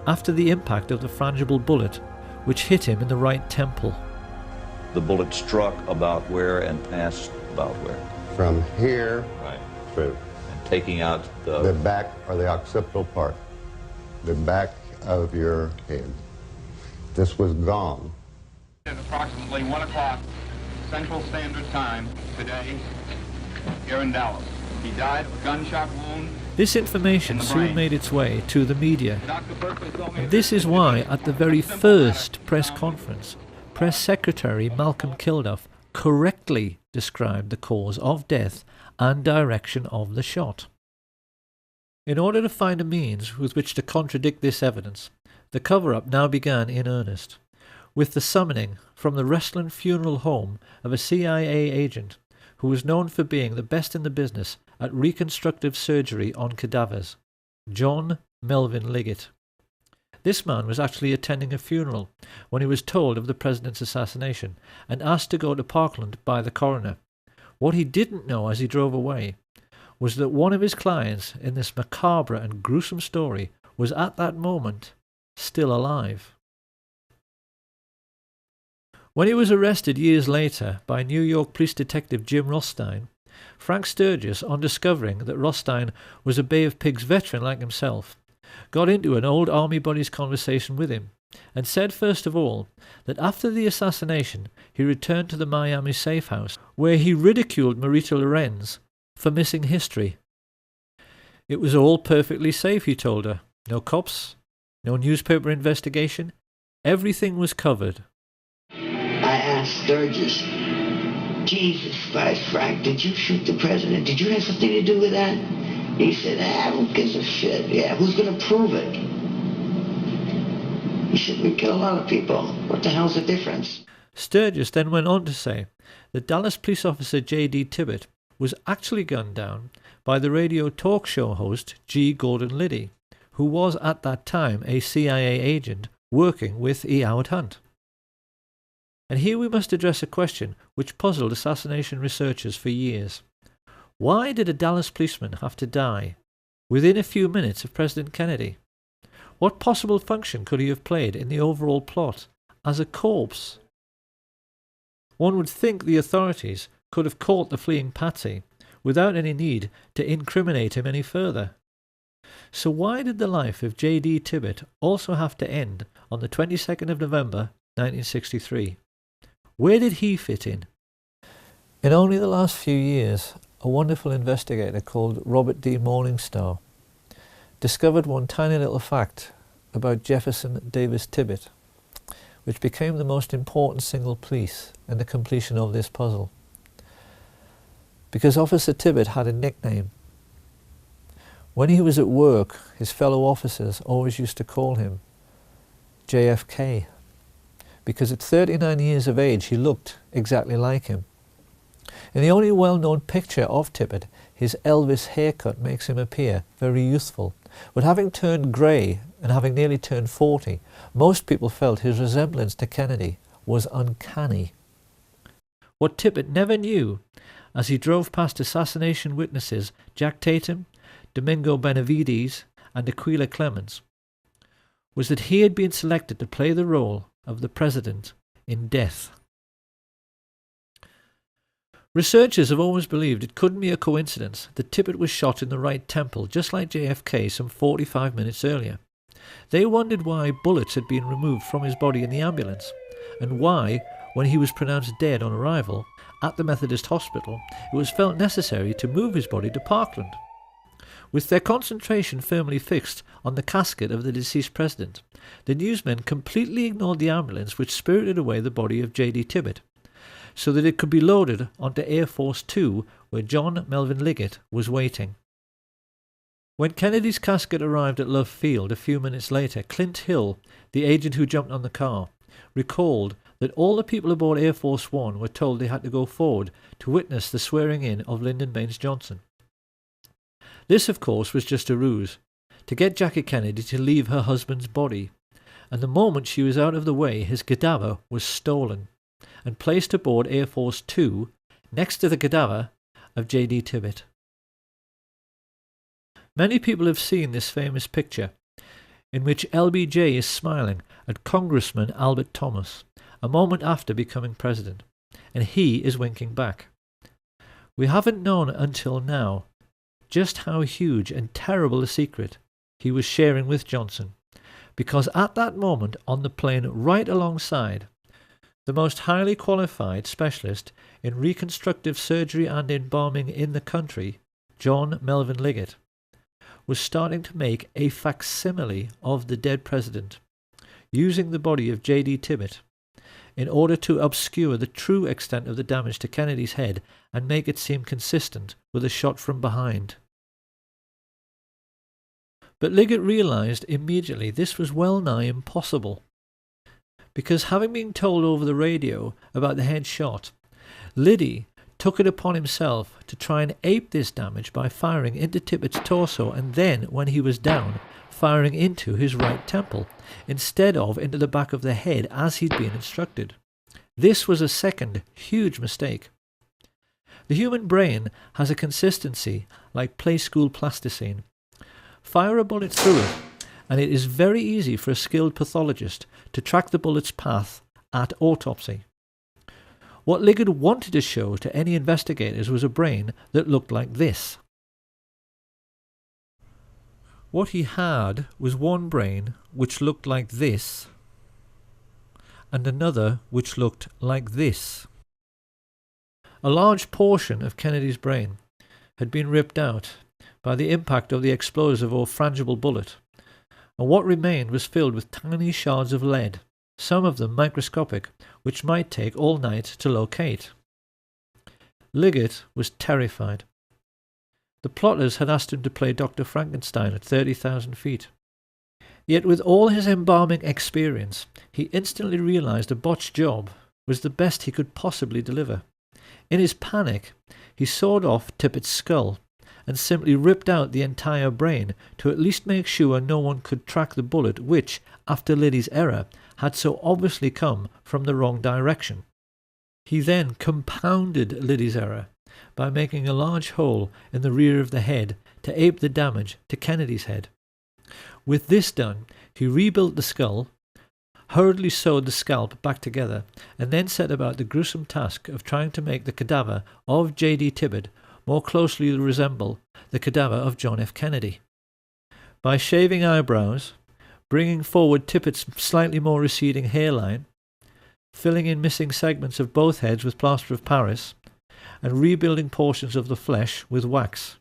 after the impact of the frangible bullet, which hit him in the right temple. The bullet struck about where and passed about where? From here right through. And taking out the back or the occipital part, the back of your head. This was gone. It's approximately 1 o'clock Central Standard Time today here in Dallas. He died of a gunshot wound. This information soon made its way to the media. And this is why, at the very first press conference, Press Secretary Malcolm Kilduff correctly described the cause of death and direction of the shot. In order to find a means with which to contradict this evidence, the cover-up now began in earnest, with the summoning from the Restland Funeral Home of a CIA agent who was known for being the best in the business at reconstructive surgery on cadavers, John Melvin Liggett. This man was actually attending a funeral when he was told of the president's assassination and asked to go to Parkland by the coroner. What he didn't know as he drove away was that one of his clients in this macabre and gruesome story was at that moment still alive. When he was arrested years later by New York police detective Jim Rothstein, Frank Sturgis, on discovering that Rothstein was a Bay of Pigs veteran like himself, got into an old army buddy's conversation with him and said first of all that after the assassination he returned to the Miami safe house where he ridiculed Marita Lorenz for missing history. It was all perfectly safe, he told her. No cops, no newspaper investigation, everything was covered. I asked Sturgis, Jesus Christ, Frank, did you shoot the president? Did you have something to do with that? He said, who gives a shit? Yeah, who's going to prove it? He said, we kill a lot of people. What the hell's the difference? Sturgis then went on to say that Dallas police officer J.D. Tibbett was actually gunned down by the radio talk show host G. Gordon Liddy, who was at that time a CIA agent working with E. Howard Hunt. And here we must address a question which puzzled assassination researchers for years. Why did a Dallas policeman have to die within a few minutes of President Kennedy? What possible function could he have played in the overall plot as a corpse? One would think the authorities could have caught the fleeing patsy without any need to incriminate him any further. So why did the life of J.D. Tibbett also have to end on the 22nd of November 1963? Where did he fit in? In only the last few years, a wonderful investigator called Robert D. Morningstar discovered one tiny little fact about Jefferson Davis Tibbett, which became the most important single piece in the completion of this puzzle. Because Officer Tibbett had a nickname. When he was at work, his fellow officers always used to call him JFK, because at 39 years of age he looked exactly like him. In the only well-known picture of Tibbett, his Elvis haircut makes him appear very youthful, but having turned grey and having nearly turned 40, most people felt his resemblance to Kennedy was uncanny. What Tibbett never knew, as he drove past assassination witnesses Jack Tatum, Domingo Benavides and Aquila Clemens, was that he had been selected to play the role of the president in death. Researchers have always believed it couldn't be a coincidence that Tibbett was shot in the right temple, just like JFK some 45 minutes earlier. They wondered why bullets had been removed from his body in the ambulance, and why, when he was pronounced dead on arrival at the Methodist Hospital, it was felt necessary to move his body to Parkland. With their concentration firmly fixed on the casket of the deceased president, the newsmen completely ignored the ambulance which spirited away the body of J.D. Tibbet, so that it could be loaded onto Air Force 2 where John Melvin Liggett was waiting. When Kennedy's casket arrived at Love Field a few minutes later, Clint Hill, the agent who jumped on the car, recalled that all the people aboard Air Force One were told they had to go forward to witness the swearing in of Lyndon Baines Johnson. This, of course, was just a ruse, to get Jackie Kennedy to leave her husband's body, and the moment she was out of the way, his cadaver was stolen and placed aboard Air Force 2 next to the cadaver of J.D. Tibbet. Many people have seen this famous picture in which LBJ is smiling at Congressman Albert Thomas a moment after becoming president, and he is winking back. We haven't known until now just how huge and terrible a secret he was sharing with Johnson, because at that moment on the plane right alongside, the most highly qualified specialist in reconstructive surgery and embalming in the country, John Melvin Liggett, was starting to make a facsimile of the dead president, using the body of J.D. Tibbet in order to obscure the true extent of the damage to Kennedy's head and make it seem consistent with a shot from behind. But Liggett realized immediately this was well nigh impossible, because having been told over the radio about the head shot, Liddy took it upon himself to try and ape this damage by firing into Tibbet's torso and then, when he was down, firing into his right temple, instead of into the back of the head as he'd been instructed. This was a second huge mistake. The human brain has a consistency like play school plasticine. Fire a bullet through it, and it is very easy for a skilled pathologist to track the bullet's path at autopsy. What Liggett wanted to show to any investigators was a brain that looked like this. What he had was one brain which looked like this, and another which looked like this. A large portion of Kennedy's brain had been ripped out by the impact of the explosive or frangible bullet, and what remained was filled with tiny shards of lead, some of them microscopic, which might take all night to locate. Liggett was terrified. The plotters had asked him to play Dr. Frankenstein at 30,000 feet. Yet with all his embalming experience, he instantly realized a botched job was the best he could possibly deliver. In his panic, he sawed off Tippet's skull and simply ripped out the entire brain to at least make sure no one could track the bullet which, after Liddy's error, had so obviously come from the wrong direction. He then compounded Liddy's error by making a large hole in the rear of the head to ape the damage to Kennedy's head. With this done, he rebuilt the skull, hurriedly sewed the scalp back together, and then set about the gruesome task of trying to make the cadaver of J.D. Tibbet more closely resemble the cadaver of John F. Kennedy. By shaving eyebrows, bringing forward Tippet's slightly more receding hairline, filling in missing segments of both heads with plaster of Paris, and rebuilding portions of the flesh with wax.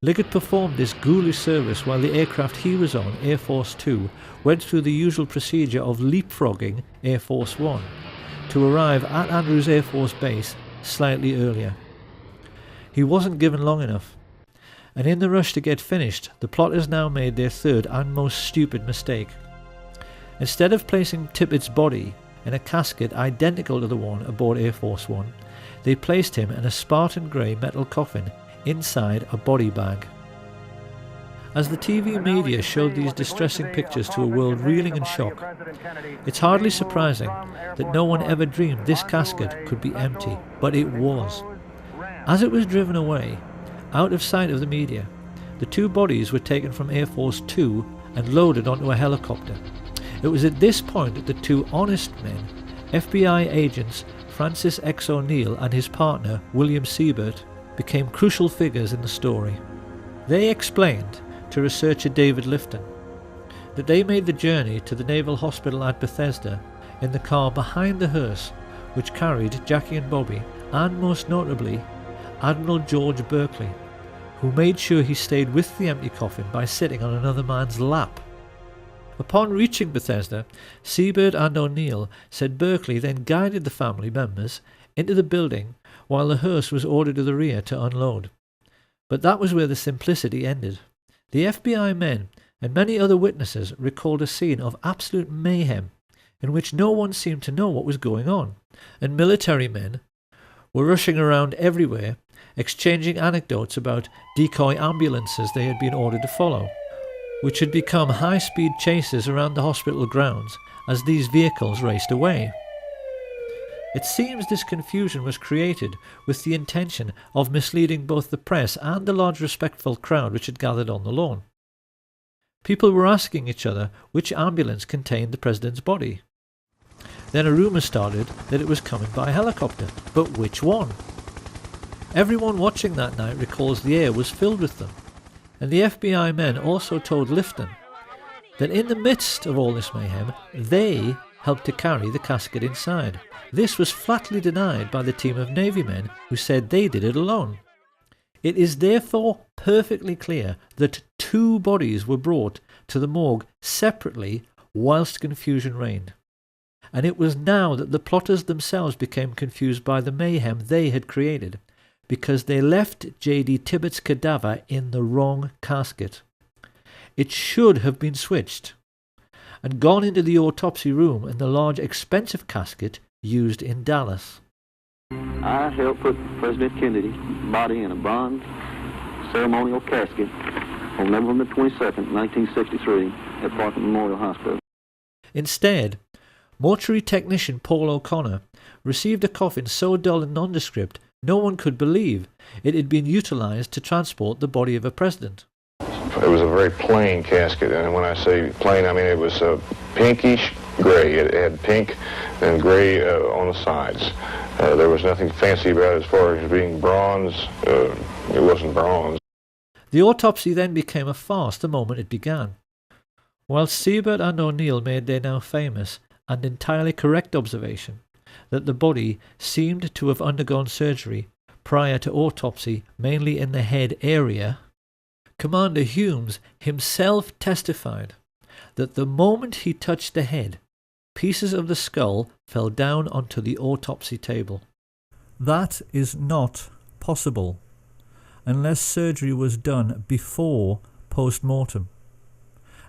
Liggett performed this ghoulish service while the aircraft he was on, Air Force 2, went through the usual procedure of leapfrogging Air Force 1 to arrive at Andrews Air Force Base slightly earlier. He wasn't given long enough, and in the rush to get finished, the plotters now made their third and most stupid mistake. Instead of placing Tippet's body in a casket identical to the one aboard Air Force 1, they placed him in a Spartan grey metal coffin inside a body bag. As the TV media showed these distressing pictures to a world reeling in shock, it's hardly surprising that no one ever dreamed this casket could be empty, but it was. As it was driven away, out of sight of the media, the two bodies were taken from Air Force 2 and loaded onto a helicopter. It was at this point that the two honest men, FBI agents Francis X. O'Neill and his partner William Siebert, became crucial figures in the story. They explained to researcher David Lifton that they made the journey to the Naval Hospital at Bethesda in the car behind the hearse which carried Jackie and Bobby, and most notably Admiral George Berkeley, who made sure he stayed with the empty coffin by sitting on another man's lap. Upon reaching Bethesda, Seabird and O'Neill said Berkeley then guided the family members into the building while the hearse was ordered to the rear to unload. But that was where the simplicity ended. The FBI men and many other witnesses recalled a scene of absolute mayhem in which no one seemed to know what was going on, and military men were rushing around everywhere, exchanging anecdotes about decoy ambulances they had been ordered to follow, which had become high-speed chases around the hospital grounds as these vehicles raced away. It seems this confusion was created with the intention of misleading both the press and the large respectful crowd which had gathered on the lawn. People were asking each other which ambulance contained the president's body. Then a rumour started that it was coming by helicopter, but which one? Everyone watching that night recalls the air was filled with them, and the FBI men also told Lifton that in the midst of all this mayhem, they helped to carry the casket inside. This was flatly denied by the team of Navy men who said they did it alone. It is therefore perfectly clear that 2 bodies were brought to the morgue separately whilst confusion reigned. And it was now that the plotters themselves became confused by the mayhem they had created, because they left J.D. Tibbetts' cadaver in the wrong casket. It should have been switched and gone into the autopsy room in the large expensive casket used in Dallas. I helped put President Kennedy's body in a bronze ceremonial casket on November 22nd, 1963 at Parkland Memorial Hospital. Instead, mortuary technician Paul O'Connor received a coffin so dull and nondescript no one could believe it had been utilized to transport the body of a president. It was a very plain casket, and when I say plain, I mean it was pinkish gray. It had pink and gray on the sides. There was nothing fancy about it as far as being bronze. It wasn't bronze. The autopsy then became a farce the moment it began. While Seabird and O'Neill made their now famous and entirely correct observation that the body seemed to have undergone surgery prior to autopsy mainly in the head area, Commander Humes himself testified that the moment he touched the head, pieces of the skull fell down onto the autopsy table. That is not possible unless surgery was done before post-mortem.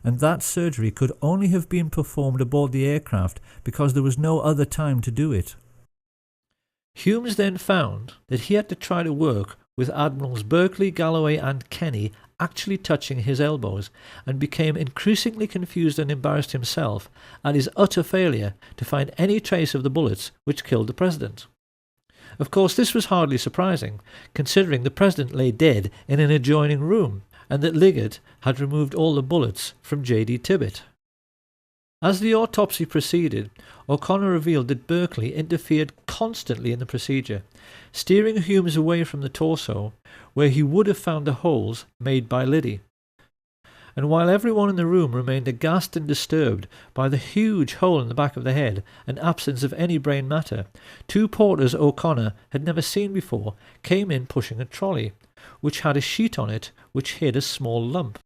And that surgery could only have been performed aboard the aircraft because there was no other time to do it. Humes then found that he had to try to work with Admirals Berkeley, Galloway and Kenny actually touching his elbows, and became increasingly confused and embarrassed himself at his utter failure to find any trace of the bullets which killed the president. Of course, this was hardly surprising, considering the president lay dead in an adjoining room, and that Liggett had removed all the bullets from J.D. Tibbett. As the autopsy proceeded, O'Connor revealed that Berkeley interfered constantly in the procedure, steering Humes away from the torso, where he would have found the holes made by Liddy. And while everyone in the room remained aghast and disturbed by the huge hole in the back of the head and absence of any brain matter, 2 porters O'Connor had never seen before came in pushing a trolley, which had a sheet on it which hid a small lump.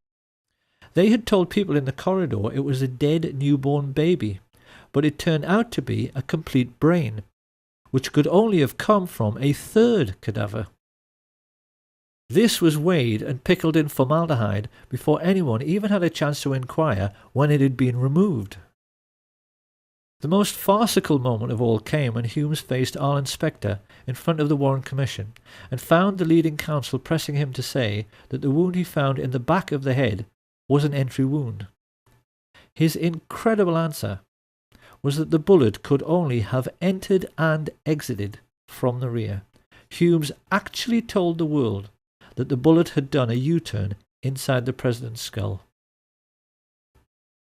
They had told people in the corridor it was a dead newborn baby, but it turned out to be a complete brain, which could only have come from a 3rd cadaver. This was weighed and pickled in formaldehyde before anyone even had a chance to inquire when it had been removed. The most farcical moment of all came when Humes faced Arlen Specter in front of the Warren Commission and found the leading counsel pressing him to say that the wound he found in the back of the head was an entry wound. His incredible answer was that the bullet could only have entered and exited from the rear. Humes actually told the world that the bullet had done a U-turn inside the president's skull.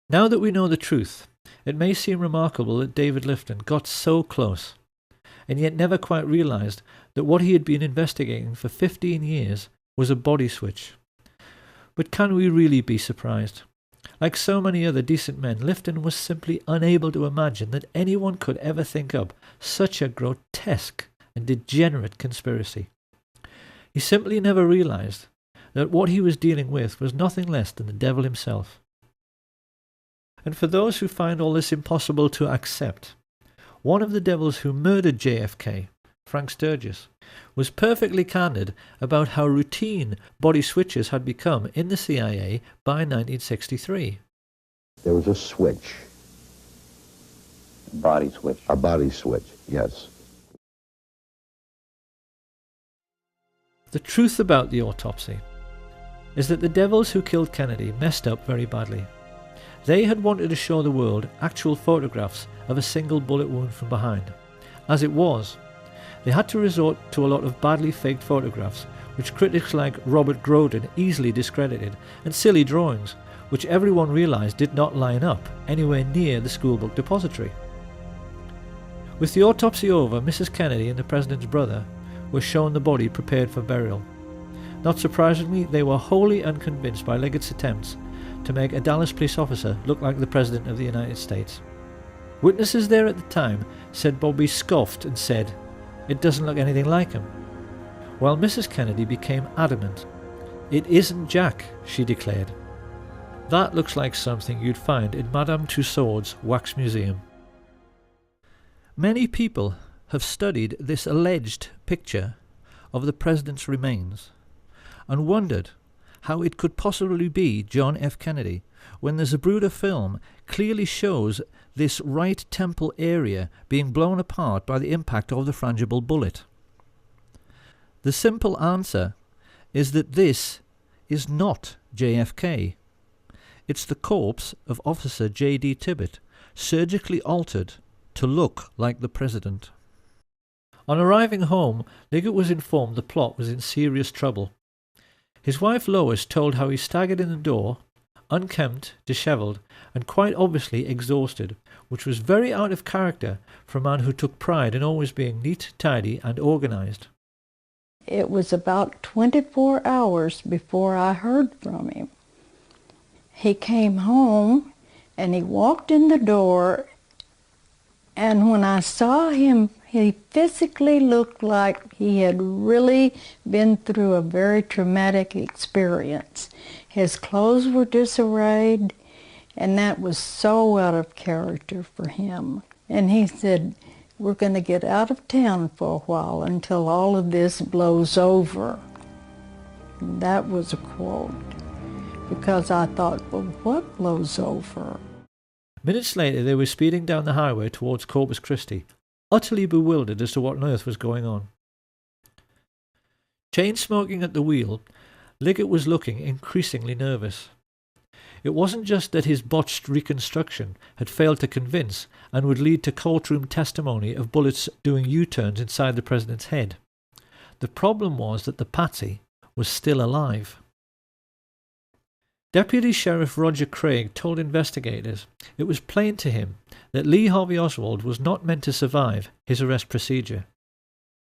Now that we know the truth, it may seem remarkable that David Lifton got so close, and yet never quite realized that what he had been investigating for 15 years was a body switch. But can we really be surprised? Like so many other decent men, Lifton was simply unable to imagine that anyone could ever think up such a grotesque and degenerate conspiracy. He simply never realized that what he was dealing with was nothing less than the devil himself. And for those who find all this impossible to accept, one of the devils who murdered JFK, Frank Sturgis, was perfectly candid about how routine body switches had become in the CIA by 1963. There was a switch. Body switch. A body switch, yes. The truth about the autopsy is that the devils who killed Kennedy messed up very badly. They had wanted to show the world actual photographs of a single bullet wound from behind. As it was, they had to resort to a lot of badly faked photographs, which critics like Robert Groden easily discredited, and silly drawings, which everyone realised did not line up anywhere near the schoolbook depository. With the autopsy over, Mrs. Kennedy and the President's brother were shown the body prepared for burial. Not surprisingly, they were wholly unconvinced by Liggett's attempts to make a Dallas police officer look like the President of the United States. Witnesses there at the time said Bobby scoffed and said, "It doesn't look anything like him," while Mrs. Kennedy became adamant. "It isn't Jack," she declared. That looks like something you'd find in Madame Tussauds Wax Museum. Many people have studied this alleged picture of the President's remains and wondered how it could possibly be John F. Kennedy when the Zapruder film clearly shows this right temple area being blown apart by the impact of the frangible bullet. The simple answer is that this is not JFK. It's the corpse of Officer J.D. Tibbet, surgically altered to look like the President. On arriving home, Liggett was informed the plot was in serious trouble. His wife Lois told how he staggered in the door, unkempt, dishevelled, and quite obviously exhausted, which was very out of character for a man who took pride in always being neat, tidy, and organised. It was about 24 hours before I heard from him. He came home and he walked in the door, and when I saw him, he physically looked like he had really been through a very traumatic experience. His clothes were disarrayed, and that was so out of character for him. And he said, "We're going to get out of town for a while until all of this blows over." And that was a quote, because I thought, well, what blows over? Minutes later, they were speeding down the highway towards Corpus Christi, utterly bewildered as to what on earth was going on. Chain-smoking at the wheel, Liggett was looking increasingly nervous. It wasn't just that his botched reconstruction had failed to convince and would lead to courtroom testimony of bullets doing U-turns inside the President's head. The problem was that the patsy was still alive. Deputy Sheriff Roger Craig told investigators it was plain to him that Lee Harvey Oswald was not meant to survive his arrest procedure.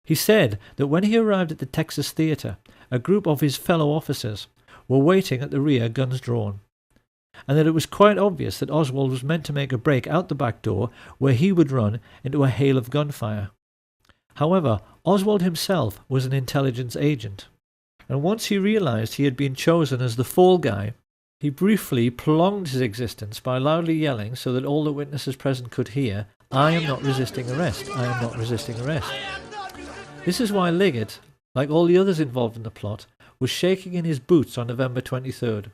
He said that when he arrived at the Texas Theater, a group of his fellow officers were waiting at the rear, guns drawn, and that it was quite obvious that Oswald was meant to make a break out the back door where he would run into a hail of gunfire. However, Oswald himself was an intelligence agent, and once he realized he had been chosen as the fall guy, he briefly prolonged his existence by loudly yelling so that all the witnesses present could hear, "I am not resisting arrest. I am not resisting arrest." This is why Liggett, like all the others involved in the plot, was shaking in his boots on November 23rd.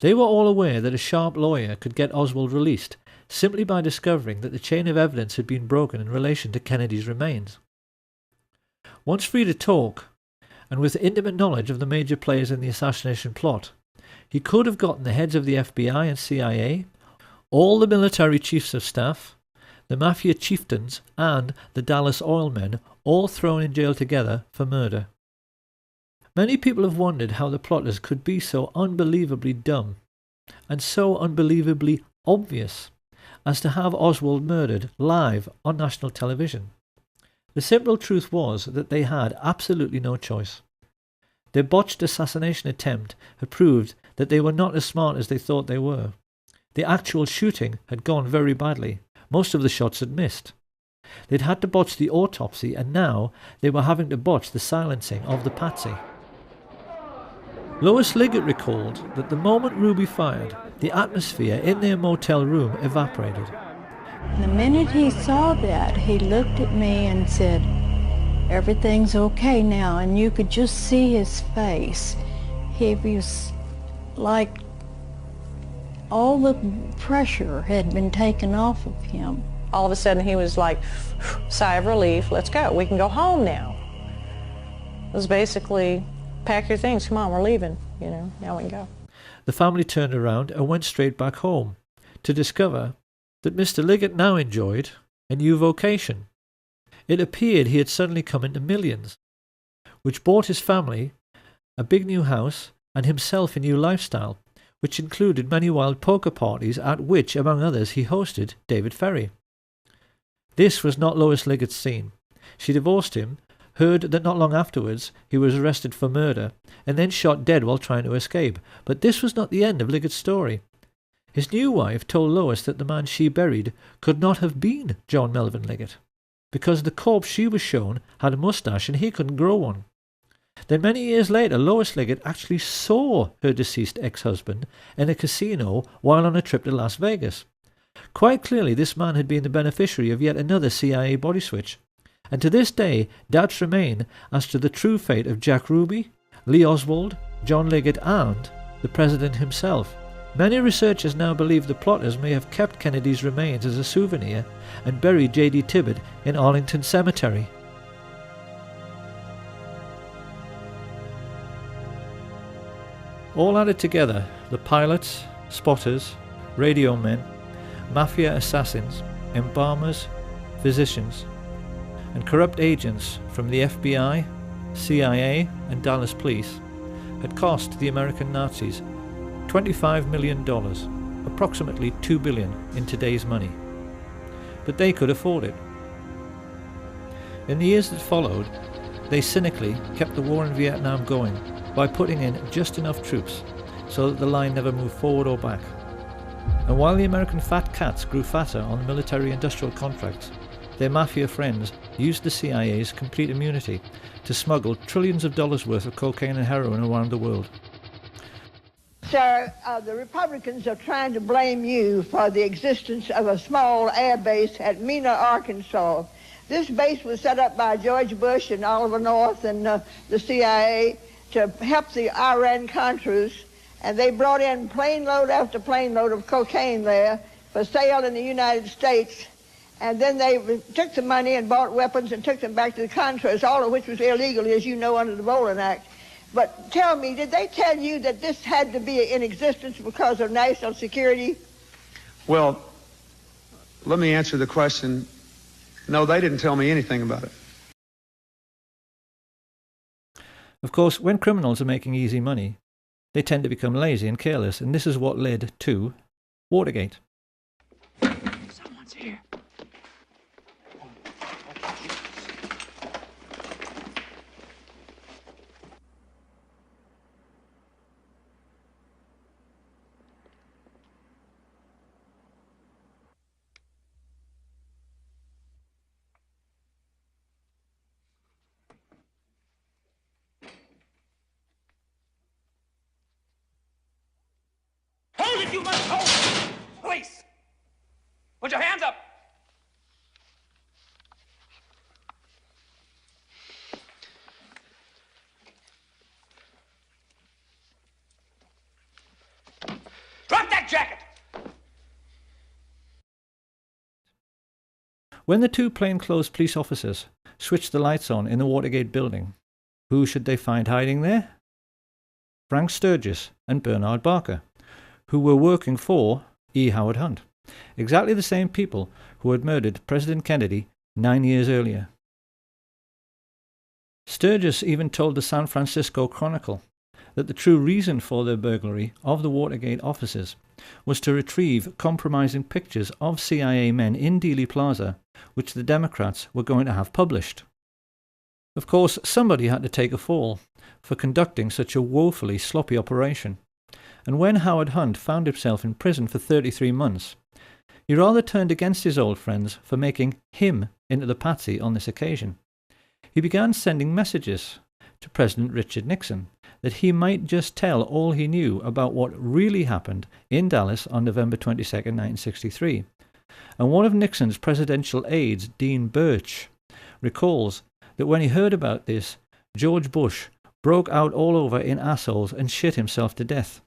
They were all aware that a sharp lawyer could get Oswald released simply by discovering that the chain of evidence had been broken in relation to Kennedy's remains. Once free to talk, and with intimate knowledge of the major players in the assassination plot, he could have gotten the heads of the FBI and CIA, all the military chiefs of staff, the mafia chieftains, and the Dallas oil men all thrown in jail together for murder. Many people have wondered how the plotters could be so unbelievably dumb and so unbelievably obvious as to have Oswald murdered live on national television. The simple truth was that they had absolutely no choice. Their botched assassination attempt had proved that they were not as smart as they thought they were. The actual shooting had gone very badly. Most of the shots had missed. They'd had to botch the autopsy, and now they were having to botch the silencing of the patsy. Lois Liggett recalled that the moment Ruby fired, The atmosphere in their motel room evaporated. The minute he saw that, he looked at me and said, "Everything's okay now," and you could just see his face. He was like all the pressure had been taken off of him. All of a sudden he was like, sigh of relief, let's go, we can go home now. It was basically, pack your things, come on, we're leaving, you know, now we can go. The family turned around and went straight back home to discover that Mr. Liggett now enjoyed a new vocation. It appeared he had suddenly come into millions, which bought his family a big new house and himself a new lifestyle, which included many wild poker parties at which, among others, he hosted David Ferry. This was not Lois Liggett's scene. She divorced him, heard that not long afterwards he was arrested for murder, and then shot dead while trying to escape. But this was not the end of Liggett's story. His new wife told Lois that the man she buried could not have been John Melvin Liggett, because the corpse she was shown had a moustache and he couldn't grow one. Then many years later, Lois Liggett actually saw her deceased ex-husband in a casino while on a trip to Las Vegas. Quite clearly, this man had been the beneficiary of yet another CIA body switch. And to this day, doubts remain as to the true fate of Jack Ruby, Lee Oswald, John Liggett, and the president himself. Many researchers now believe the plotters may have kept Kennedy's remains as a souvenir and buried J.D. Tibbett in Arlington Cemetery. All added together, the pilots, spotters, radio men, mafia assassins, embalmers, physicians, and corrupt agents from the FBI, CIA, and Dallas Police had cost the American Nazis $25 million, approximately $2 billion in today's money. But they could afford it. In the years that followed, they cynically kept the war in Vietnam going by putting in just enough troops so that the line never moved forward or back. And while the American fat cats grew fatter on the military-industrial contracts, their mafia friends used the CIA's complete immunity to smuggle trillions of dollars worth of cocaine and heroin around the world. Sir, the Republicans are trying to blame you for the existence of a small air base at Mena, Arkansas. This base was set up by George Bush and Oliver North and the CIA to help the Iran-Contras, and they brought in plane load after plane load of cocaine there for sale in the United States, and then they took the money and bought weapons and took them back to the Contras, all of which was illegal, as you know, under the Bolin Act. But tell me, did they tell you that this had to be in existence because of national security? Well, let me answer the question. No, they didn't tell me anything about it. Of course, when criminals are making easy money, they tend to become lazy and careless, and this is what led to Watergate. Someone's here. Hold it, you must hold! Police! Put your hands up! Drop that jacket! When the two plainclothes police officers switched the lights on in the Watergate building, who should they find hiding there? Frank Sturgis and Bernard Barker, who were working for E. Howard Hunt, exactly the same people who had murdered President Kennedy 9 years earlier. Sturgis even told the San Francisco Chronicle that the true reason for their burglary of the Watergate offices was to retrieve compromising pictures of CIA men in Dealey Plaza, which the Democrats were going to have published. Of course, somebody had to take a fall for conducting such a woefully sloppy operation, and when Howard Hunt found himself in prison for 33 months, he rather turned against his old friends for making him into the patsy on this occasion. He began sending messages to President Richard Nixon, that he might just tell all he knew about what really happened in Dallas on November 22nd, 1963. And one of Nixon's presidential aides, Dean Birch, recalls that when he heard about this, George Bush broke out all over in assholes and shit himself to death.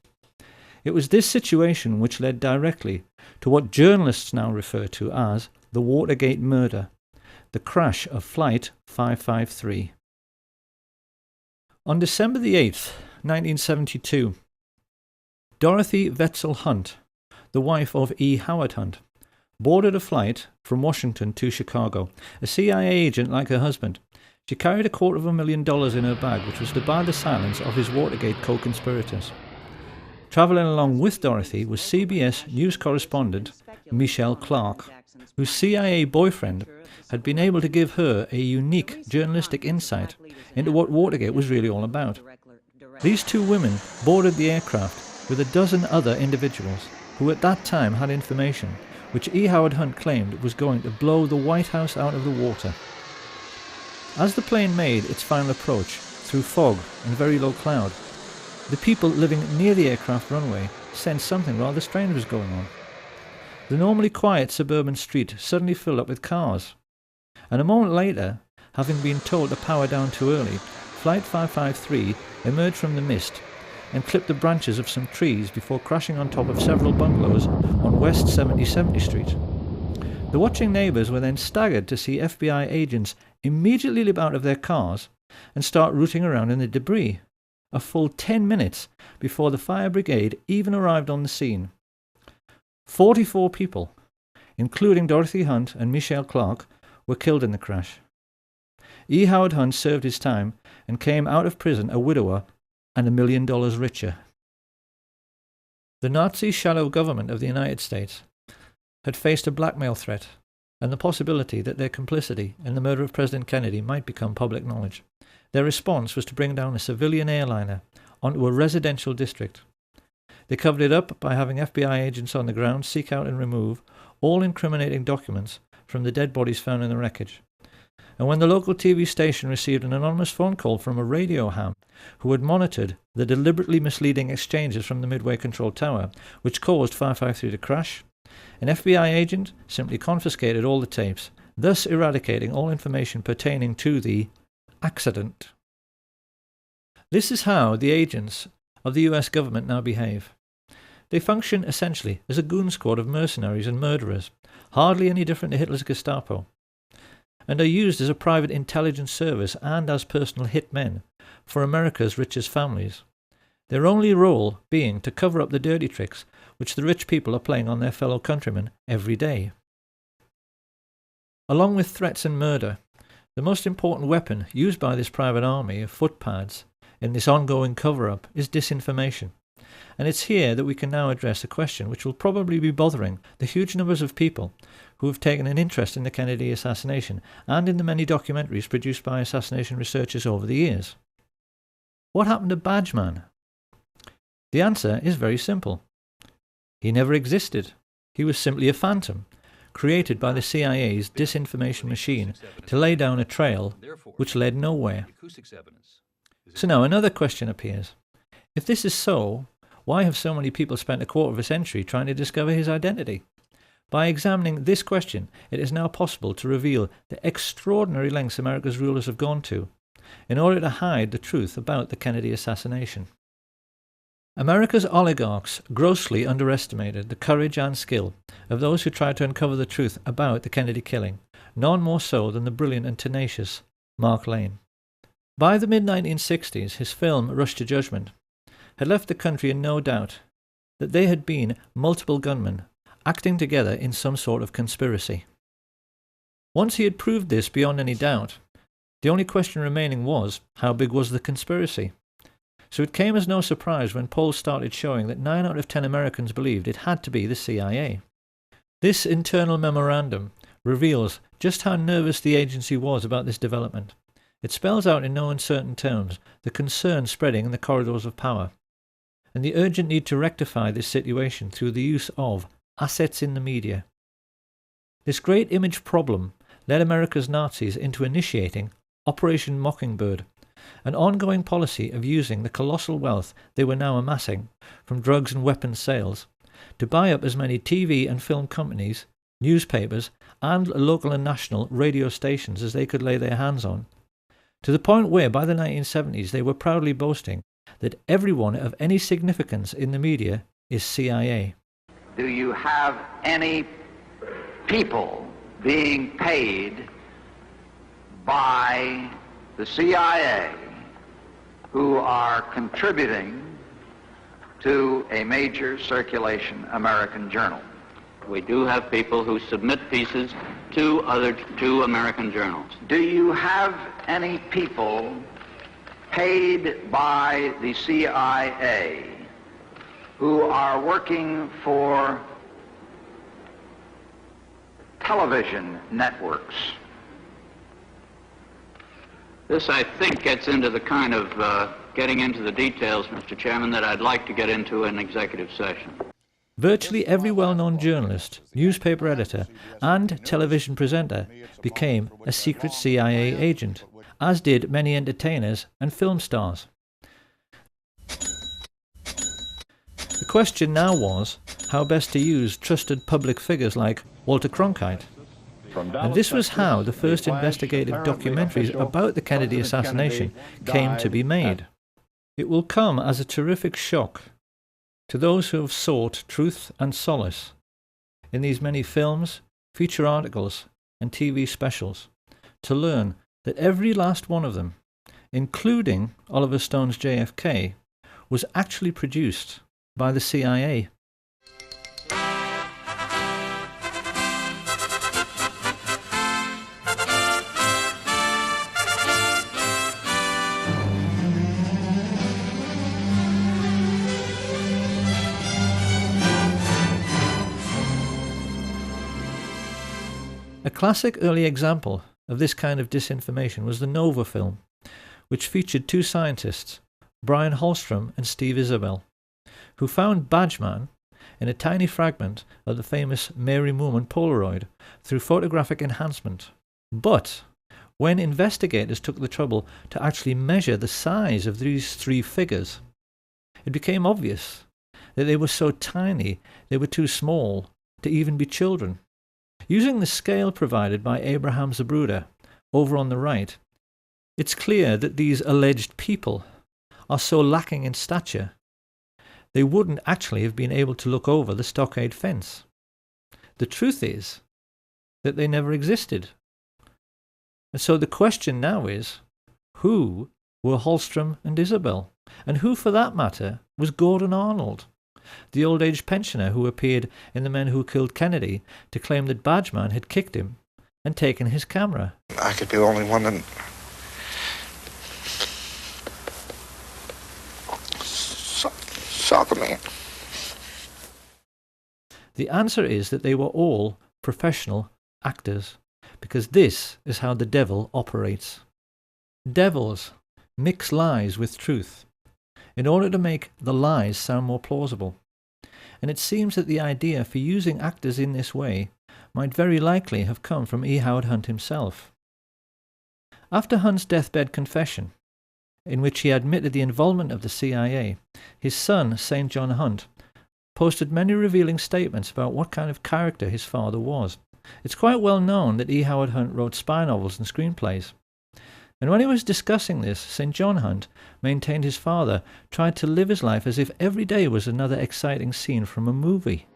It was this situation which led directly to what journalists now refer to as the Watergate murder, the crash of Flight 553. On December the 8th, 1972, Dorothy Wetzel Hunt, the wife of E. Howard Hunt, boarded a flight from Washington to Chicago. A CIA agent like her husband, she carried $250,000 in her bag, which was to buy the silence of his Watergate co-conspirators. Travelling along with Dorothy was CBS news correspondent Michelle Clark, whose CIA boyfriend had been able to give her a unique journalistic insight into what Watergate was really all about. These two women boarded the aircraft with a dozen other individuals who at that time had information which E. Howard Hunt claimed was going to blow the White House out of the water. As the plane made its final approach through fog and very low cloud, the people living near the aircraft runway sensed something rather strange was going on. The normally quiet suburban street suddenly filled up with cars, and a moment later, having been told to power down too early, Flight 553 emerged from the mist and clipped the branches of some trees before crashing on top of several bungalows on West 70th Street. The watching neighbours were then staggered to see FBI agents immediately leap out of their cars and start rooting around in the debris, a full 10 minutes before the fire brigade even arrived on the scene. 44 people, including Dorothy Hunt and Michelle Clark, were killed in the crash. E. Howard Hunt served his time and came out of prison a widower and $1 million richer. The Nazi shadow government of the United States had faced a blackmail threat and the possibility that their complicity in the murder of President Kennedy might become public knowledge. Their response was to bring down a civilian airliner onto a residential district. They covered it up by having FBI agents on the ground seek out and remove all incriminating documents from the dead bodies found in the wreckage. And when the local TV station received an anonymous phone call from a radio ham who had monitored the deliberately misleading exchanges from the Midway Control Tower, which caused 553 to crash, an FBI agent simply confiscated all the tapes, thus eradicating all information pertaining to the accident. This is how the agents of the US government now behave. They function essentially as a goon squad of mercenaries and murderers, hardly any different to Hitler's Gestapo, and are used as a private intelligence service and as personal hitmen for America's richest families, their only role being to cover up the dirty tricks which the rich people are playing on their fellow countrymen every day. Along with threats and murder, the most important weapon used by this private army of footpads in this ongoing cover-up is disinformation. And it's here that we can now address a question which will probably be bothering the huge numbers of people who have taken an interest in the Kennedy assassination and in the many documentaries produced by assassination researchers over the years. What happened to Badgeman? The answer is very simple. He never existed. He was simply a phantom, created by the CIA's disinformation machine to lay down a trail which led nowhere. So now another question appears. If this is so, why have so many people spent a quarter of a century trying to discover his identity? By examining this question, it is now possible to reveal the extraordinary lengths America's rulers have gone to in order to hide the truth about the Kennedy assassination. America's oligarchs grossly underestimated the courage and skill of those who tried to uncover the truth about the Kennedy killing, none more so than the brilliant and tenacious Mark Lane. By the mid-1960s, his film Rush to Judgment had left the country in no doubt that they had been multiple gunmen acting together in some sort of conspiracy. Once he had proved this beyond any doubt, the only question remaining was, how big was the conspiracy? So it came as no surprise when polls started showing that 9 out of 10 Americans believed it had to be the CIA. This internal memorandum reveals just how nervous the agency was about this development. It spells out in no uncertain terms the concern spreading in the corridors of power, and the urgent need to rectify this situation through the use of assets in the media. This great image problem led America's Nazis into initiating Operation Mockingbird, an ongoing policy of using the colossal wealth they were now amassing from drugs and weapons sales to buy up as many TV and film companies, newspapers, and local and national radio stations as they could lay their hands on, to the point where by the 1970s they were proudly boasting that everyone of any significance in the media is CIA. Do you have any people being paid by the CIA who are contributing to a major circulation American journal? We do have people who submit pieces to American journals. Do you have any people paid by the CIA who are working for television networks? This, I think, gets into the kind of getting into the details, Mr. Chairman, that I'd like to get into in executive session. Virtually every well-known journalist, newspaper editor, and television presenter became a secret CIA agent, as did many entertainers and film stars. The question now was how best to use trusted public figures like Walter Cronkite. And this was how the first investigative documentaries about the Kennedy assassination came to be made. It will come as a terrific shock to those who have sought truth and solace in these many films, feature articles, and TV specials, to learn that every last one of them, including Oliver Stone's JFK, was actually produced by the CIA. A classic early example of this kind of disinformation was the Nova film, which featured two scientists, Brian Holstrom and Steve Isabel, who found Badgeman in a tiny fragment of the famous Mary Moorman Polaroid through photographic enhancement. But when investigators took the trouble to actually measure the size of these three figures, it became obvious that they were so tiny they were too small to even be children. Using the scale provided by Abraham Zabruda over on the right, it's clear that these alleged people are so lacking in stature they wouldn't actually have been able to look over the stockade fence. The truth is that they never existed. And so the question now is, who were Holstrom and Isabel? And who, for that matter, was Gordon Arnold, the old-age pensioner who appeared in The Men Who Killed Kennedy to claim that Badgeman had kicked him and taken his camera? I could be the only one that saw the man. The answer is that they were all professional actors, because this is how the devil operates. Devils mix lies with truth in order to make the lies sound more plausible. And it seems that the idea for using actors in this way might very likely have come from E. Howard Hunt himself. After Hunt's deathbed confession, in which he admitted the involvement of the CIA, his son, St. John Hunt, posted many revealing statements about what kind of character his father was. It's quite well known that E. Howard Hunt wrote spy novels and screenplays. And when he was discussing this, St. John Hunt maintained his father tried to live his life as if every day was another exciting scene from a movie,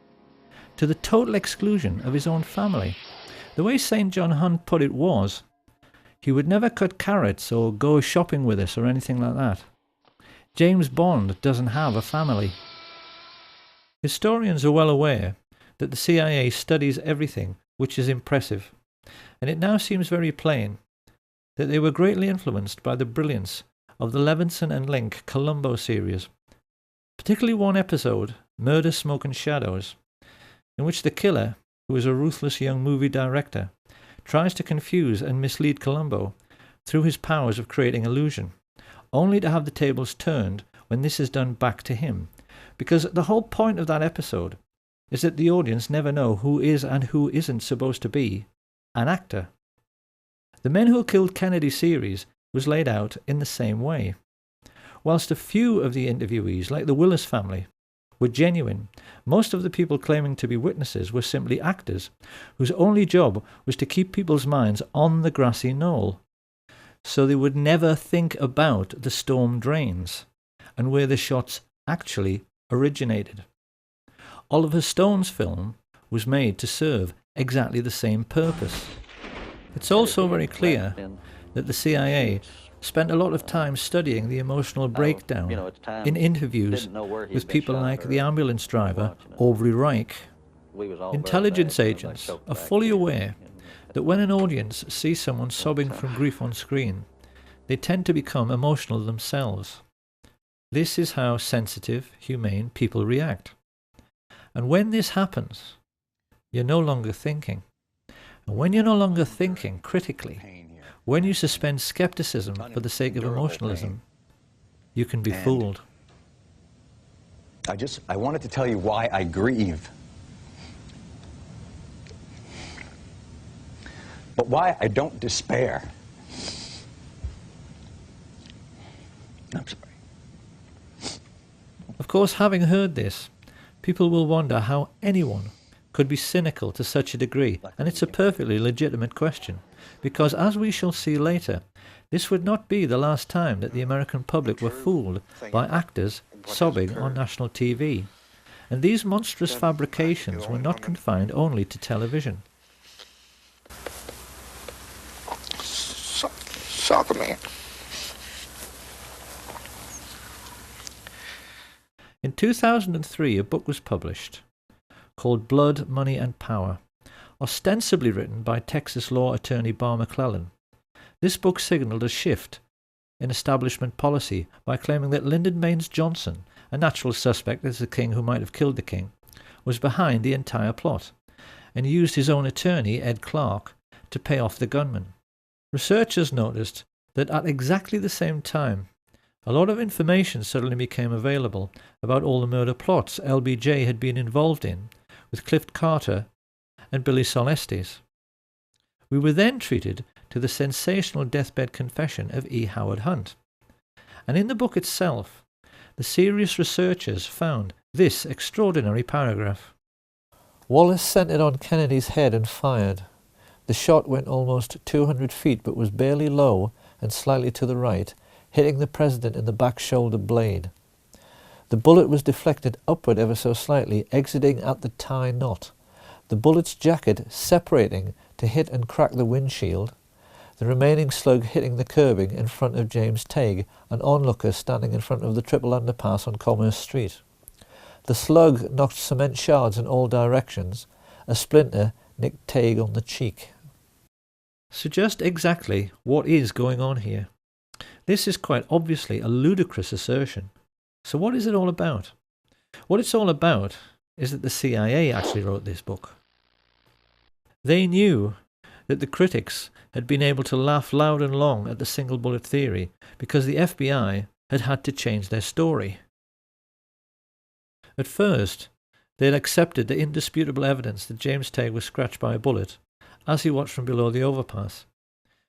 to the total exclusion of his own family. The way St. John Hunt put it was, he would never cut carrots or go shopping with us or anything like that. James Bond doesn't have a family. Historians are well aware that the CIA studies everything which is impressive, and it now seems very plain that they were greatly influenced by the brilliance of the Levinson and Link Columbo series, particularly one episode, Murder, Smoke and Shadows, in which the killer, who is a ruthless young movie director, tries to confuse and mislead Columbo through his powers of creating illusion, only to have the tables turned when this is done back to him, because the whole point of that episode is that the audience never know who is and who isn't supposed to be an actor. The Men Who Killed Kennedy series was laid out in the same way, whilst a few of the interviewees, like the Willis family, were genuine. Most of the people claiming to be witnesses were simply actors, whose only job was to keep people's minds on the grassy knoll, so they would never think about the storm drains and where the shots actually originated. Oliver Stone's film was made to serve exactly the same purpose. It's also very clear that the CIA spent a lot of time studying the emotional breakdown in interviews with people like the ambulance driver, Aubrey Reich. Intelligence agents are fully aware that when an audience sees someone sobbing from grief on screen, they tend to become emotional themselves. This is how sensitive, humane people react. And when this happens, you're no longer thinking. And when you're no longer thinking critically, when you suspend skepticism for the sake of emotionalism, you can be fooled. I wanted to tell you why I grieve. But why I don't despair. I'm sorry. Of course, having heard this, people will wonder how anyone could be cynical to such a degree, and it's a perfectly legitimate question, because as we shall see later, this would not be the last time that the American public were fooled by actors sobbing on national TV. And these monstrous fabrications were not confined only to television. Soccer man. In 2003, a book was published called Blood, Money and Power, ostensibly written by Texas law attorney Bar McClellan. This book signalled a shift in establishment policy by claiming that Lyndon Baines Johnson, a natural suspect as the king who might have killed the king, was behind the entire plot, and used his own attorney, Ed Clark, to pay off the gunman. Researchers noticed that at exactly the same time, a lot of information suddenly became available about all the murder plots LBJ had been involved in with Cliff Carter and Billy Solestes. We were then treated to the sensational deathbed confession of E. Howard Hunt. And in the book itself, the serious researchers found this extraordinary paragraph. Wallace centered on Kennedy's head and fired. The shot went almost 200 feet but was barely low and slightly to the right, hitting the president in the back shoulder blade. The bullet was deflected upward ever so slightly, exiting at the tie knot, the bullet's jacket separating to hit and crack the windshield, the remaining slug hitting the curbing in front of James Tague, an onlooker standing in front of the triple underpass on Commerce Street. The slug knocked cement shards in all directions. A splinter nicked Tague on the cheek. So just exactly what is going on here? This is quite obviously a ludicrous assertion. So what is it all about? What it's all about is that the CIA actually wrote this book. They knew that the critics had been able to laugh loud and long at the single bullet theory because the FBI had had to change their story. At first, they had accepted the indisputable evidence that James Tague was scratched by a bullet as he watched from below the overpass,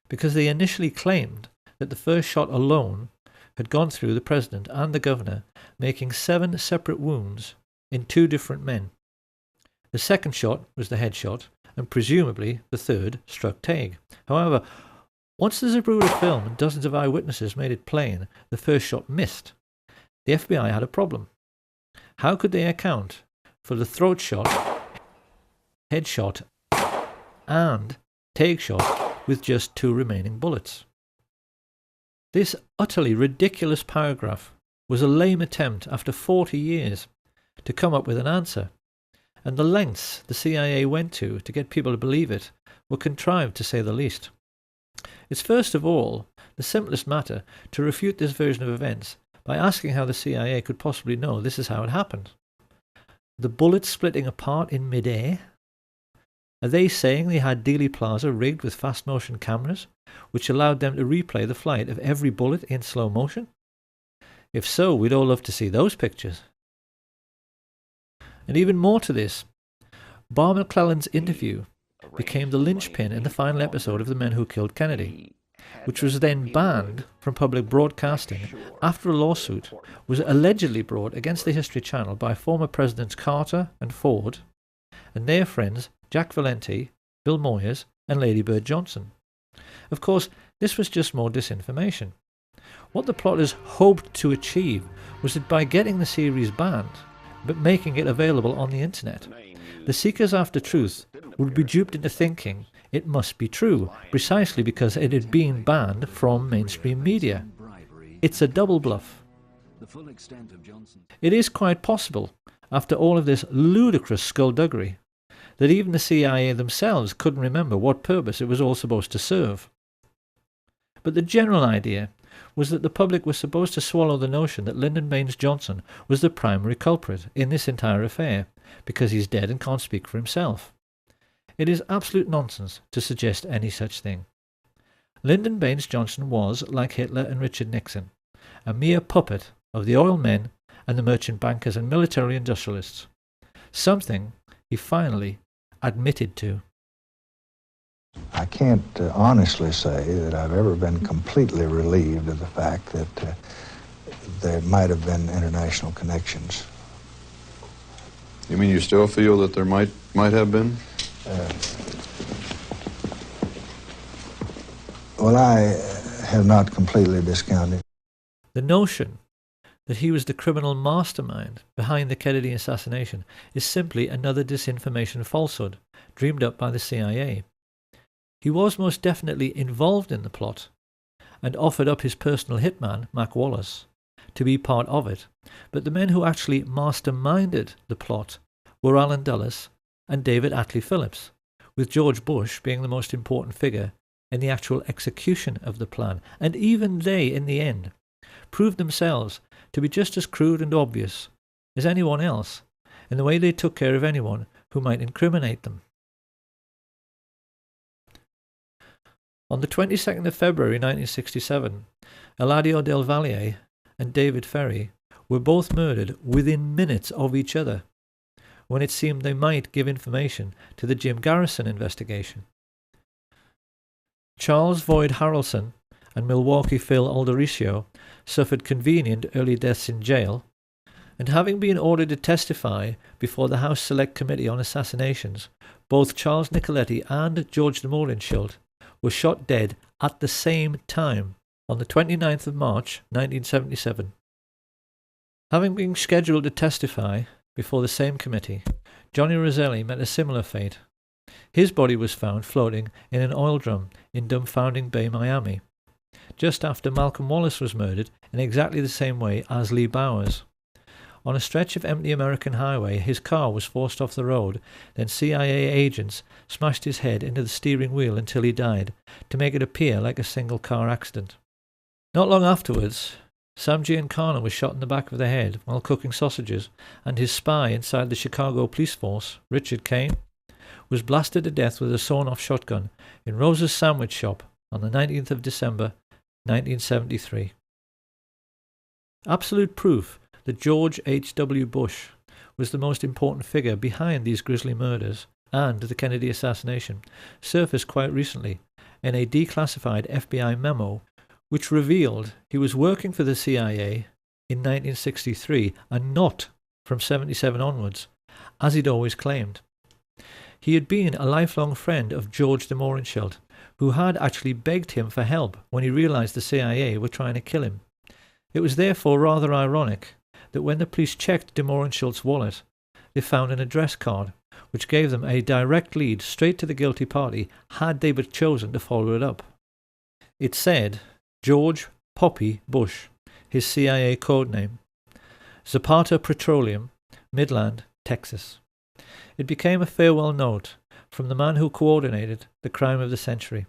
because they initially claimed that the first shot alone had gone through the president and the governor, making 7 separate wounds in 2 different men. The second shot was the headshot, and presumably the third struck Tague. However, once the Zapruder film and dozens of eyewitnesses made it plain the first shot missed, the FBI had a problem. How could they account for the throat shot, headshot, and Tague shot with just 2 remaining bullets? This utterly ridiculous paragraph was a lame attempt after 40 years to come up with an answer, and the lengths the CIA went to get people to believe it were contrived, to say the least. It's first of all the simplest matter to refute this version of events by asking how the CIA could possibly know this is how it happened. The bullets splitting apart in mid-air? Are they saying they had Dealey Plaza rigged with fast-motion cameras, which allowed them to replay the flight of every bullet in slow motion? If so, we'd all love to see those pictures. And even more to this, Bar McClellan's interview became the linchpin in the final episode of The Men Who Killed Kennedy. which was then banned from public broadcasting after a lawsuit was allegedly brought against the History Channel by former Presidents Carter and Ford and their friends Jack Valenti, Bill Moyers and Lady Bird Johnson. Of course, this was just more disinformation. What the plotters hoped to achieve was that by getting the series banned, but making it available on the internet, the seekers after truth would be duped into thinking it must be true, precisely because it had been banned from mainstream media. It's a double bluff. It is quite possible, after all of this ludicrous skullduggery, that even the CIA themselves couldn't remember what purpose it was all supposed to serve. But the general idea was that the public was supposed to swallow the notion that Lyndon Baines Johnson was the primary culprit in this entire affair, because he's dead and can't speak for himself. It is absolute nonsense to suggest any such thing. Lyndon Baines Johnson was, like Hitler and Richard Nixon, a mere puppet of the oil men and the merchant bankers and military industrialists, something he finally admitted to. I can't honestly say that I've ever been completely relieved of the fact that there might have been international connections. You mean you still feel that there might have been? Well, I have not completely discounted. The notion that he was the criminal mastermind behind the Kennedy assassination is simply another disinformation falsehood dreamed up by the CIA. He was most definitely involved in the plot and offered up his personal hitman, Mac Wallace, to be part of it, but the men who actually masterminded the plot were Allen Dulles and David Atlee Phillips, with George Bush being the most important figure in the actual execution of the plan, and even they, in the end, proved themselves to be just as crude and obvious as anyone else in the way they took care of anyone who might incriminate them. On the 22nd of February 1967, Eladio Del Valle and David Ferry were both murdered within minutes of each other, when it seemed they might give information to the Jim Garrison investigation. Charles Boyd Harrelson and Milwaukee Phil Aldericio suffered convenient early deaths in jail, and having been ordered to testify before the House Select Committee on Assassinations, both Charles Nicoletti and George de Mohrenschildt were shot dead at the same time on the 29th of March 1977. Having been scheduled to testify before the same committee, Johnny Roselli met a similar fate. His body was found floating in an oil drum in Dumbfounding Bay, Miami, just after Malcolm Wallace was murdered in exactly the same way as Lee Bowers. On a stretch of empty American highway, his car was forced off the road, then CIA agents smashed his head into the steering wheel until he died, to make it appear like a single-car accident. Not long afterwards, Sam Giancana was shot in the back of the head while cooking sausages, and his spy inside the Chicago police force, Richard Kane, was blasted to death with a sawn-off shotgun in Rose's sandwich shop on the 19th of December, 1973. Absolute proof that George H.W. Bush was the most important figure behind these grisly murders and the Kennedy assassination surfaced quite recently in a declassified FBI memo which revealed he was working for the CIA in 1963 and not from 77 onwards, as he'd always claimed. He had been a lifelong friend of George de Mohrenschildt, who had actually begged him for help when he realized the CIA were trying to kill him. It was therefore rather ironic that when the police checked de Mohrenschildt's wallet, they found an address card, which gave them a direct lead straight to the guilty party had they but chosen to follow it up. It said George Poppy Bush, his CIA code name, Zapata Petroleum, Midland, Texas. It became a farewell note from the man who coordinated the crime of the century,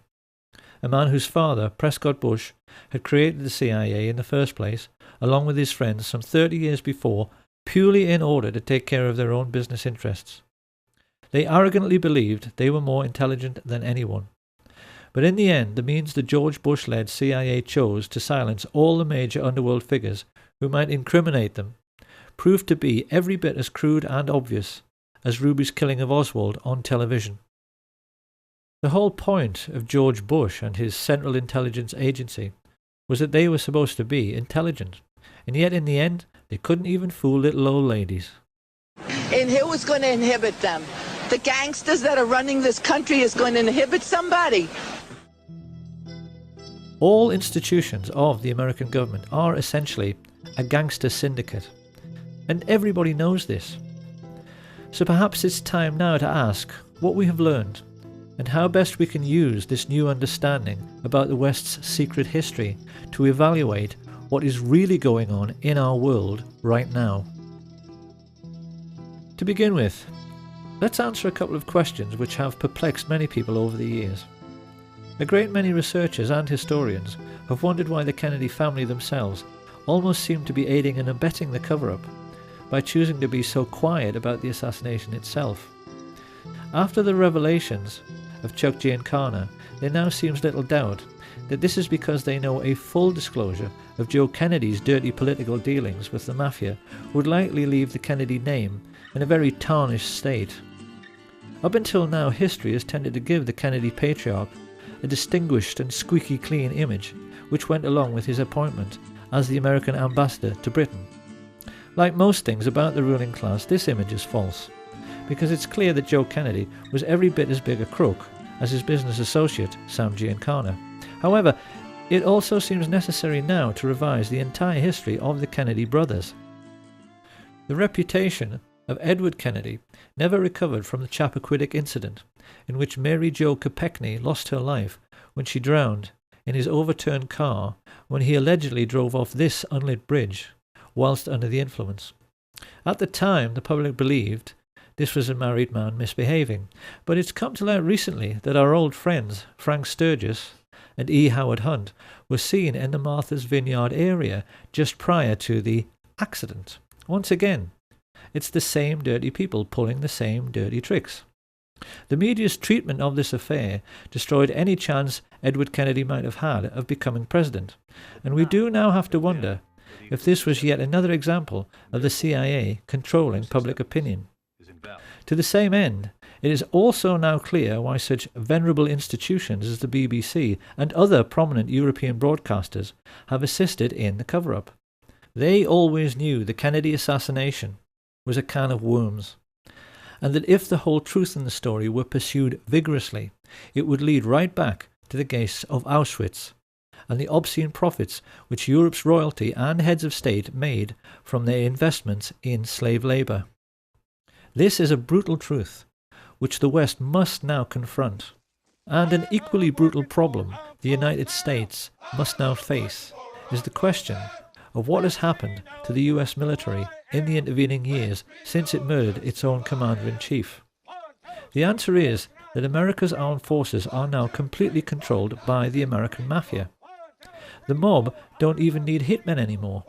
a man whose father, Prescott Bush, had created the CIA in the first place, along with his friends some 30 years before, purely in order to take care of their own business interests. They arrogantly believed they were more intelligent than anyone. But in the end, the means the George Bush-led CIA chose to silence all the major underworld figures who might incriminate them proved to be every bit as crude and obvious as Ruby's killing of Oswald on television. The whole point of George Bush and his Central Intelligence Agency was that they were supposed to be intelligent, and yet in the end they couldn't even fool little old ladies. And who is going to inhibit them? The gangsters that are running this country is going to inhibit somebody. All institutions of the American government are essentially a gangster syndicate, and everybody knows this. So perhaps it's time now to ask what we have learned and how best we can use this new understanding about the West's secret history to evaluate what is really going on in our world right now. To begin with, let's answer a couple of questions which have perplexed many people over the years. A great many researchers and historians have wondered why the Kennedy family themselves almost seemed to be aiding and abetting the cover-up by choosing to be so quiet about the assassination itself. After the revelations of Chuck Giancana, there now seems little doubt that this is because they know a full disclosure of Joe Kennedy's dirty political dealings with the mafia would likely leave the Kennedy name in a very tarnished state. Up until now, history has tended to give the Kennedy patriarch a distinguished and squeaky clean image which went along with his appointment as the American ambassador to Britain. Like most things about the ruling class, this image is false, because it's clear that Joe Kennedy was every bit as big a crook as his business associate, Sam Giancana. However, it also seems necessary now to revise the entire history of the Kennedy brothers. The reputation of Edward Kennedy never recovered from the Chappaquiddick incident, in which Mary Jo Kopechne lost her life when she drowned in his overturned car when he allegedly drove off this unlit bridge whilst under the influence. At the time, the public believed this was a married man misbehaving, but it's come to light recently that our old friends Frank Sturgis and E. Howard Hunt were seen in the Martha's Vineyard area just prior to the accident. Once again, it's the same dirty people pulling the same dirty tricks. The media's treatment of this affair destroyed any chance Edward Kennedy might have had of becoming president, and we do now have to wonder if this was yet another example of the CIA controlling public opinion. To the same end, it is also now clear why such venerable institutions as the BBC and other prominent European broadcasters have assisted in the cover-up. They always knew the Kennedy assassination was a can of worms, and that if the whole truth in the story were pursued vigorously, it would lead right back to the gates of Auschwitz and the obscene profits which Europe's royalty and heads of state made from their investments in slave labour. This is a brutal truth which the West must now confront, and an equally brutal problem the United States must now face is the question of what has happened to the US military in the intervening years since it murdered its own commander-in-chief. The answer is that America's armed forces are now completely controlled by the American mafia. The mob don't even need hitmen anymore.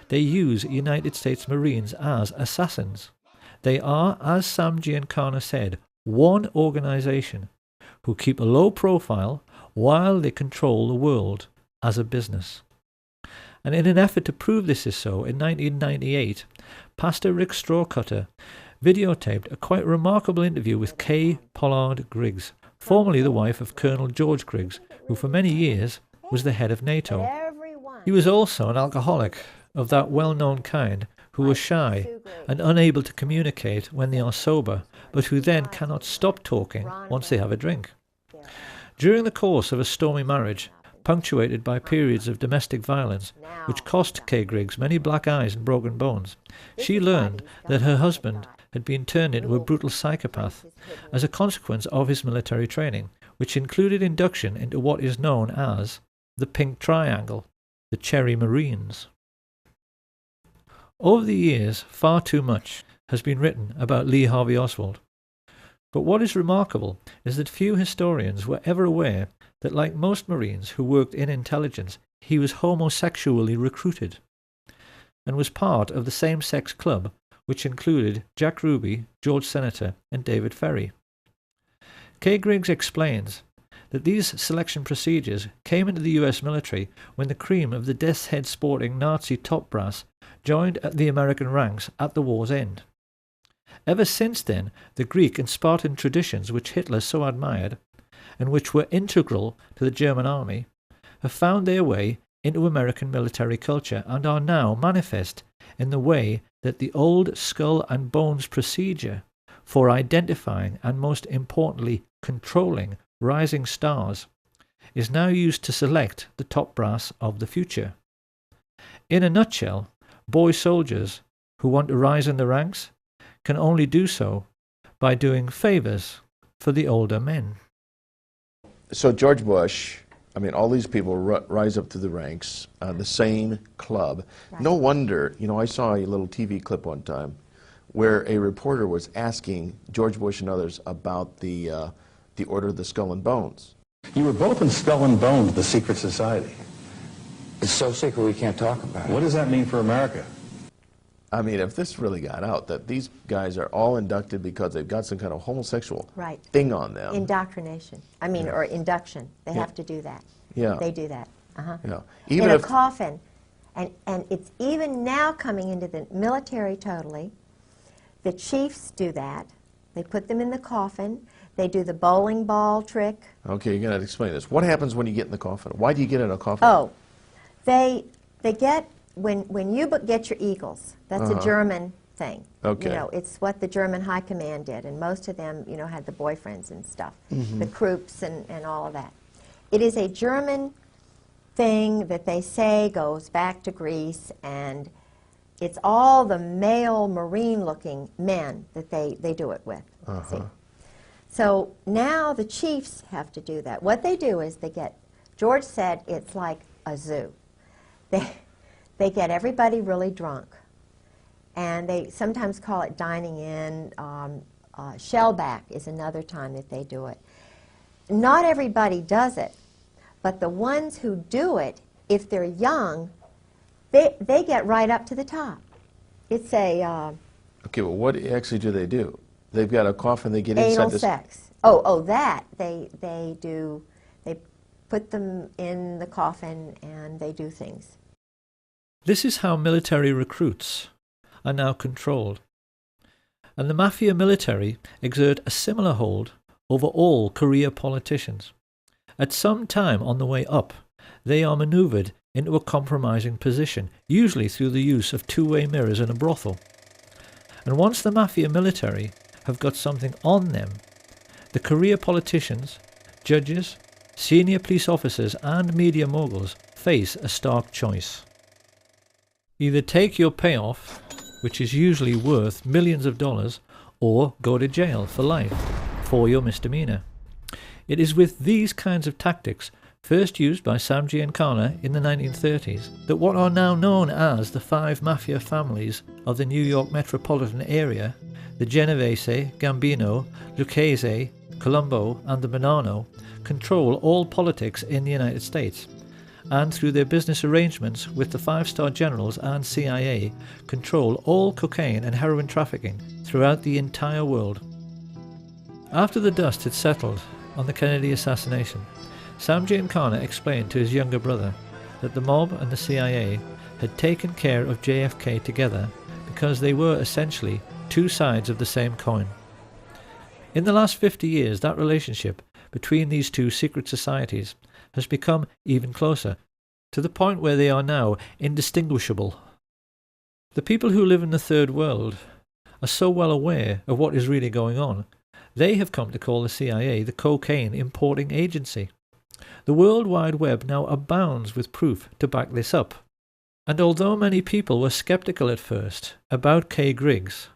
They use United States Marines as assassins. They are, as Sam Giancana said, one organization who keep a low profile while they control the world as a business. And in an effort to prove this is so, in 1998, Pastor Rick Strawcutter videotaped a quite remarkable interview with Kay Pollard Griggs, formerly the wife of Colonel George Griggs, who for many years was the head of NATO. He was also an alcoholic of that well-known kind who are shy and unable to communicate when they are sober, but who then cannot stop talking once they have a drink. During the course of a stormy marriage, punctuated by periods of domestic violence, which cost Kay Griggs many black eyes and broken bones, she learned that her husband had been turned into a brutal psychopath as a consequence of his military training, which included induction into what is known as the Pink Triangle, the Cherry Marines. Over the years, far too much has been written about Lee Harvey Oswald. But what is remarkable is that few historians were ever aware that, like most Marines who worked in intelligence, he was homosexually recruited and was part of the same-sex club which included Jack Ruby, George Senator, and David Ferry. Kay Griggs explains that these selection procedures came into the US military when the cream of the death's head sporting Nazi top brass joined the American ranks at the war's end. Ever since then, the Greek and Spartan traditions which Hitler so admired, and which were integral to the German army, have found their way into American military culture and are now manifest in the way that the old skull and bones procedure for identifying and, most importantly, controlling rising stars is now used to select the top brass of the future. In a nutshell, boy soldiers who want to rise in the ranks can only do so by doing favors for the older men. So George Bush, I mean, all these people rise up through the ranks on the same club. Right. No wonder, you know, I saw a little TV clip one time where a reporter was asking George Bush and others about the Order of the Skull and Bones. You were both in Skull and Bones, the secret society. It's so secret we can't talk about it. What does that mean for America? I mean, if this really got out, that these guys are all inducted because they've got some kind of homosexual thing on them. Indoctrination. I mean, or induction. They have to do that. Yeah. They do that. Yeah. Even in a coffin. And it's even now coming into the military totally. The chiefs do that. They put them in the coffin. They do the bowling ball trick. Okay, you're going to explain this. What happens when you get in the coffin? Why do you get in a coffin? Oh, they get, when you get your eagles, that's a German thing. Okay. You know, it's what the German high command did, and most of them, you know, had the boyfriends and stuff, the Krupps and all of that. It is a German thing that they say goes back to Greece, and it's all the male Marine-looking men that they do it with. See? So now the chiefs have to do that. What they do is they get, George said it's like a zoo. They get everybody really drunk, and they sometimes call it dining in. Shellback is another time that they do it. Not everybody does it, but the ones who do it, if they're young, they get right up to the top. It's a... okay, well, what actually do they do? They've got a coffin, they get inside anal this... sex. Oh, that. They put them in the coffin and they do things. This is how military recruits are now controlled. And the mafia military exert a similar hold over all career politicians. At some time on the way up, they are manoeuvred into a compromising position, usually through the use of two-way mirrors in a brothel. And once the mafia military have got something on them, the career politicians, judges, senior police officers and media moguls face a stark choice. Either take your payoff, which is usually worth millions of dollars, or go to jail for life for your misdemeanor. It is with these kinds of tactics, first used by Sam Giancana in the 1930s, that what are now known as the 5 mafia families of the New York metropolitan area, the Genovese, Gambino, Lucchese, Colombo and the Bonanno, control all politics in the United States, and through their business arrangements with the 5-star generals and CIA, control all cocaine and heroin trafficking throughout the entire world. After the dust had settled on the Kennedy assassination, Sam Giancana explained to his younger brother that the mob and the CIA had taken care of JFK together because they were essentially two sides of the same coin. In the last 50 years, that relationship between these two secret societies has become even closer, to the point where they are now indistinguishable. The people who live in the third world are so well aware of what is really going on, they have come to call the CIA the cocaine importing agency. The World Wide Web now abounds with proof to back this up. And although many people were skeptical at first about Kay Griggs,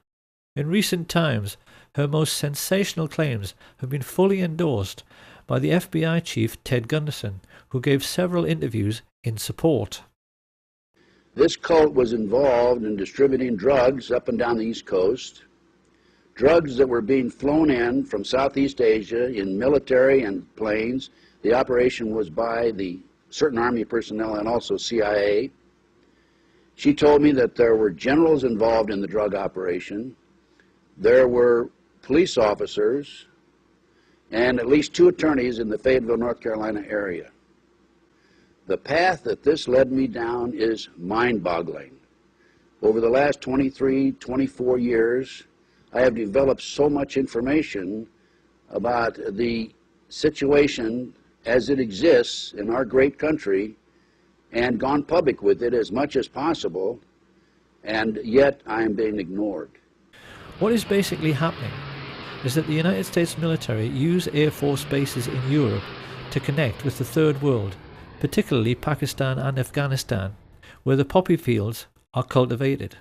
in recent times her most sensational claims have been fully endorsed by the FBI chief Ted Gunderson, who gave several interviews in support. This cult was involved in distributing drugs up and down the East Coast, drugs that were being flown in from Southeast Asia in military and planes. The operation was by the certain Army personnel and also CIA. She told me that there were generals involved in the drug operation. There were police officers and at least 2 attorneys in the Fayetteville, North Carolina area. The path that this led me down is mind-boggling. Over the last 23, 24 years, I have developed so much information about the situation as it exists in our great country and gone public with it as much as possible, and yet I am being ignored. What is basically happening is that the United States military use Air Force bases in Europe to connect with the Third World, particularly Pakistan and Afghanistan, where the poppy fields are cultivated.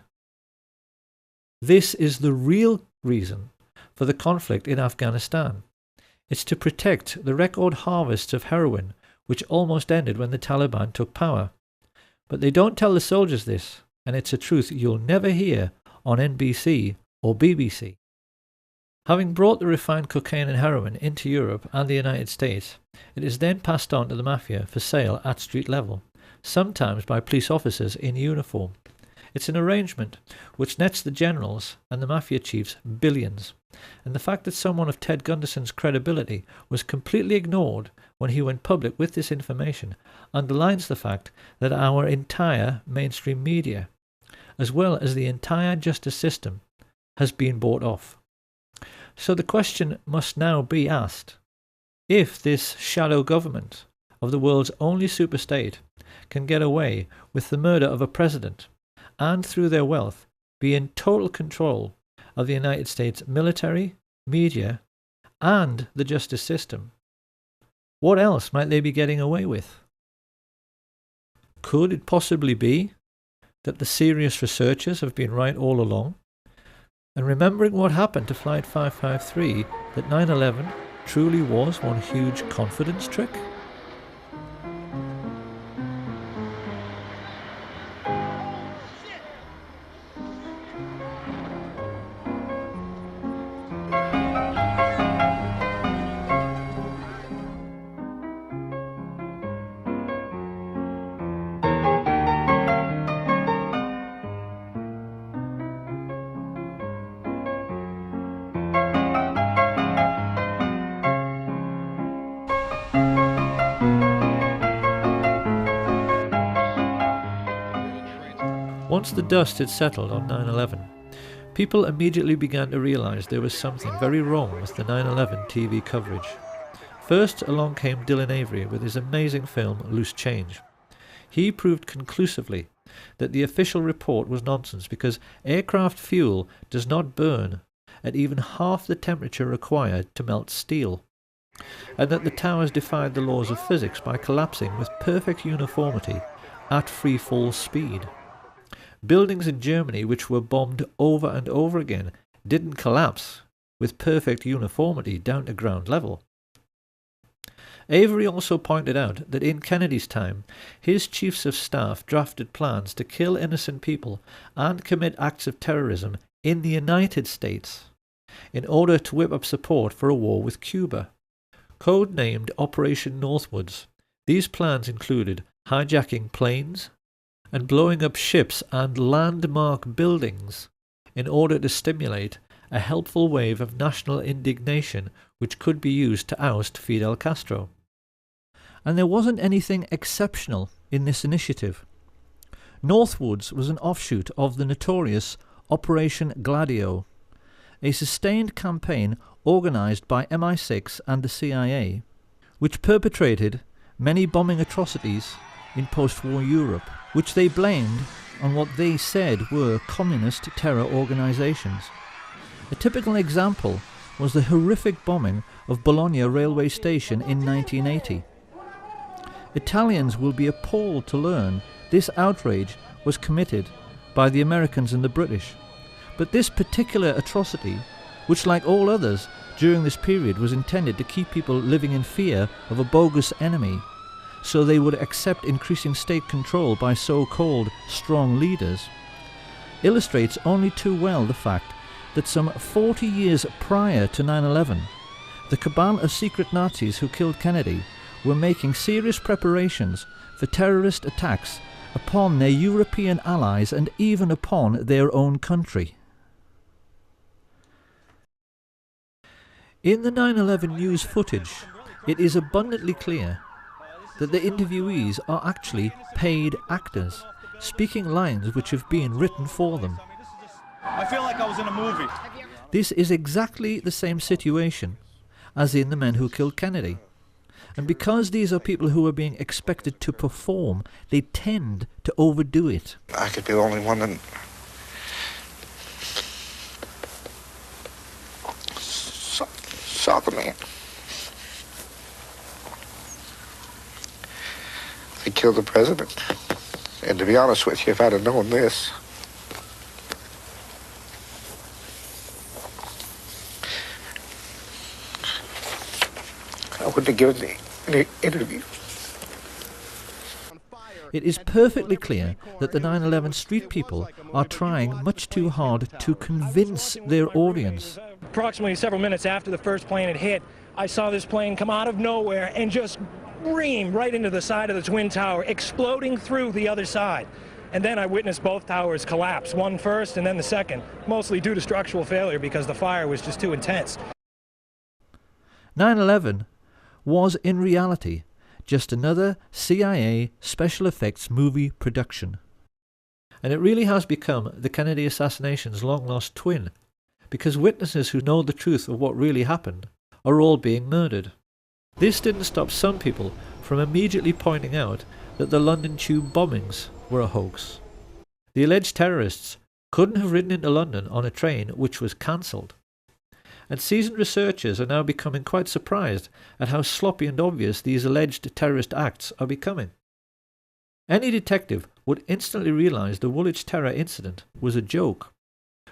This is the real reason for the conflict in Afghanistan. It's to protect the record harvests of heroin which almost ended when the Taliban took power. But they don't tell the soldiers this, and it's a truth you'll never hear on NBC or BBC. Having brought the refined cocaine and heroin into Europe and the United States, it is then passed on to the mafia for sale at street level, sometimes by police officers in uniform. It's an arrangement which nets the generals and the mafia chiefs billions, and the fact that someone of Ted Gunderson's credibility was completely ignored when he went public with this information underlines the fact that our entire mainstream media, as well as the entire justice system, has been bought off. So the question must now be asked: if this shadow government of the world's only superstate can get away with the murder of a president and through their wealth be in total control of the United States military, media, and the justice system, what else might they be getting away with? Could it possibly be that the serious researchers have been right all along? And remembering what happened to Flight 553, that 9/11 truly was one huge confidence trick? Once the dust had settled on 9/11, people immediately began to realise there was something very wrong with the 9/11 TV coverage. First along came Dylan Avery with his amazing film Loose Change. He proved conclusively that the official report was nonsense because aircraft fuel does not burn at even half the temperature required to melt steel, and that the towers defied the laws of physics by collapsing with perfect uniformity at free fall speed. Buildings in Germany which were bombed over and over again didn't collapse with perfect uniformity down to ground level. Avery also pointed out that in Kennedy's time, his chiefs of staff drafted plans to kill innocent people and commit acts of terrorism in the United States in order to whip up support for a war with Cuba. Codenamed Operation Northwoods, these plans included hijacking planes and blowing up ships and landmark buildings in order to stimulate a helpful wave of national indignation which could be used to oust Fidel Castro. And there wasn't anything exceptional in this initiative. Northwoods was an offshoot of the notorious Operation Gladio, a sustained campaign organised by MI6 and the CIA, which perpetrated many bombing atrocities in post-war Europe, which they blamed on what they said were communist terror organisations. A typical example was the horrific bombing of Bologna railway station in 1980. Italians will be appalled to learn this outrage was committed by the Americans and the British. But this particular atrocity, which like all others during this period was intended to keep people living in fear of a bogus enemy, so they would accept increasing state control by so-called strong leaders, illustrates only too well the fact that some 40 years prior to 9/11, the cabal of secret Nazis who killed Kennedy were making serious preparations for terrorist attacks upon their European allies and even upon their own country. In the 9/11 news footage, it is abundantly clear that the interviewees are actually paid actors, speaking lines which have been written for them. I feel like I was in a movie. This is exactly the same situation as in the men who killed Kennedy. And because these are people who are being expected to perform, they tend to overdo it. I could be the only one that... saw the man. They killed the president. And to be honest with you, if I'd have known this... I wouldn't have given the interview. It is perfectly clear that the 9/11 street people are trying much too hard to convince their audience. Approximately several minutes after the first plane had hit, I saw this plane come out of nowhere and just ream right into the side of the Twin Tower, exploding through the other side. And then I witnessed both towers collapse, one first and then the second, mostly due to structural failure because the fire was just too intense. 9/11 was in reality just another CIA special effects movie production. And it really has become the Kennedy assassination's long-lost twin, because witnesses who know the truth of what really happened are all being murdered. This didn't stop some people from immediately pointing out that the London Tube bombings were a hoax. The alleged terrorists couldn't have ridden into London on a train which was cancelled. And seasoned researchers are now becoming quite surprised at how sloppy and obvious these alleged terrorist acts are becoming. Any detective would instantly realise the Woolwich terror incident was a joke.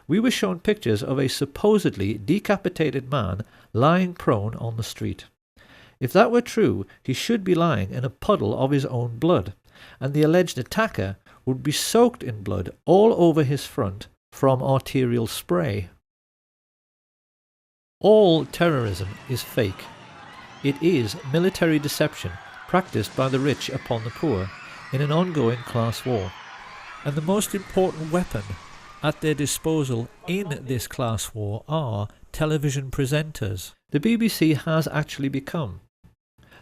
We were shown pictures of a supposedly decapitated man lying prone on the street. If that were true, he should be lying in a puddle of his own blood, and the alleged attacker would be soaked in blood all over his front from arterial spray. All terrorism is fake. It is military deception practiced by the rich upon the poor in an ongoing class war. And the most important weapon at their disposal in this class war are television presenters. The BBC has actually become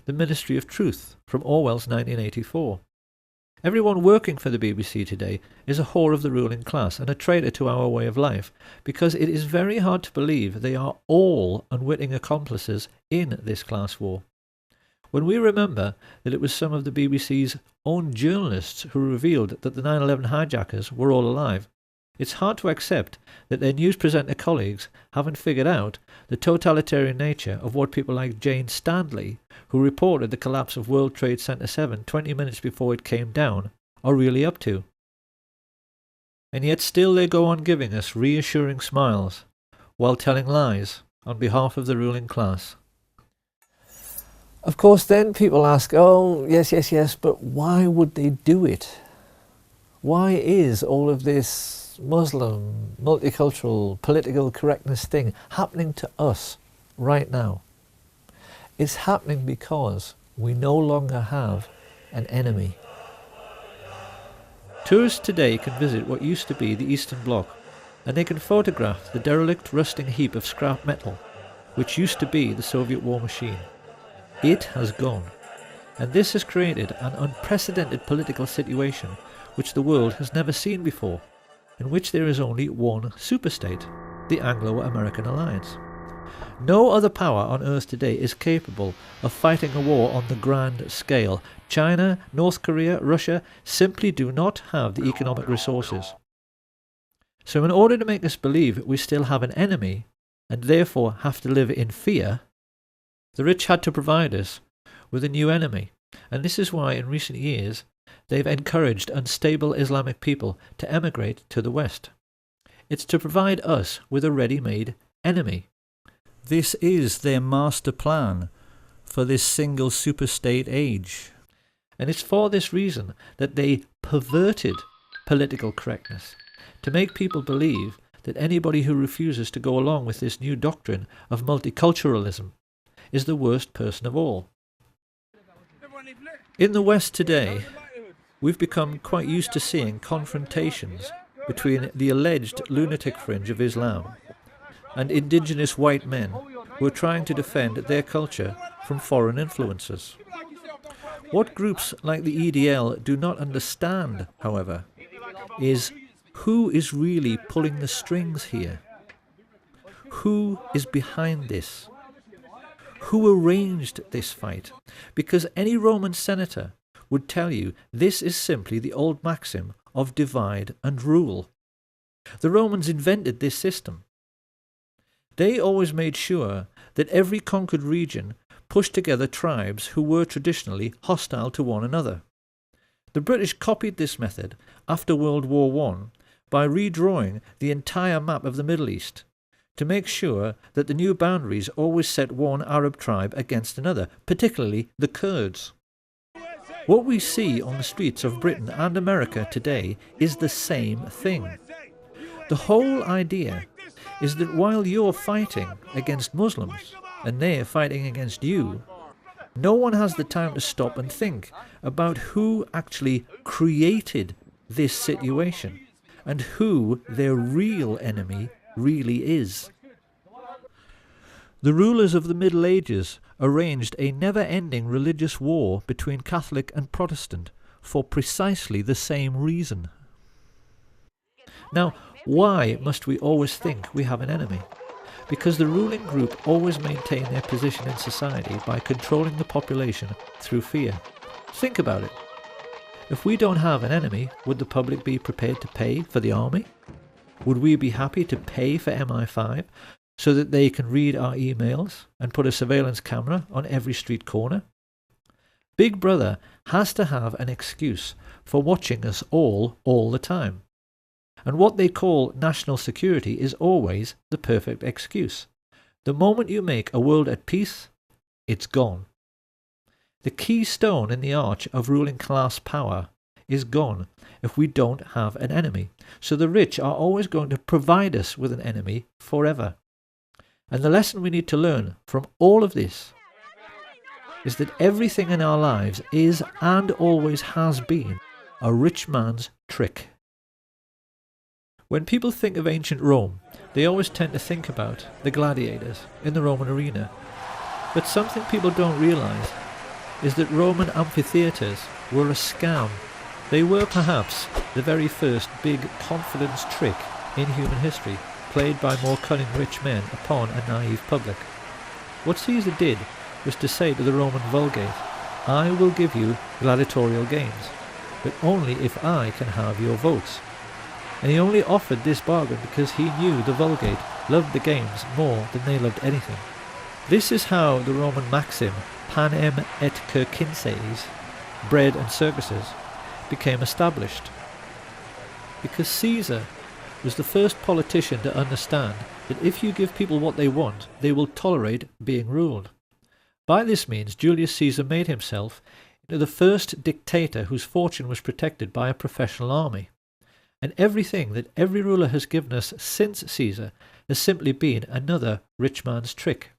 the Ministry of Truth from Orwell's 1984. Everyone working for the BBC today is a whore of the ruling class and a traitor to our way of life, because it is very hard to believe they are all unwitting accomplices in this class war. When we remember that it was some of the BBC's own journalists who revealed that the 9/11 hijackers were all alive, it's hard to accept that their news presenter colleagues haven't figured out the totalitarian nature of what people like Jane Stanley, who reported the collapse of World Trade Center 7 20 minutes before it came down, are really up to. And yet still they go on giving us reassuring smiles, while telling lies on behalf of the ruling class. Of course, then people ask, oh, yes, but why would they do it? Why is all of this Muslim, multicultural, political correctness thing happening to us right now? It's happening because we no longer have an enemy. Tourists today can visit what used to be the Eastern Bloc, and they can photograph the derelict, rusting heap of scrap metal, which used to be the Soviet war machine. It has gone, and this has created an unprecedented political situation which the world has never seen before, in which there is only one superstate, the Anglo-American alliance. No other power on Earth today is capable of fighting a war on the grand scale. China, North Korea, Russia simply do not have the economic resources. So in order to make us believe we still have an enemy, and therefore have to live in fear, the rich had to provide us with a new enemy. And this is why in recent years they've encouraged unstable Islamic people to emigrate to the West. It's to provide us with a ready-made enemy. This is their master plan for this single superstate age. And it's for this reason that they perverted political correctness, to make people believe that anybody who refuses to go along with this new doctrine of multiculturalism is the worst person of all. In the West today, we've become quite used to seeing confrontations between the alleged lunatic fringe of Islam and indigenous white men who are trying to defend their culture from foreign influences. What groups like the EDL do not understand, however, is who is really pulling the strings here? Who is behind this? who arranged this fight, because any Roman senator would tell you this is simply the old maxim of divide and rule. The Romans invented this system. They always made sure that every conquered region pushed together tribes who were traditionally hostile to one another. The British copied this method after World War I by redrawing the entire map of the Middle East to make sure that the new boundaries always set one Arab tribe against another, particularly the Kurds. What we see on the streets of Britain and America today is the same thing. The whole idea is that while you're fighting against Muslims and they're fighting against you, no one has the time to stop and think about who actually created this situation and who their real enemy really is. The rulers of the Middle Ages arranged a never-ending religious war between Catholic and Protestant for precisely the same reason. Now, why must we always think we have an enemy? Because the ruling group always maintain their position in society by controlling the population through fear. Think about it. If we don't have an enemy, would the public be prepared to pay for the army? Would we be happy to pay for MI5 so that they can read our emails and put a surveillance camera on every street corner? Big Brother has to have an excuse for watching us all the time. And what they call national security is always the perfect excuse. The moment you make a world at peace, it's gone. The keystone in the arch of ruling class power is gone if we don't have an enemy. So the rich are always going to provide us with an enemy forever. And the lesson we need to learn from all of this is that everything in our lives is and always has been a rich man's trick. When people think of ancient Rome, they always tend to think about the gladiators in the Roman arena. But something people don't realise is that Roman amphitheatres were a scam. They were perhaps the very first big confidence trick in human history, played by more cunning rich men upon a naive public. What Caesar did was to say to the Roman Vulgate, I will give you gladiatorial games, but only if I can have your votes. And he only offered this bargain because he knew the Vulgate loved the games more than they loved anything. This is how the Roman maxim, panem et circenses, bread and circuses, became established. Because Caesar was the first politician to understand that if you give people what they want, they will tolerate being ruled. By this means, Julius Caesar made himself into the first dictator whose fortune was protected by a professional army. And everything that every ruler has given us since Caesar has simply been another rich man's trick.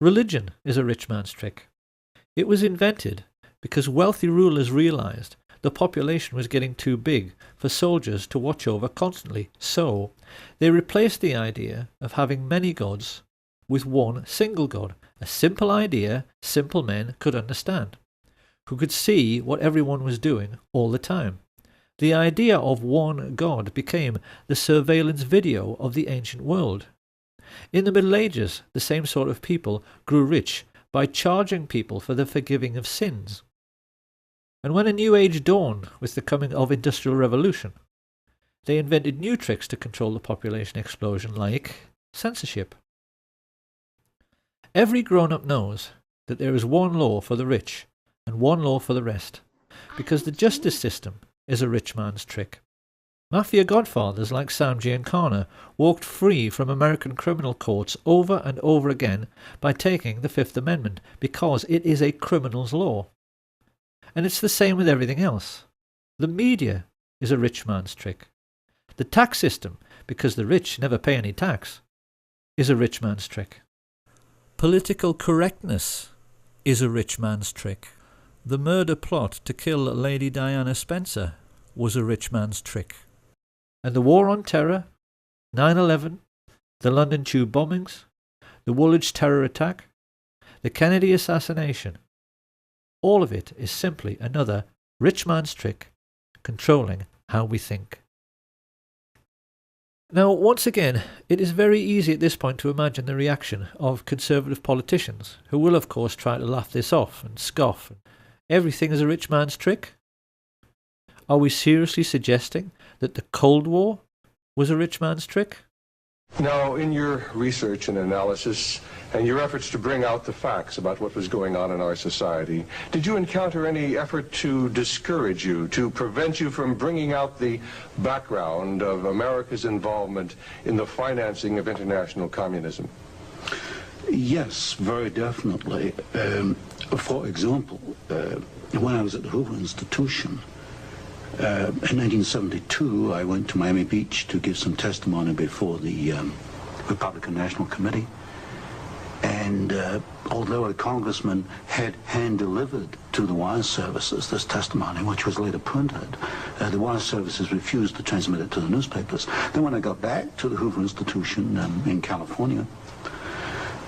Religion is a rich man's trick. It was invented because wealthy rulers realized the population was getting too big for soldiers to watch over constantly, so they replaced the idea of having many gods with one single god, a simple idea simple men could understand, who could see what everyone was doing all the time. The idea of one God became the surveillance video of the ancient world. In the Middle Ages, the same sort of people grew rich by charging people for the forgiving of sins. And when a new age dawned with the coming of Industrial Revolution, they invented new tricks to control the population explosion, like censorship. Every grown-up knows that there is one law for the rich and one law for the rest, because the justice system is a rich man's trick. Mafia godfathers like Sam Giancana walked free from American criminal courts over and over again by taking the Fifth Amendment, because it is a criminal's law. And it's the same with everything else. The media is a rich man's trick. The tax system, because the rich never pay any tax, is a rich man's trick. Political correctness is a rich man's trick. The murder plot to kill Lady Diana Spencer was a rich man's trick. And the war on terror, 9/11, the London Tube bombings, the Woolwich terror attack, the Kennedy assassination, all of it is simply another rich man's trick controlling how we think. Now, once again, it is very easy at this point to imagine the reaction of conservative politicians, who will of course try to laugh this off and scoff. Everything is a rich man's trick? Are we seriously suggesting that the Cold War was a rich man's trick? Now, in your research and analysis, and your efforts to bring out the facts about what was going on in our society, did you encounter any effort to discourage you, to prevent you from bringing out the background of America's involvement in the financing of international communism? Yes, very definitely. For example, when I was at the Hoover Institution, in 1972, I went to Miami Beach to give some testimony before the Republican National Committee. And although a congressman had hand-delivered to the wire services this testimony, which was later printed, the wire services refused to transmit it to the newspapers. Then when I got back to the Hoover Institution in California,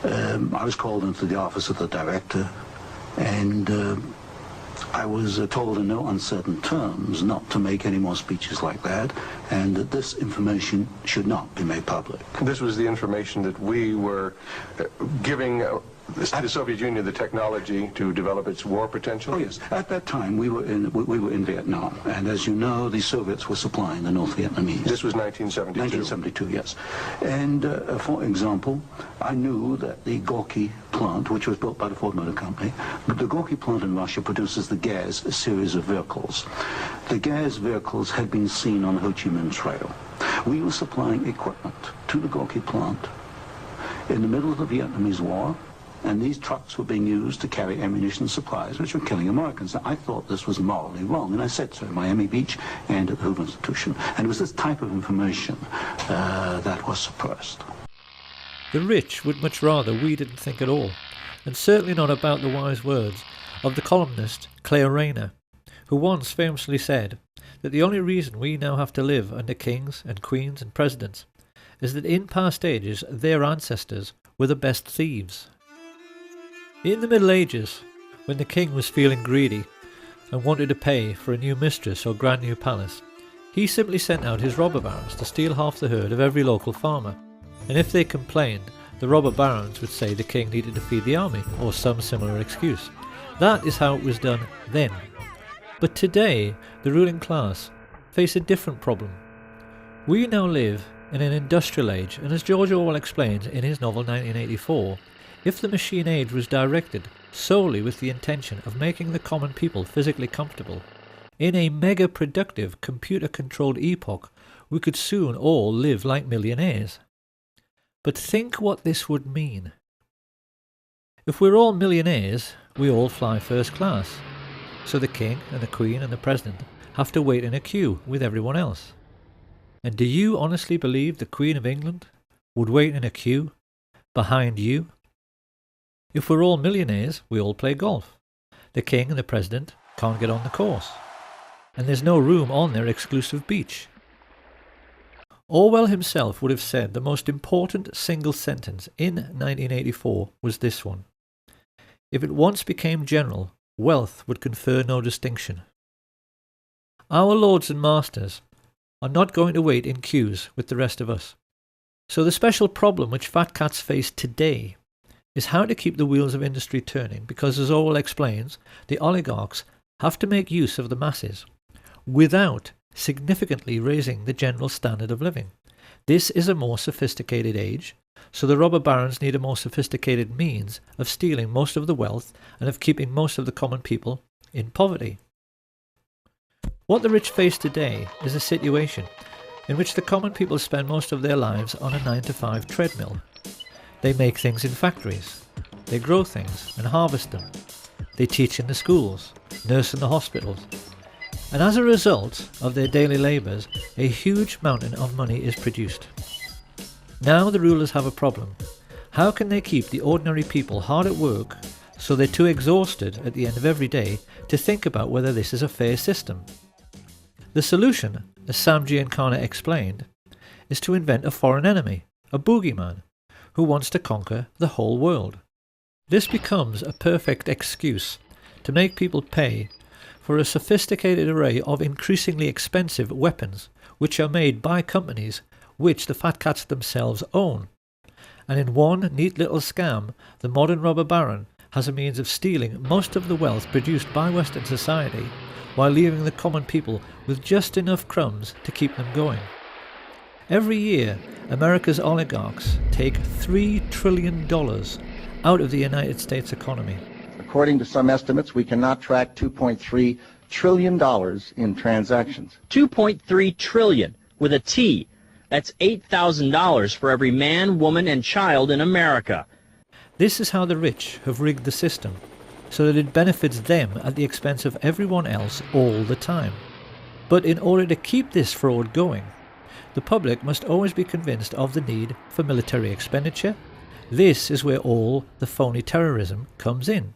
I was called into the office of the director, and I was told in no uncertain terms not to make any more speeches like that, and that this information should not be made public. This was the information that we were giving the Soviet Union the technology to develop its war potential? Oh, yes. At that time, we were in Vietnam, and as you know, the Soviets were supplying the North Vietnamese. This was 1972? 1972, yes. And, for example, I knew that the Gorky plant, which was built by the Ford Motor Company, the Gorky plant in Russia produces the Gaz series of vehicles. The Gaz vehicles had been seen on the Ho Chi Minh Trail. We were supplying equipment to the Gorky plant in the middle of the Vietnamese War, and these trucks were being used to carry ammunition supplies, which were killing Americans. Now, I thought this was morally wrong, and I said so at Miami Beach and at the Hoover Institution. And it was this type of information that was suppressed. The rich would much rather we didn't think at all, and certainly not about the wise words of the columnist Claire Rayner, who once famously said that the only reason we now have to live under kings and queens and presidents is that in past ages their ancestors were the best thieves. In the Middle Ages, when the king was feeling greedy and wanted to pay for a new mistress or grand new palace, he simply sent out his robber barons to steal half the herd of every local farmer. And if they complained, the robber barons would say the king needed to feed the army, or some similar excuse. That is how it was done then. But today, the ruling class face a different problem. We now live in an industrial age, and as George Orwell explains in his novel 1984, if the machine age was directed solely with the intention of making the common people physically comfortable, in a mega-productive, computer-controlled epoch, we could soon all live like millionaires. But think what this would mean. If we're all millionaires, we all fly first class. So the king and the queen and the president have to wait in a queue with everyone else. And do you honestly believe the Queen of England would wait in a queue behind you? If we're all millionaires, we all play golf. The king and the president can't get on the course. And there's no room on their exclusive beach. Orwell himself would have said the most important single sentence in 1984 was this one. If it once became general, wealth would confer no distinction. Our lords and masters are not going to wait in queues with the rest of us. So the special problem which fat cats face today is how to keep the wheels of industry turning, because as Orwell explains, the oligarchs have to make use of the masses without significantly raising the general standard of living. This is a more sophisticated age, so the robber barons need a more sophisticated means of stealing most of the wealth and of keeping most of the common people in poverty. What the rich face today is a situation in which the common people spend most of their lives on a 9-to-5 treadmill. They make things in factories, they grow things and harvest them, they teach in the schools, nurse in the hospitals, and as a result of their daily labours, a huge mountain of money is produced. Now the rulers have a problem. How can they keep the ordinary people hard at work so they're too exhausted at the end of every day to think about whether this is a fair system? The solution, as Sam Giancana explained, is to invent a foreign enemy, a boogeyman, who wants to conquer the whole world. This becomes a perfect excuse to make people pay for a sophisticated array of increasingly expensive weapons which are made by companies which the fat cats themselves own. And in one neat little scam, the modern robber baron has a means of stealing most of the wealth produced by Western society, while leaving the common people with just enough crumbs to keep them going. Every year, America's oligarchs take $3 trillion out of the United States economy. According to some estimates, we cannot track $2.3 trillion in transactions. $2.3 trillion with a T. That's $8,000 for every man, woman, and child in America. This is how the rich have rigged the system, so that it benefits them at the expense of everyone else all the time. But in order to keep this fraud going, the public must always be convinced of the need for military expenditure. This is where all the phony terrorism comes in.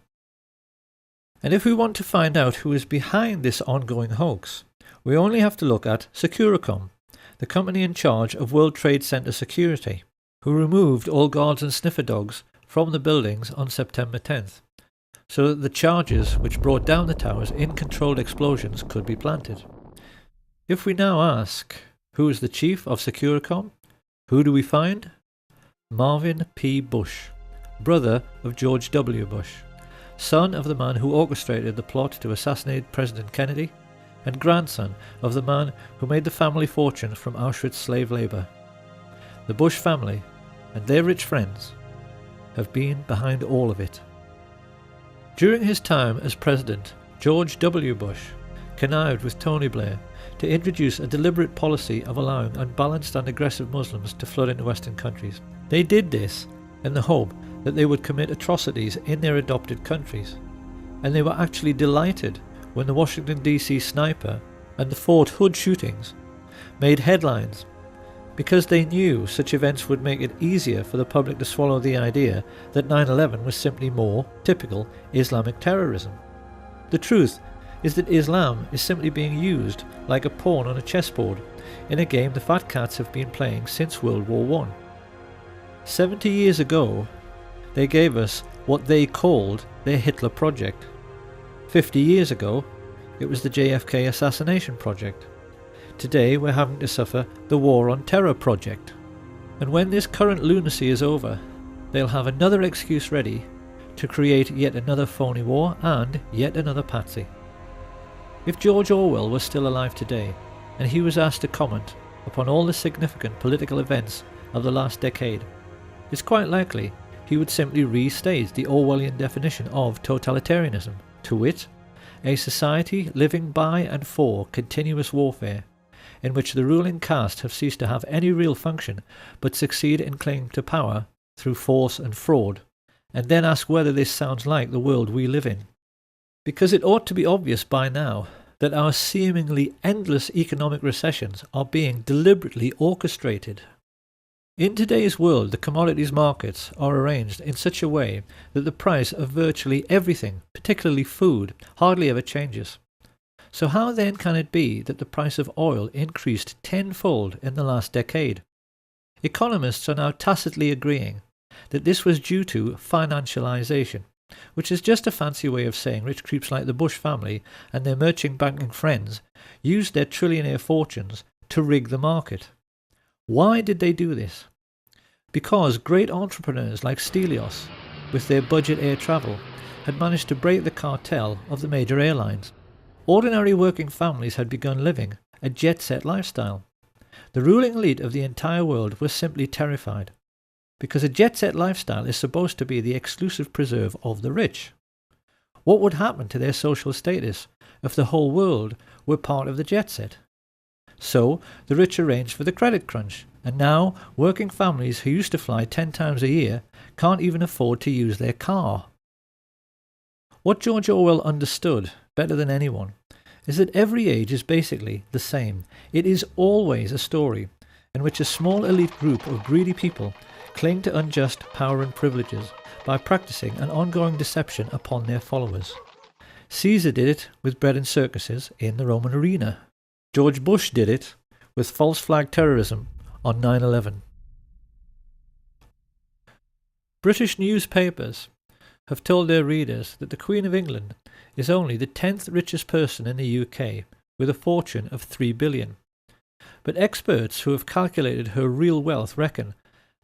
And if we want to find out who is behind this ongoing hoax, we only have to look at Securicom, the company in charge of World Trade Center security, who removed all guards and sniffer dogs from the buildings on September 10th, so that the charges which brought down the towers in controlled explosions could be planted. If we now ask, who is the chief of Securicom, who do we find? Marvin P. Bush, brother of George W. Bush, son of the man who orchestrated the plot to assassinate President Kennedy, and grandson of the man who made the family fortune from Auschwitz slave labour. The Bush family and their rich friends have been behind all of it. During his time as president, George W. Bush connived with Tony Blair to introduce a deliberate policy of allowing unbalanced and aggressive Muslims to flood into Western countries. They did this in the hope that they would commit atrocities in their adopted countries, and they were actually delighted when the Washington DC sniper and the Fort Hood shootings made headlines, because they knew such events would make it easier for the public to swallow the idea that 9/11 was simply more typical Islamic terrorism. The truth is that Islam is simply being used like a pawn on a chessboard in a game the fat cats have been playing since World War I. 70 years ago, they gave us what they called their Hitler Project. 50 years ago, it was the JFK assassination project. Today we're having to suffer the War on Terror project. And when this current lunacy is over, they'll have another excuse ready to create yet another phony war and yet another patsy. If George Orwell was still alive today, and he was asked to comment upon all the significant political events of the last decade, it's quite likely he would simply restate the Orwellian definition of totalitarianism, to wit, a society living by and for continuous warfare, in which the ruling caste have ceased to have any real function but succeed in clinging to power through force and fraud, and then ask whether this sounds like the world we live in. Because it ought to be obvious by now that our seemingly endless economic recessions are being deliberately orchestrated. In today's world, the commodities markets are arranged in such a way that the price of virtually everything, particularly food, hardly ever changes. So how then can it be that the price of oil increased tenfold in the last decade? Economists are now tacitly agreeing that this was due to financialization, which is just a fancy way of saying rich creeps like the Bush family and their merchant banking friends used their trillionaire fortunes to rig the market. Why did they do this? Because great entrepreneurs like Stelios, with their budget air travel, had managed to break the cartel of the major airlines. Ordinary working families had begun living a jet-set lifestyle. The ruling elite of the entire world was simply terrified, because a jet-set lifestyle is supposed to be the exclusive preserve of the rich. What would happen to their social status if the whole world were part of the jet-set? So the rich arranged for the credit crunch, and now working families who used to fly 10 times a year can't even afford to use their car. What George Orwell understood better than anyone is that every age is basically the same. It is always a story in which a small elite group of greedy people cling to unjust power and privileges by practicing an ongoing deception upon their followers. Caesar did it with bread and circuses in the Roman arena. George Bush did it with false flag terrorism on 9/11. British newspapers have told their readers that the Queen of England is only the 10th richest person in the UK with a fortune of $3 billion. But experts who have calculated her real wealth reckon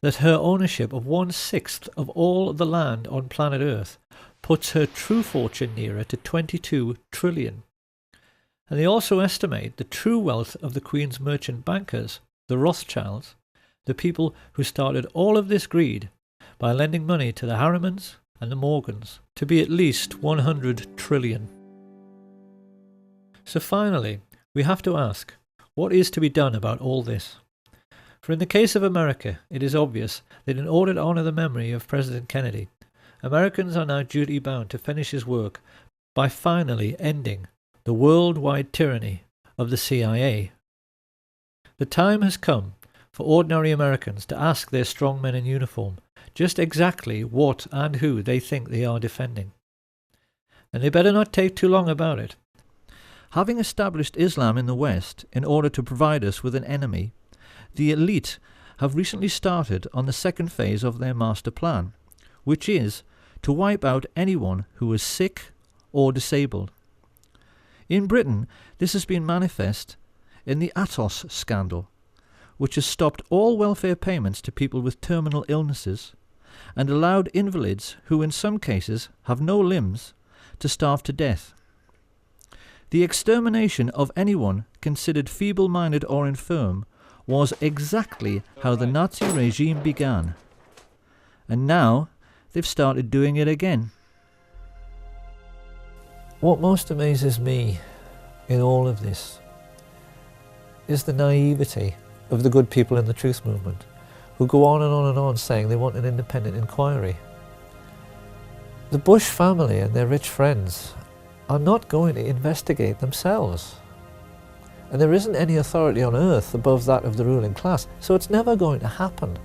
that her ownership of 1/6 of all the land on planet Earth puts her true fortune nearer to 22 trillion. And they also estimate the true wealth of the Queen's merchant bankers, the Rothschilds, the people who started all of this greed by lending money to the Harrimans and the Morgans, to be at least 100 trillion. So finally, we have to ask, what is to be done about all this? For in the case of America, it is obvious that in order to honour the memory of President Kennedy, Americans are now duty-bound to finish his work by finally ending the worldwide tyranny of the CIA. The time has come for ordinary Americans to ask their strong men in uniform just exactly what and who they think they are defending. And they better not take too long about it. Having established Islam in the West in order to provide us with an enemy, the elite have recently started on the second phase of their master plan, which is to wipe out anyone who is sick or disabled. In Britain, this has been manifest in the Atos scandal, which has stopped all welfare payments to people with terminal illnesses and allowed invalids who in some cases have no limbs to starve to death. The extermination of anyone considered feeble-minded or infirm was exactly how the Nazi regime began. And now they've started doing it again. What most amazes me in all of this is the naivety of the good people in the truth movement, who go on and on and on saying they want an independent inquiry. The Bush family and their rich friends are not going to investigate themselves. And there isn't any authority on earth above that of the ruling class, so it's never going to happen.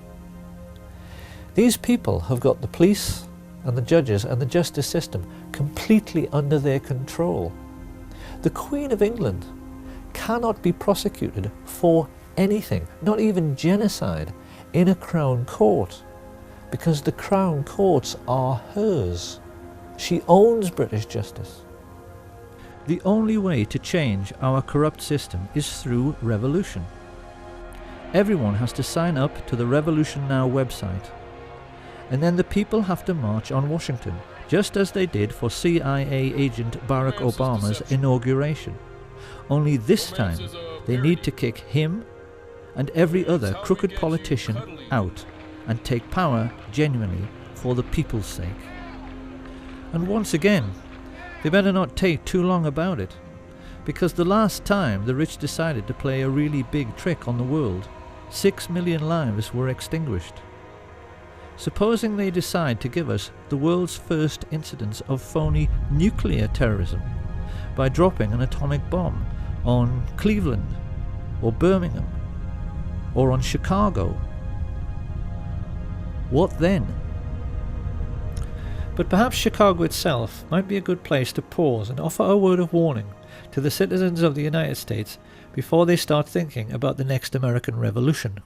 These people have got the police and the judges and the justice system completely under their control. The Queen of England cannot be prosecuted for anything, not even genocide, in a Crown Court, because the Crown Courts are hers. She owns British justice. The only way to change our corrupt system is through revolution. Everyone has to sign up to the Revolution Now website, and then the people have to march on Washington, just as they did for CIA agent Barack Obama's inauguration. Only this time they need to kick him and every other crooked politician out and take power genuinely for the people's sake. And once again, they better not take too long about it, because the last time the rich decided to play a really big trick on the world, 6 million lives were extinguished. Supposing they decide to give us the world's first incidence of phony nuclear terrorism by dropping an atomic bomb on Cleveland or Birmingham or on Chicago, what then? But perhaps Chicago itself might be a good place to pause and offer a word of warning to the citizens of the United States before they start thinking about the next American Revolution.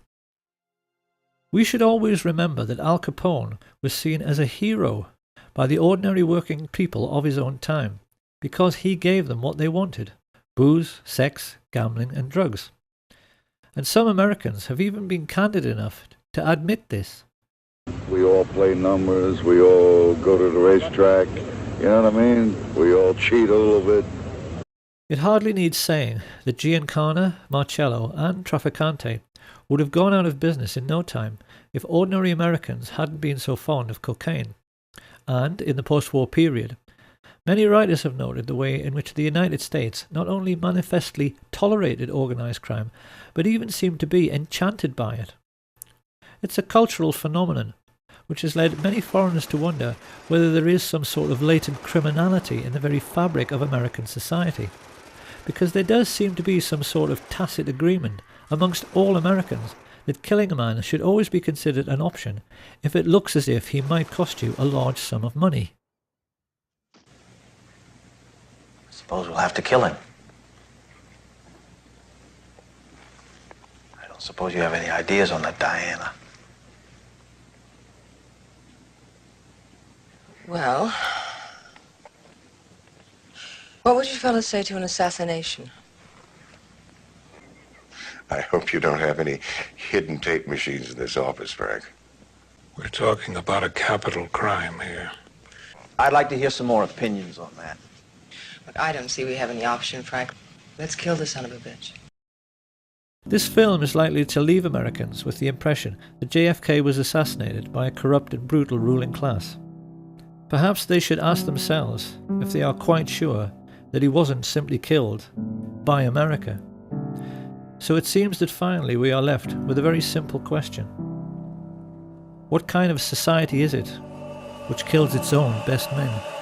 We should always remember that Al Capone was seen as a hero by the ordinary working people of his own time because he gave them what they wanted: booze, sex, gambling and drugs. And some Americans have even been candid enough to admit this. We all play numbers, we all go to the racetrack, you know what I mean? We all cheat a little bit. It hardly needs saying that Giancana, Marcello and Trafficante would have gone out of business in no time if ordinary Americans hadn't been so fond of cocaine. And in the post-war period, many writers have noted the way in which the United States not only manifestly tolerated organized crime, but even seemed to be enchanted by it. It's a cultural phenomenon which has led many foreigners to wonder whether there is some sort of latent criminality in the very fabric of American society, because there does seem to be some sort of tacit agreement amongst all Americans that killing a man should always be considered an option if it looks as if he might cost you a large sum of money. Suppose we'll have to kill him. I don't suppose you have any ideas on that, Diana. Well, what would you fellas say to an assassination? I hope you don't have any hidden tape machines in this office, Frank. We're talking about a capital crime here. I'd like to hear some more opinions on that. Look, I don't see we have any option, Frank. Let's kill the son of a bitch. This film is likely to leave Americans with the impression that JFK was assassinated by a corrupt and brutal ruling class. Perhaps they should ask themselves if they are quite sure that he wasn't simply killed by America. So it seems that finally we are left with a very simple question. What kind of society is it which kills its own best men?